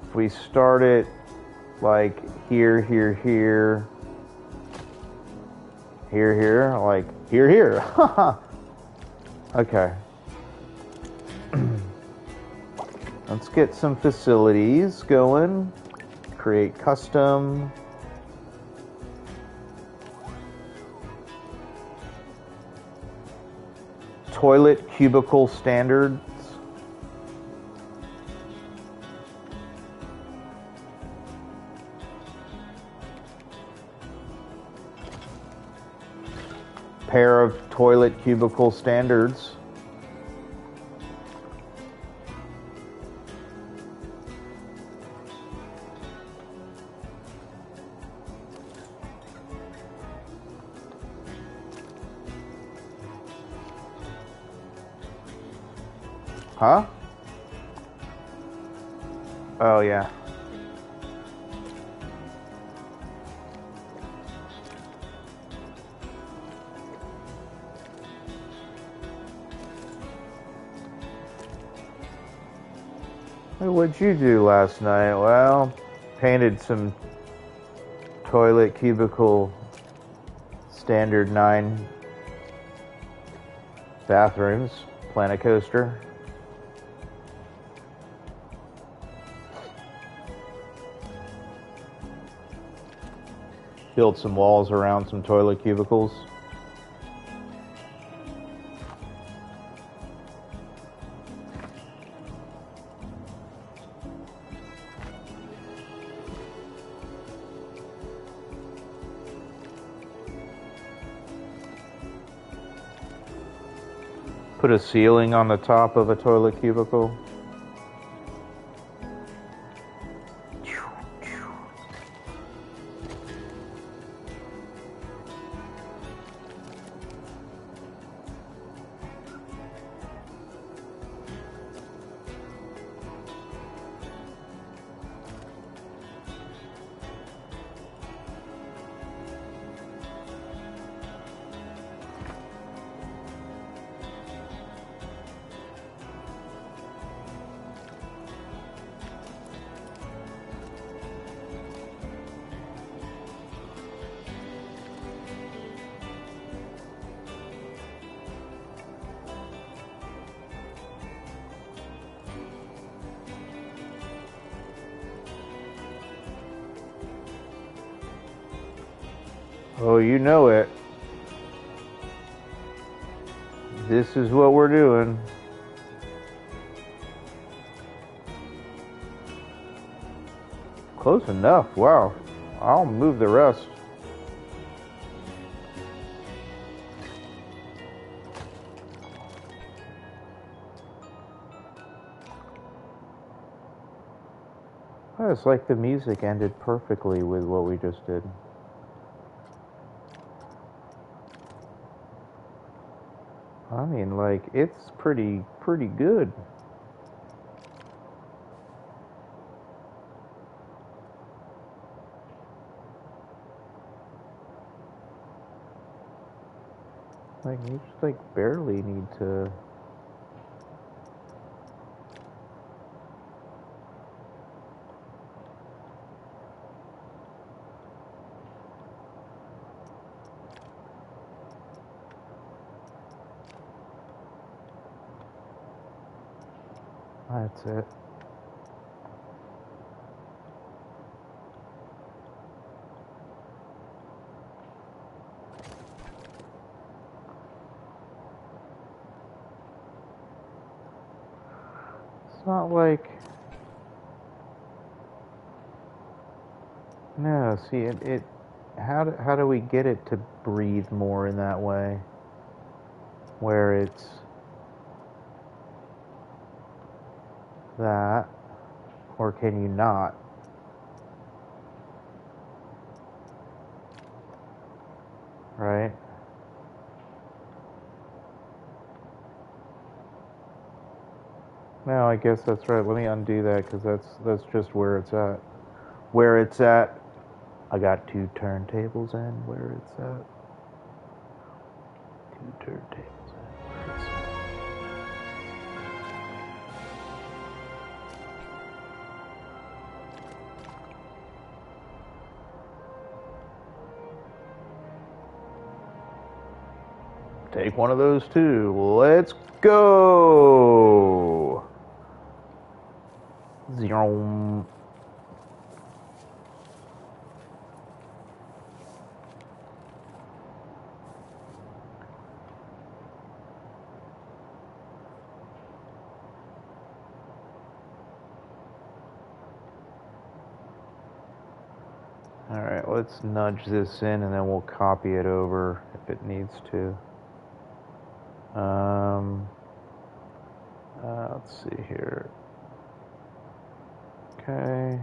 Speaker 1: If we start it like here, here, here, here, like here. Okay. Let's get some facilities going. Create custom. Toilet cubicle standards. Pair of toilet cubicle standards. Huh? Oh, yeah. Hey, what'd you do last night? Well, painted some toilet cubicle standard 9 bathrooms, Planet Coaster. Built some walls around some toilet cubicles. Put a ceiling on the top of a toilet cubicle. Oh, you know it. This is what we're doing. Close enough. Wow. I'll move the rest. Oh, it's like the music ended perfectly with what we just did. I mean, like, it's pretty good. Like, you just, like, barely need to... That's it. It's not like... No, see, it how do we get it to breathe more in that way? Where it's that, or can you not? Right? No, I guess that's right. Let me undo that because that's just where it's at. Where it's at. I got two turntables in where it's at. Two turntables in where it's at. Take one of those too. Let's go. Zero. All right, let's nudge this in and then we'll copy it over if it needs to. Let's see here. Okay.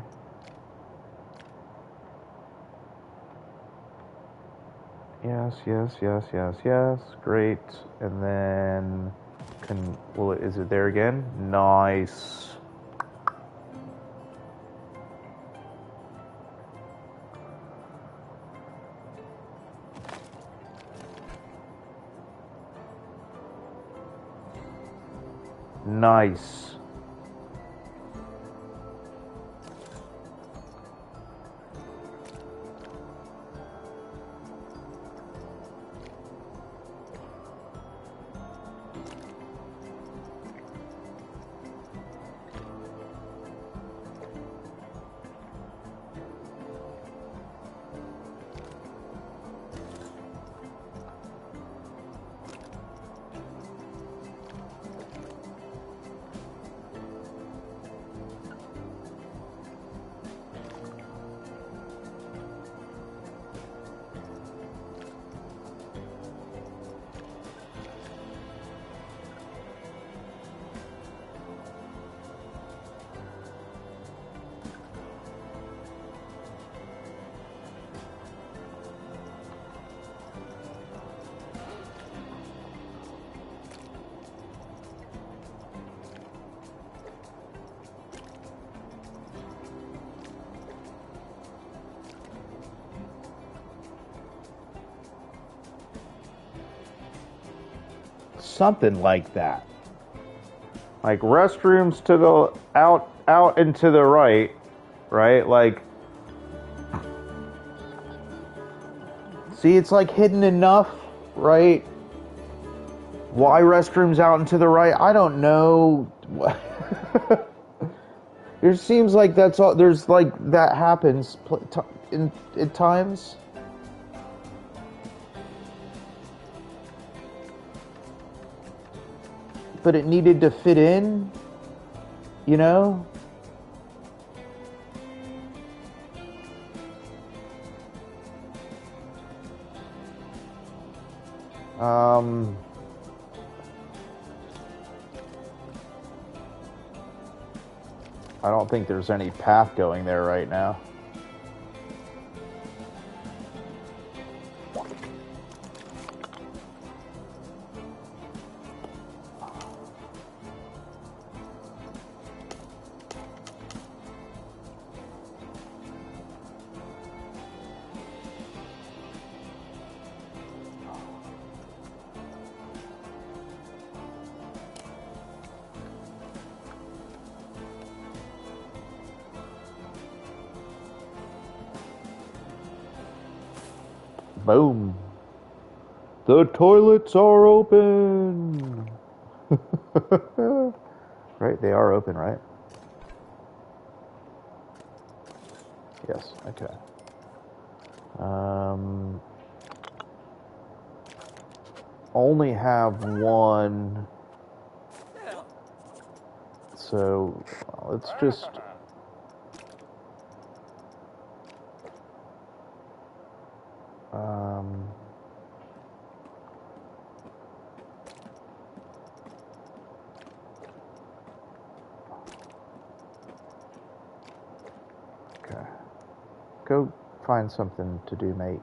Speaker 1: Yes. Great. And then, is it there again? Nice. Nice. Something like that. Like restrooms to the out and to the right, right? Like, see, it's like hidden enough, right? Why restrooms out and to the right? I don't know. It seems like that's all. There's like that happens in times. but it needed to fit in, you know? I don't think there's any path going there right now. Boom. The toilets are open. Right, they are open, right? Yes, okay. Only have one. So let's just okay. Go find something to do, mate.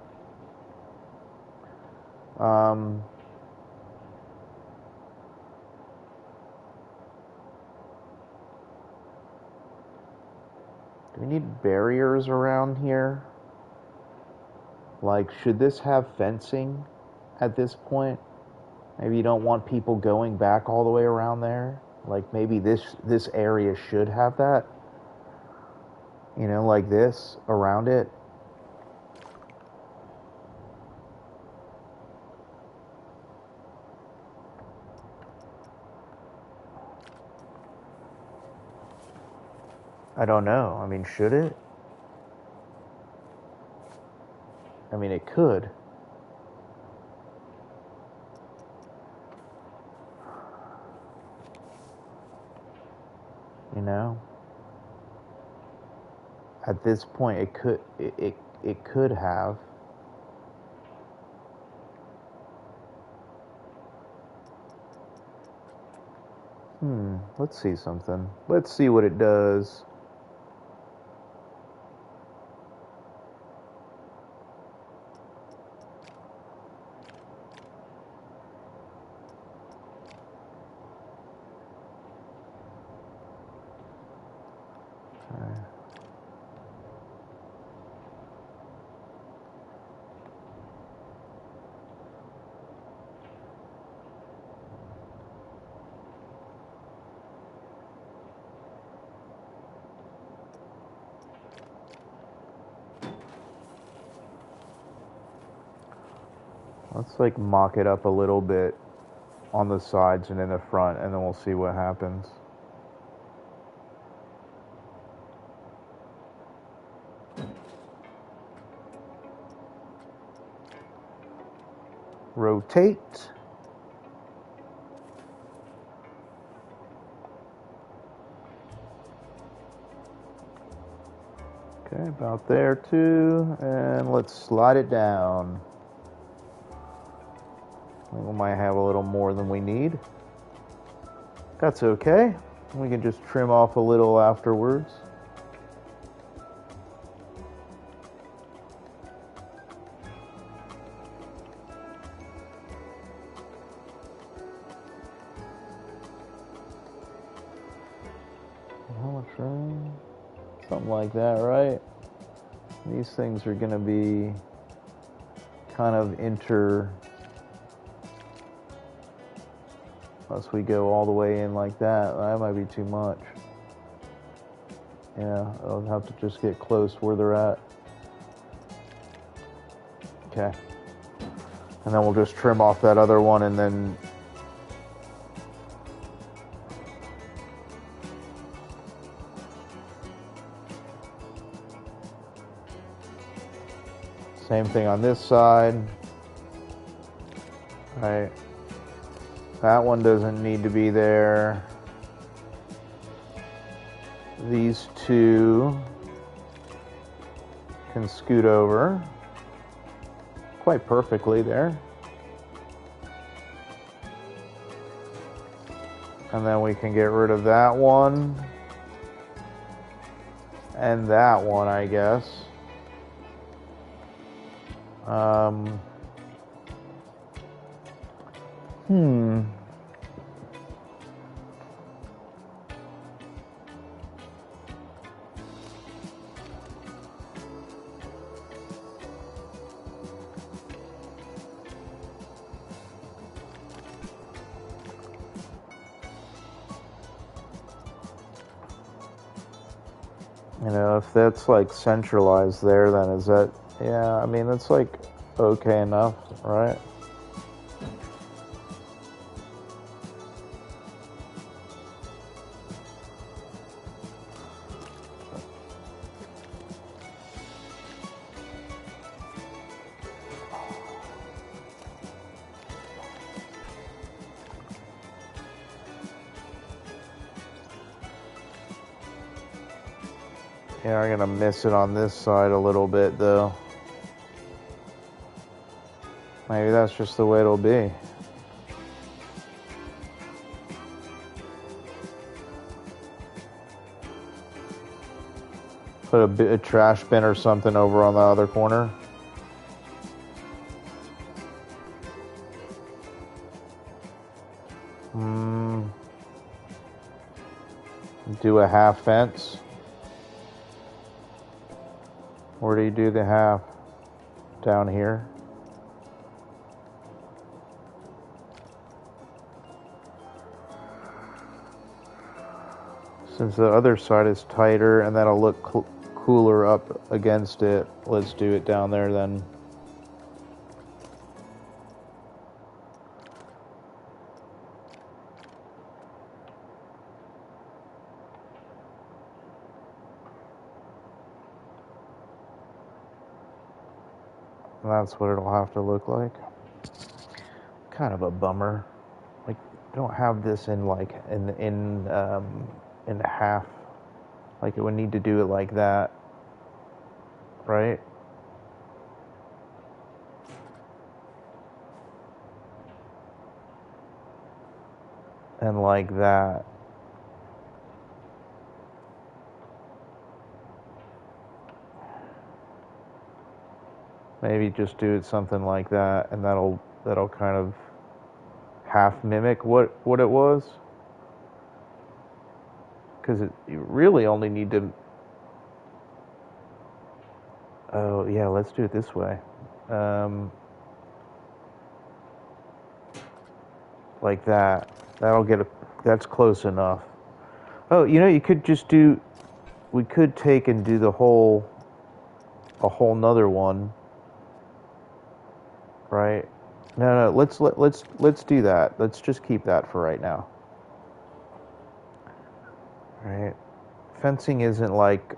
Speaker 1: Do we need barriers around here? Like, should this have fencing at this point? Maybe you don't want people going back all the way around there. Like, maybe this area should have that. You know, like this around it. I don't know. I mean, should it? I mean, it could. You know? At this point, it could have. Let's see something. Let's see what it does. Okay. Let's like mock it up a little bit on the sides and in the front, and then we'll see what happens. Rotate. Okay, about there too, and let's slide it down. We might have a little more than we need. That's okay. We can just trim off a little afterwards. How much room? Something like that, right? These things are going to be kind of unless we go all the way in like that. That might be too much. Yeah, I'll have to just get close where they're at. Okay. And then we'll just trim off that other one and then same thing on this side. Right. That one doesn't need to be there. These two can scoot over quite perfectly there. And then we can get rid of that one. And that one, I guess. You know, if that's like centralized there, then is that, yeah, I mean, that's like okay enough, right? Yeah, I'm gonna miss it on this side a little bit though. Maybe that's just the way it'll be. Put a trash bin or something over on the other corner. Do a half fence. Where do you do the half? Down here. Since the other side is tighter and that'll look cooler up against it, let's do it down there then. And that's what it'll have to look like. Kind of a bummer. Like, I don't have this in like in half. Like, it would need to do it like that, right? And like that. Maybe just do it something like that, and that'll kind of half mimic what it was. Because you really only need to. Oh yeah, let's do it this way. Like that. That'll get that's close enough. Oh, you know, you could just do. We could take and do a whole nother one. Right? No, let's do that. Let's just keep that for right now. Right? Fencing isn't like.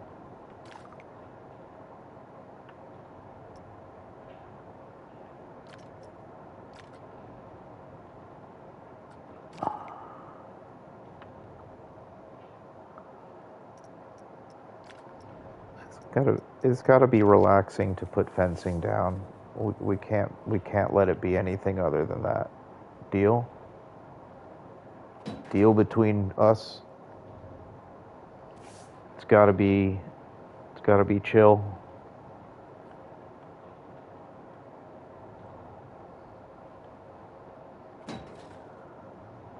Speaker 1: It's gotta be relaxing to put fencing down. We can't let it be anything other than that. Deal? Deal between us? It's gotta be chill.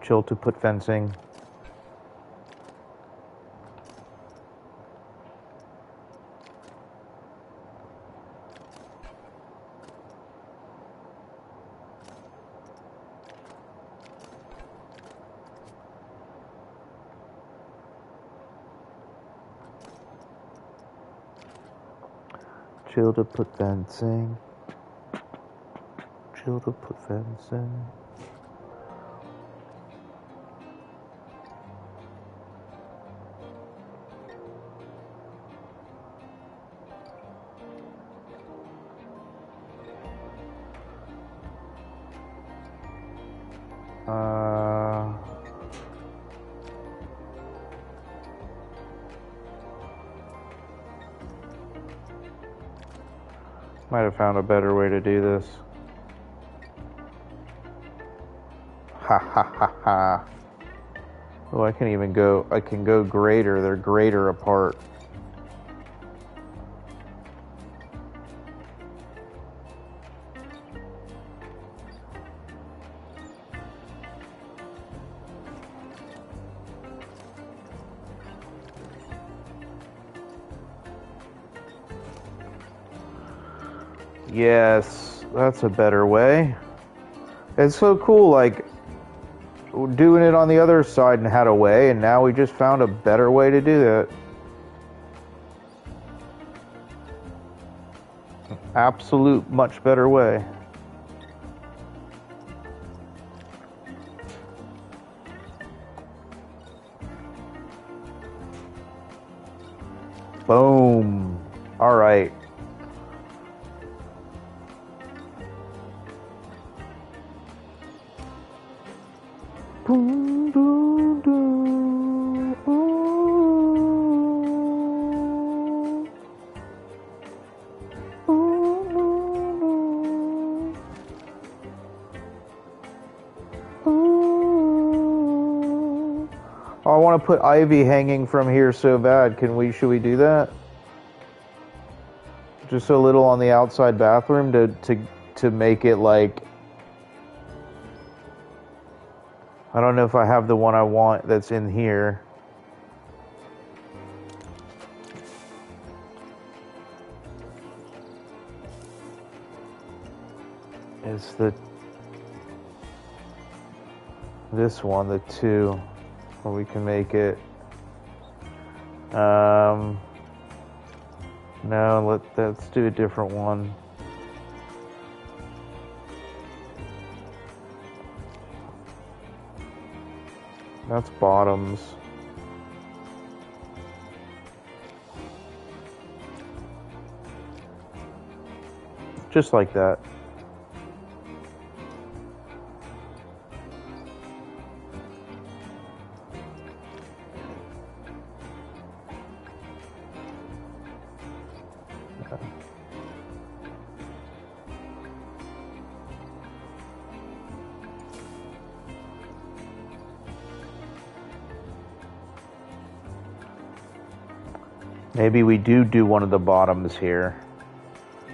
Speaker 1: Chill to put fencing. Chill to put fencing. Chill to put fencing. Might have found a better way to do this. Ha ha ha ha. Oh, I can even go, I can go greater. They're greater apart. Yes, that's a better way. It's so cool, like, doing it on the other side and had a way, and now we just found a better way to do that. Absolute much better way. Boom. All right. Boom, boom, boom, boom. Boom, boom, boom. Oh, I want to put ivy hanging from here so bad. Should we do that? Just a little on the outside bathroom to make it like, I don't know if I have the one I want that's in here. It's this one, the 2, or we can make it. No, let's do a different one. That's bottoms. Just like that. Maybe we do one of the bottoms here.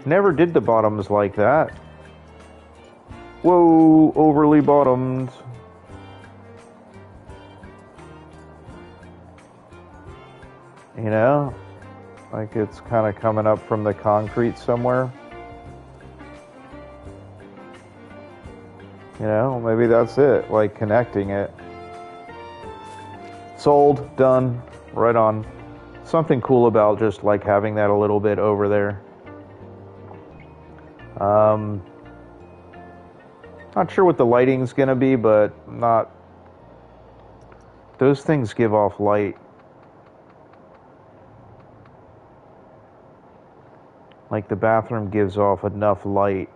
Speaker 1: Never did the bottoms like that. Whoa, overly bottomed. You know? Like it's kind of coming up from the concrete somewhere. You know, maybe that's it. Like connecting it. Sold, done, right on. Something cool about just like having that a little bit over there. Not sure what the lighting's gonna be, but not. Those things give off light. Like the bathroom gives off enough light.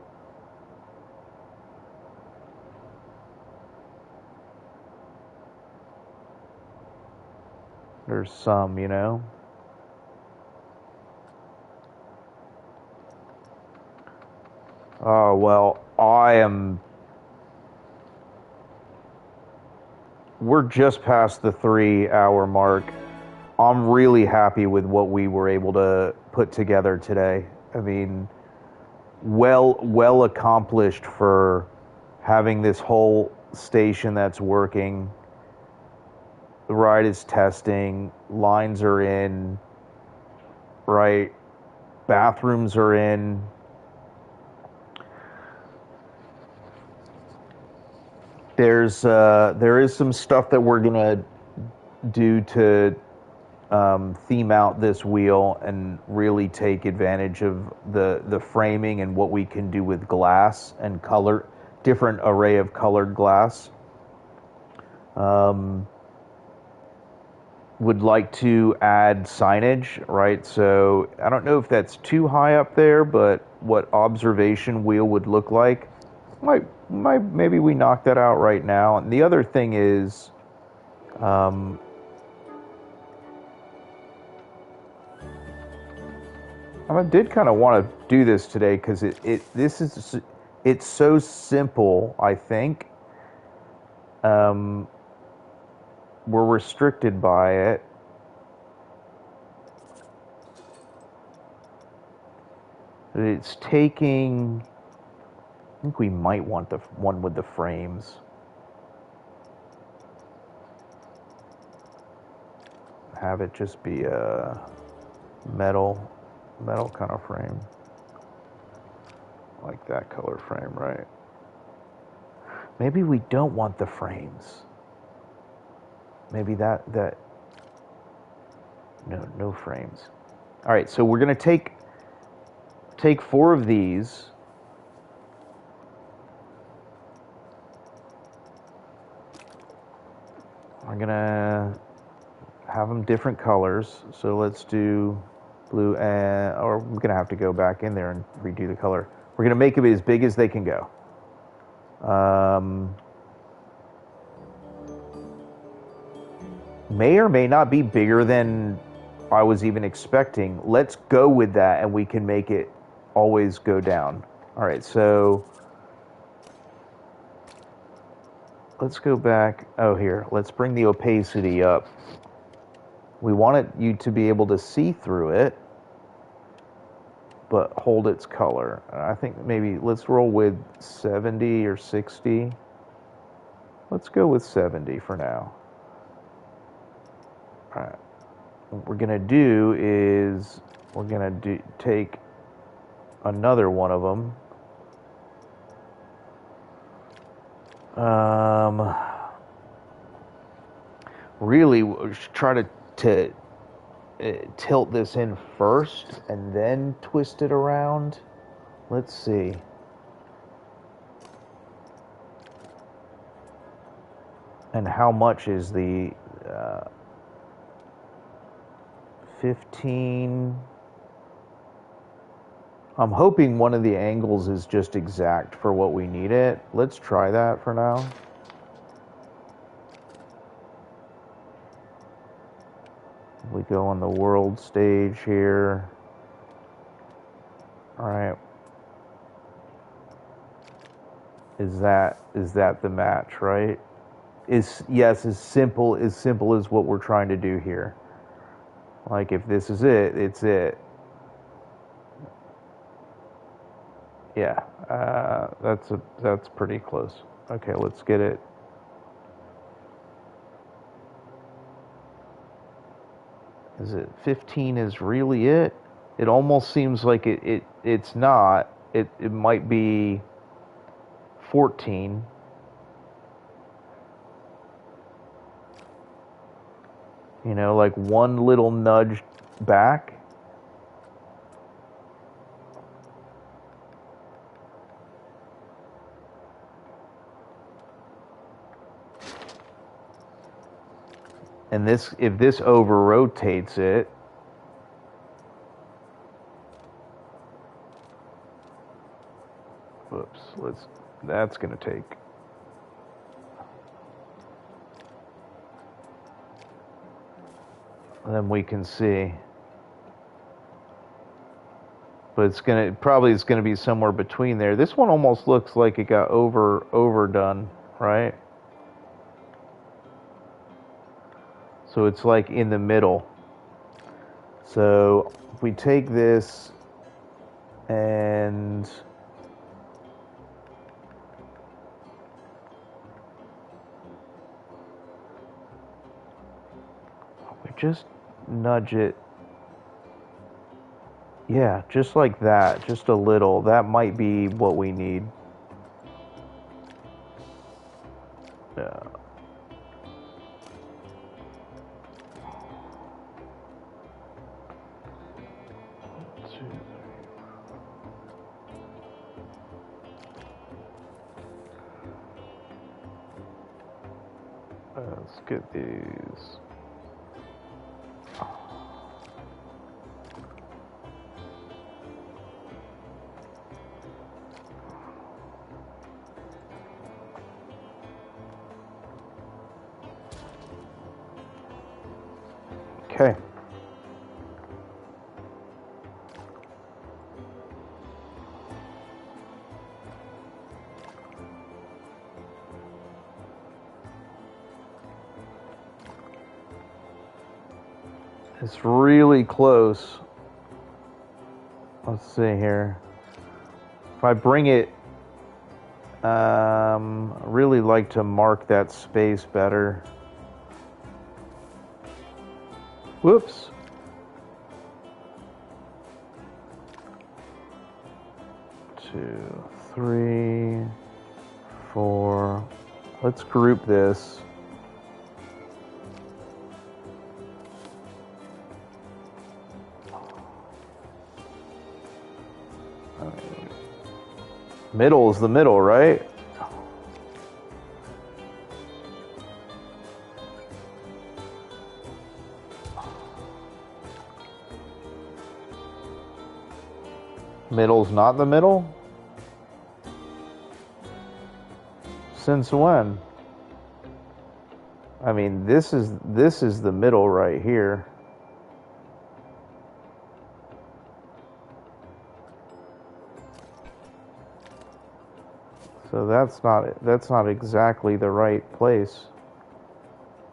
Speaker 1: There's some, you know. Oh, well, we're just past the 3-hour mark. I'm really happy with what we were able to put together today. I mean, well accomplished for having this whole station that's working. The ride is testing, lines are in, right? Bathrooms are in. There is some stuff that we're gonna do to theme out this wheel and really take advantage of the framing and what we can do with glass and color, different array of colored glass. Would like to add signage, right? So I don't know if that's too high up there, but what observation wheel would look like. Maybe we knock that out right now. And the other thing is, I did kind of want to do this today because it's so simple. I think we're restricted by it. It's taking. I think we might want the one with the frames. Have it just be a metal kind of frame, like that color frame, right? Maybe we don't want the frames. Maybe that no frames. All right, so we're gonna take 4 of these. I'm gonna have them different colors. So let's do blue, or we're gonna have to go back in there and redo the color. We're gonna make them as big as they can go. May or may not be bigger than I was even expecting. Let's go with that, and we can make it always go down. All right, so let's go back. Oh, here, let's bring the opacity up. We want you to be able to see through it, but hold its color. I think maybe let's roll with 70 or 60. Let's go with 70 for now. All right. What we're gonna do is we're gonna take another one of them. Really try to tilt this in first and then twist it around. Let's see. And how much is the 15? I'm hoping one of the angles is just exact for what we need it. Let's try that for now. We go on the world stage here. All right. Is that the match, right? Yes, as simple as what we're trying to do here. Like if this is it, it's it. Yeah, that's pretty close. Okay, let's get it. Is it 15 is really it? It almost seems like it's not. It might be 14. You know, like one little nudge back. And this, if this over rotates it, whoops, that's gonna take. And then we can see. But it's gonna be somewhere between there. This one almost looks like it got overdone, right? So it's like in the middle. So if we take this and we just nudge it. Yeah, just like that, just a little. That might be what we need. Yeah. Let's get these. Okay. It's really close. Let's see here. If I bring it, I really like to mark that space better. Whoops. Two, three, four. Let's group this. Middle is the middle, right? Middle's not the middle? Since when? I mean, this is the middle right here. So that's not exactly the right place.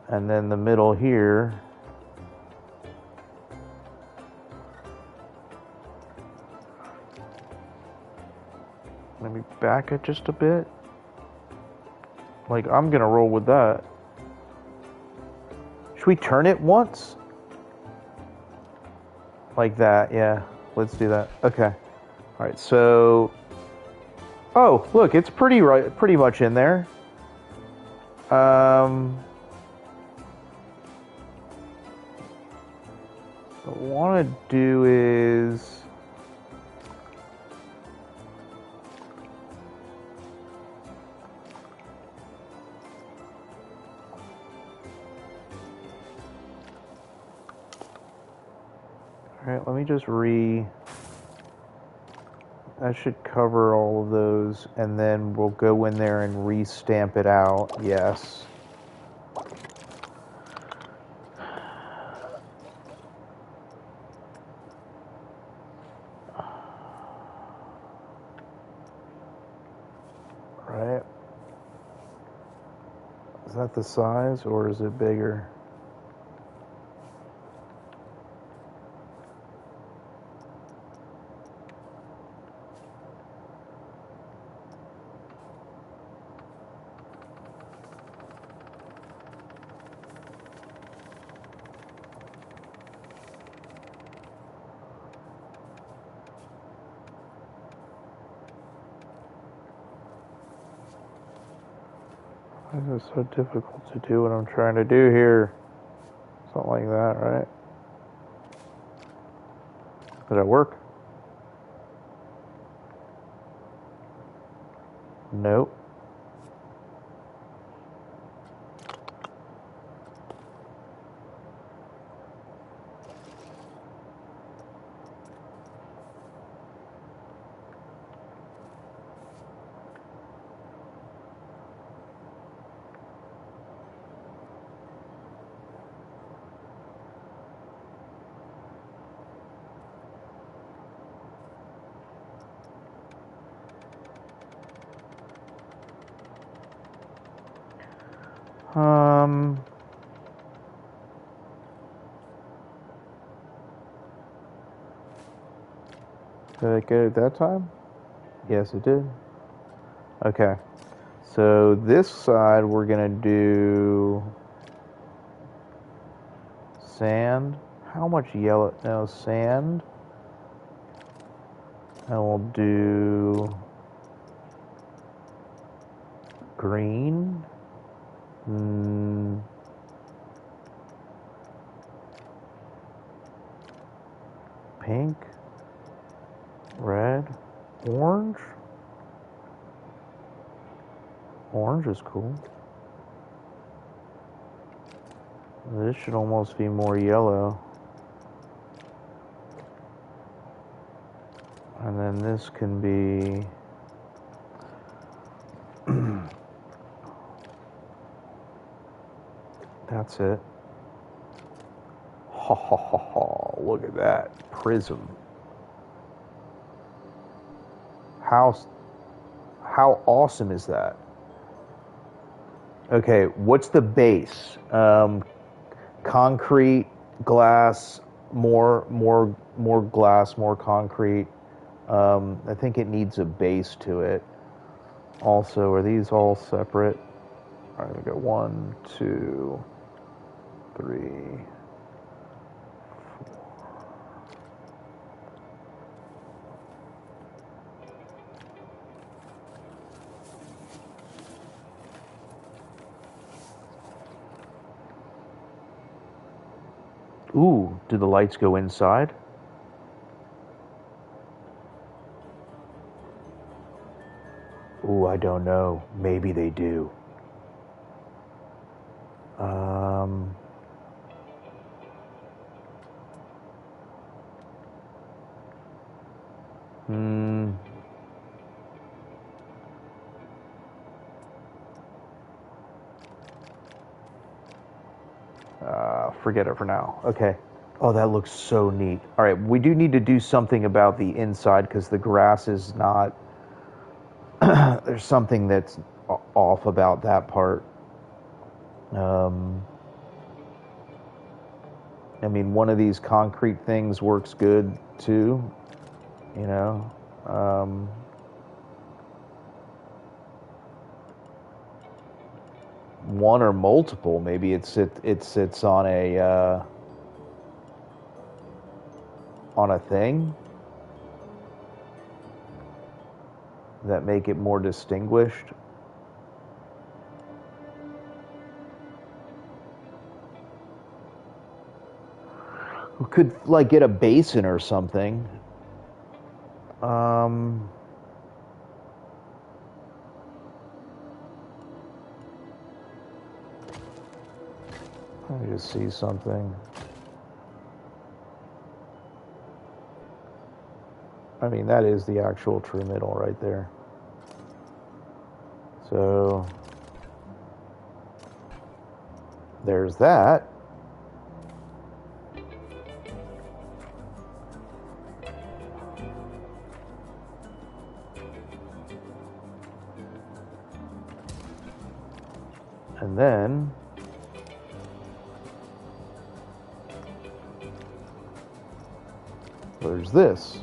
Speaker 1: And then the middle here. Let me back it just a bit. Like, I'm gonna roll with that. Should we turn it once? Like that, yeah. Let's do that. Okay. All right, so... Oh, look, it's pretty much in there. What I want to do is... Alright, let me just that should cover all of those, and then we'll go in there and re-stamp it out. Yes. Right. Is that the size, or is it bigger? This is so difficult to do what I'm trying to do here. Something like that, right? Did that work? Nope. Did it get it that time? Yes, it did. Okay. So this side we're gonna do sand. How much yellow? No, sand. And we'll do green. Pink. Red. Orange. Orange is cool. This should almost be more yellow. And then this can be... That's it. Ha ha ha ha. Look at that. Prism. How awesome is that? Okay, what's the base? Concrete glass, more glass, more concrete. I think it needs a base to it. Also, are these all separate? All right, we got 1, 2, 3. Ooh, do the lights go inside? Ooh, I don't know. Maybe they do. Hmm. Forget it for now. Okay. Oh, that looks so neat. All right, we do need to do something about the inside because the grass is not. There's something that's off about that part. I mean, one of these concrete things works good too, you know. One or multiple, maybe it sits on a thing that make it more distinguished. We could like get a basin or something. Let me just see something. I mean, that is the actual true middle right there. So there's that. And then there's this.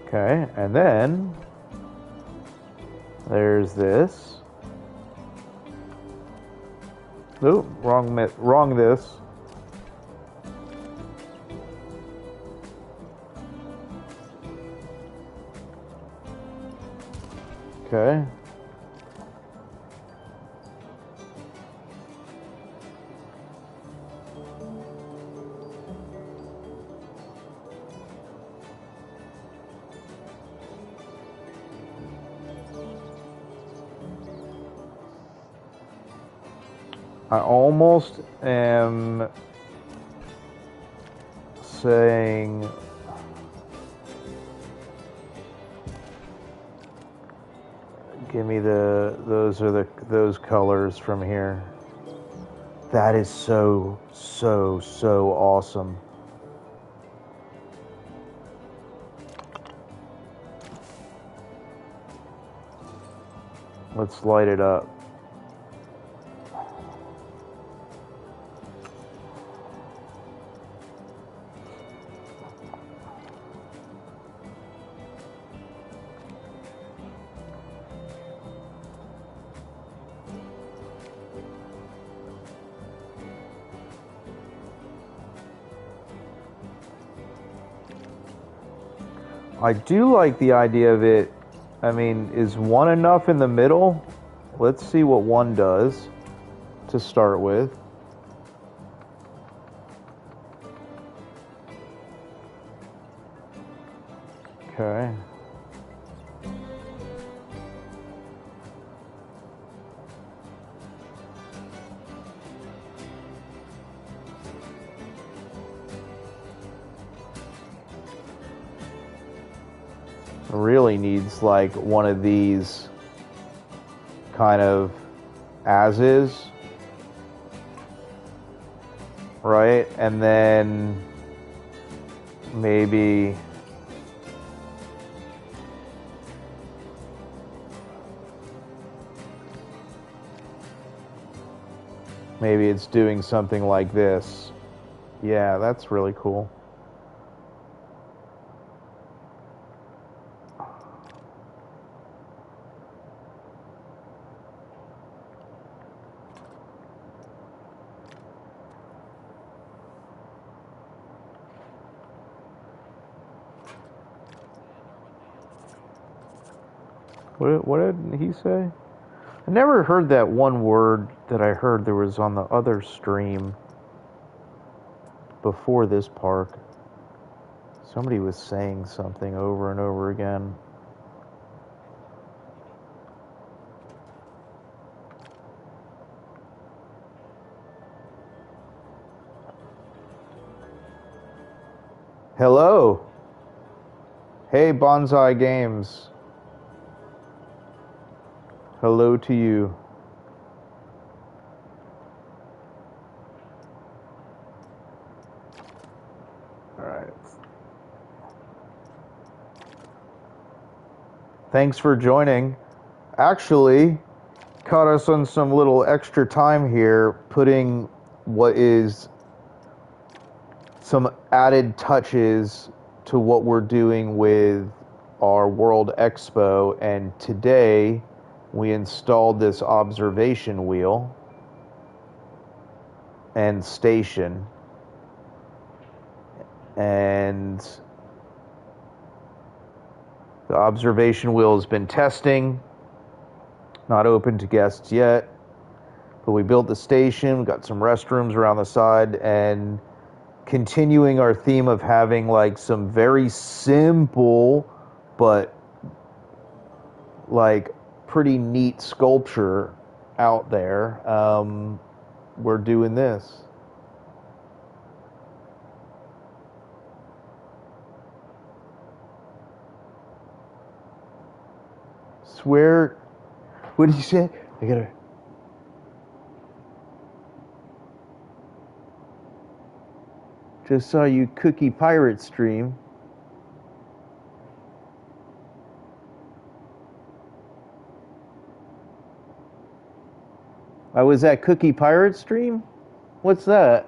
Speaker 1: Okay, and then there's this. Nope, wrong this. Okay. I almost am saying give me those colors from here. That is so awesome. Let's light it up. I do like the idea of it. I mean, is one enough in the middle? Let's see what one does to start with. Okay. Really needs like one of these kind of as is right? And then maybe it's doing something like this. Yeah, that's really cool. What did he say? I never heard that one word that I heard there was on the other stream before this park. Somebody was saying something over and over again. Hello. Hey, Bonsai Games. Hello to you. All right. Thanks for joining. Actually, caught us on some little extra time here, putting what is some added touches to what we're doing with our World Expo. And today we installed this observation wheel and station. And the observation wheel has been testing, not open to guests yet. But we built the station, we got some restrooms around the side, and continuing our theme of having like some very simple but like pretty neat sculpture out there. We're doing this. Swear, what did you say? I gotta. Just saw you Cookie Pirate stream. I was at Cookie Pirate stream? What's that?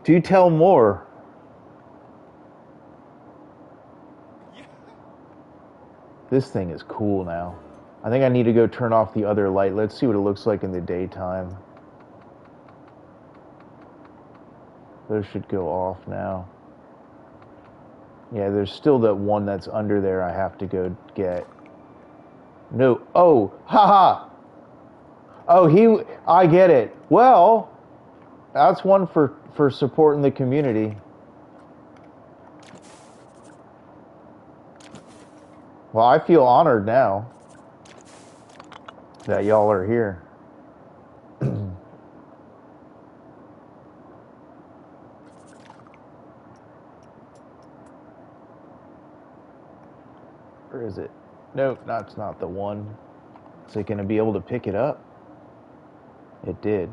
Speaker 1: Do tell more. This thing is cool now. I think I need to go turn off the other light. Let's see what it looks like in the daytime. Those should go off now. Yeah, there's still that one that's under there I have to go get. No. Oh, haha. Oh, I get it. Well, that's one for supporting the community. Well, I feel honored now that y'all are here. Where is it? Nope, that's not the one. Is it going to be able to pick it up? It did.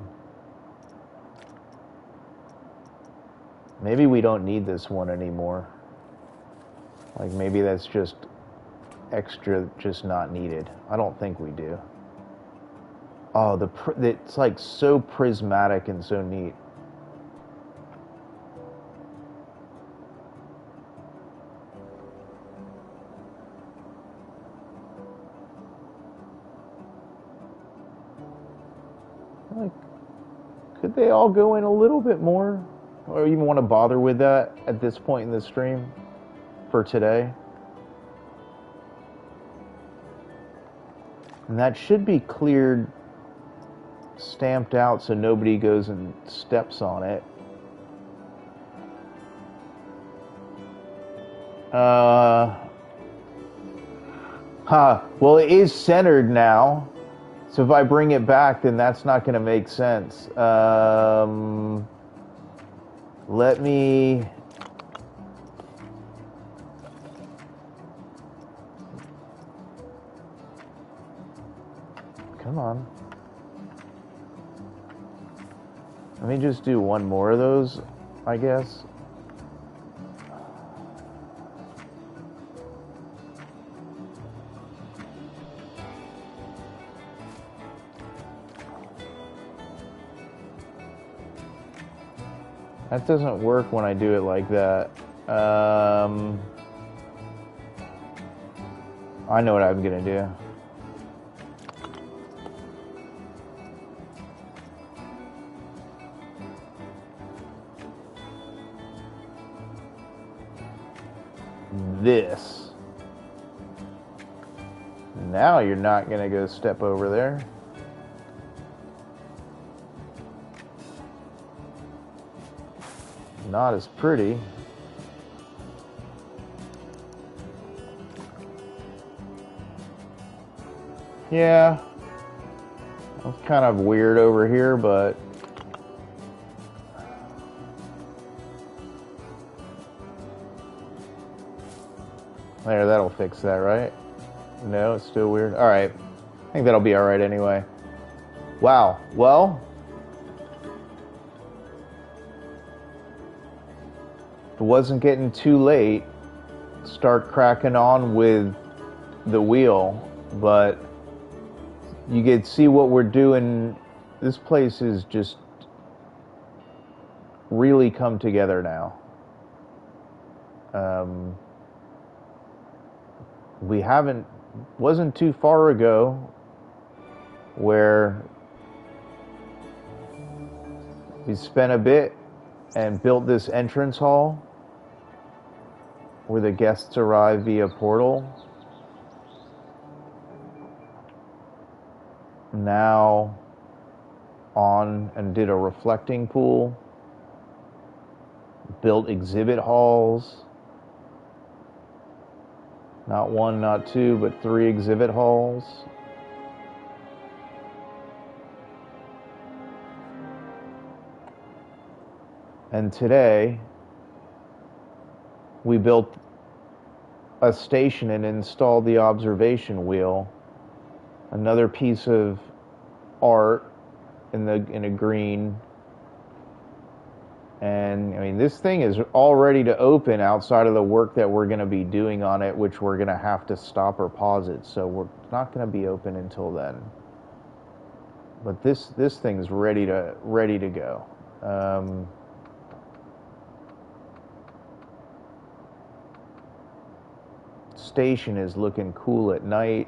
Speaker 1: Maybe we don't need this one anymore. Like maybe that's just extra, just not needed. I don't think we do. Oh, it's like so prismatic and so neat. Like, could they all go in a little bit more? Or even want to bother with that at this point in the stream for today? And that should be cleared, stamped out so nobody goes and steps on it. Well, it is centered now. So if I bring it back, then that's not going to make sense. Let me... Come on. Let me just do one more of those, I guess. That doesn't work when I do it like that. I know what I'm gonna do. This. Now you're not gonna go step over there. Not as pretty. Yeah. That's kind of weird over here, but there, that'll fix that, right? No, it's still weird. All right. I think that'll be all right anyway. Wow. Well, it wasn't getting too late. Start cracking on with the wheel, but you can see what we're doing. This place is just really come together now. Wasn't too far ago where we spent a bit and built this entrance hall where the guests arrive via portal. Now on and did a reflecting pool, built exhibit halls. Not one, not two, but 3 exhibit halls. And today, we built a station and installed the observation wheel. Another piece of art in a green. And I mean, this thing is all ready to open outside of the work that we're going to be doing on it, which we're going to have to stop or pause it. So we're not going to be open until then. But this thing's ready to go. Station is looking cool at night.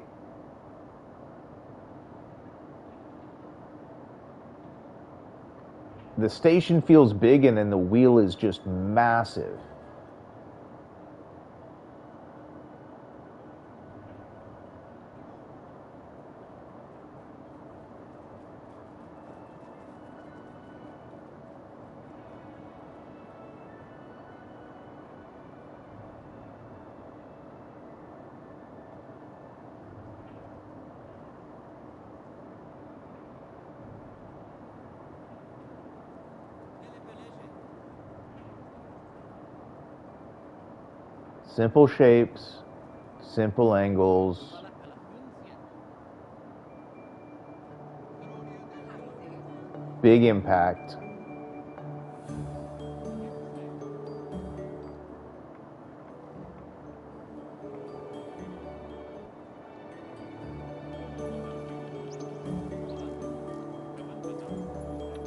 Speaker 1: The station feels big, and then the wheel is just massive. Simple shapes, simple angles. Big impact.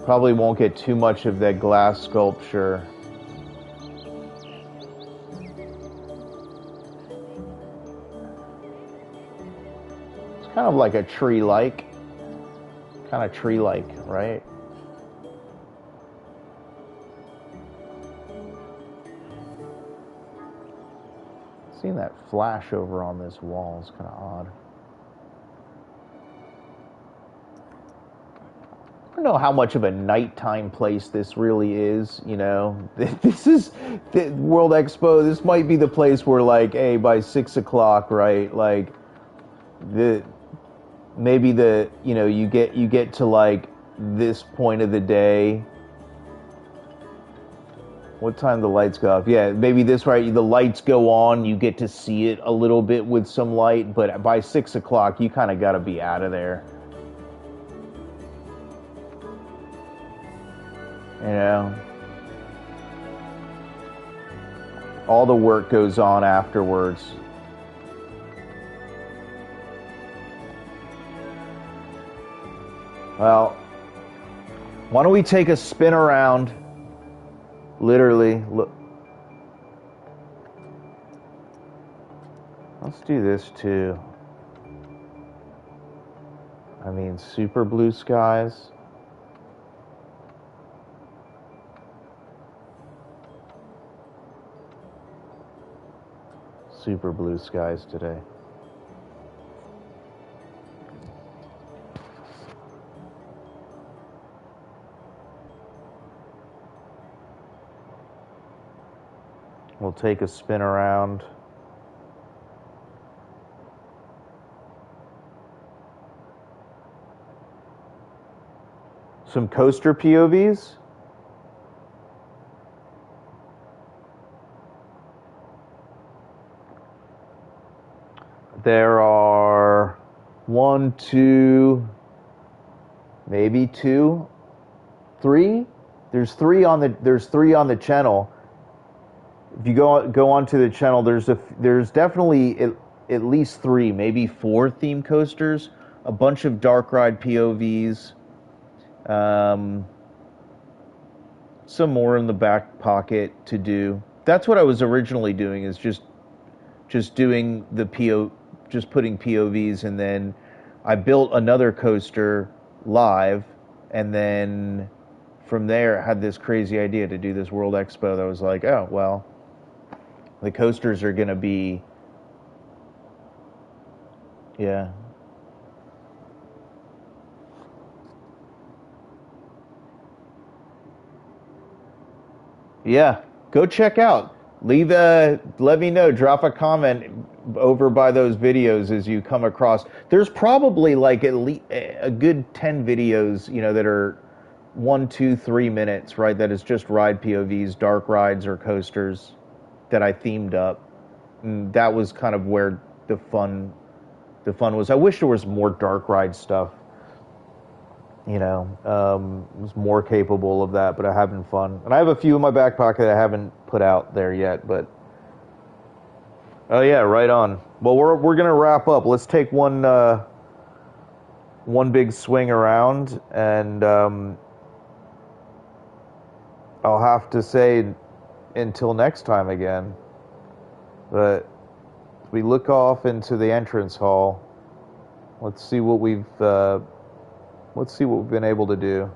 Speaker 1: Probably won't get too much of that glass sculpture. Kind of like a tree-like. Kind of tree-like, right? Seeing that flash over on this wall is kind of odd. I don't know how much of a nighttime place this really is, you know. This is the World Expo. This might be the place where, like, hey, by 6 o'clock, right? Like, maybe you get to like this point of the day. What time the lights go off? Yeah, maybe this, right? The lights go on, you get to see it a little bit with some light, but by 6 o'clock, you kind of got to be out of there. You know, all the work goes on afterwards. Well, why don't we take a spin around? Literally, look. Let's do this too. I mean, super blue skies. Super blue skies today. We'll take a spin around. Some coaster POVs. There are 1, 2, maybe 2, 3. There's three on the channel. If you go onto the channel, there's definitely at least 3, maybe 4 theme coasters, a bunch of dark ride POVs, some more in the back pocket to do. That's what I was originally doing, is just doing just putting POVs, and then I built another coaster live, and then from there I had this crazy idea to do this World Expo that was like, oh well, the coasters are gonna be, yeah. Yeah, go check out. Let me know. Drop a comment over by those videos as you come across. There's probably like at least a good 10 videos, that are 1, 2, 3 minutes, right? That is just ride POVs, dark rides or coasters that I themed up. And that was kind of where the fun was. I wish there was more dark ride stuff. Was more capable of that, but I'm having fun. And I have a few in my back pocket that I haven't put out there yet, but oh yeah, right on. Well, we're gonna wrap up. Let's take one big swing around, and I'll have to say until next time again. But we look off into the entrance hall. Let's see what we've been able to do.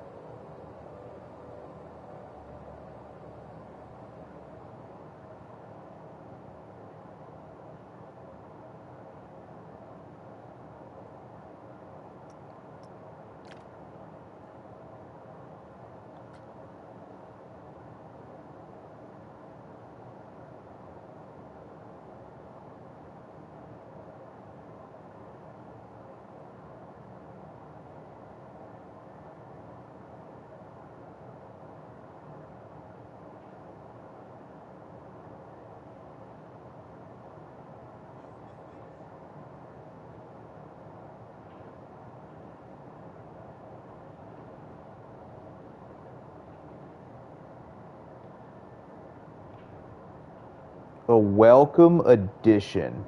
Speaker 1: A welcome addition.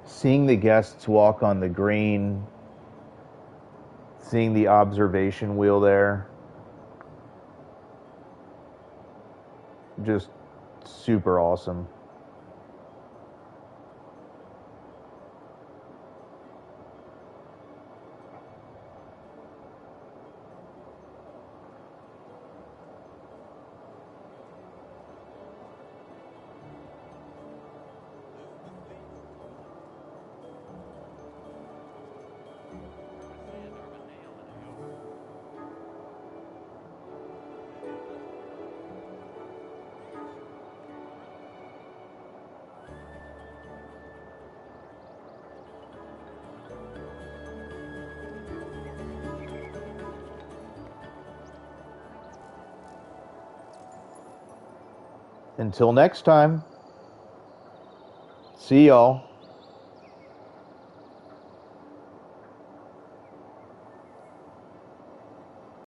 Speaker 1: Seeing the guests walk on the green, seeing the observation wheel there, just super awesome. Until next time, See y'all.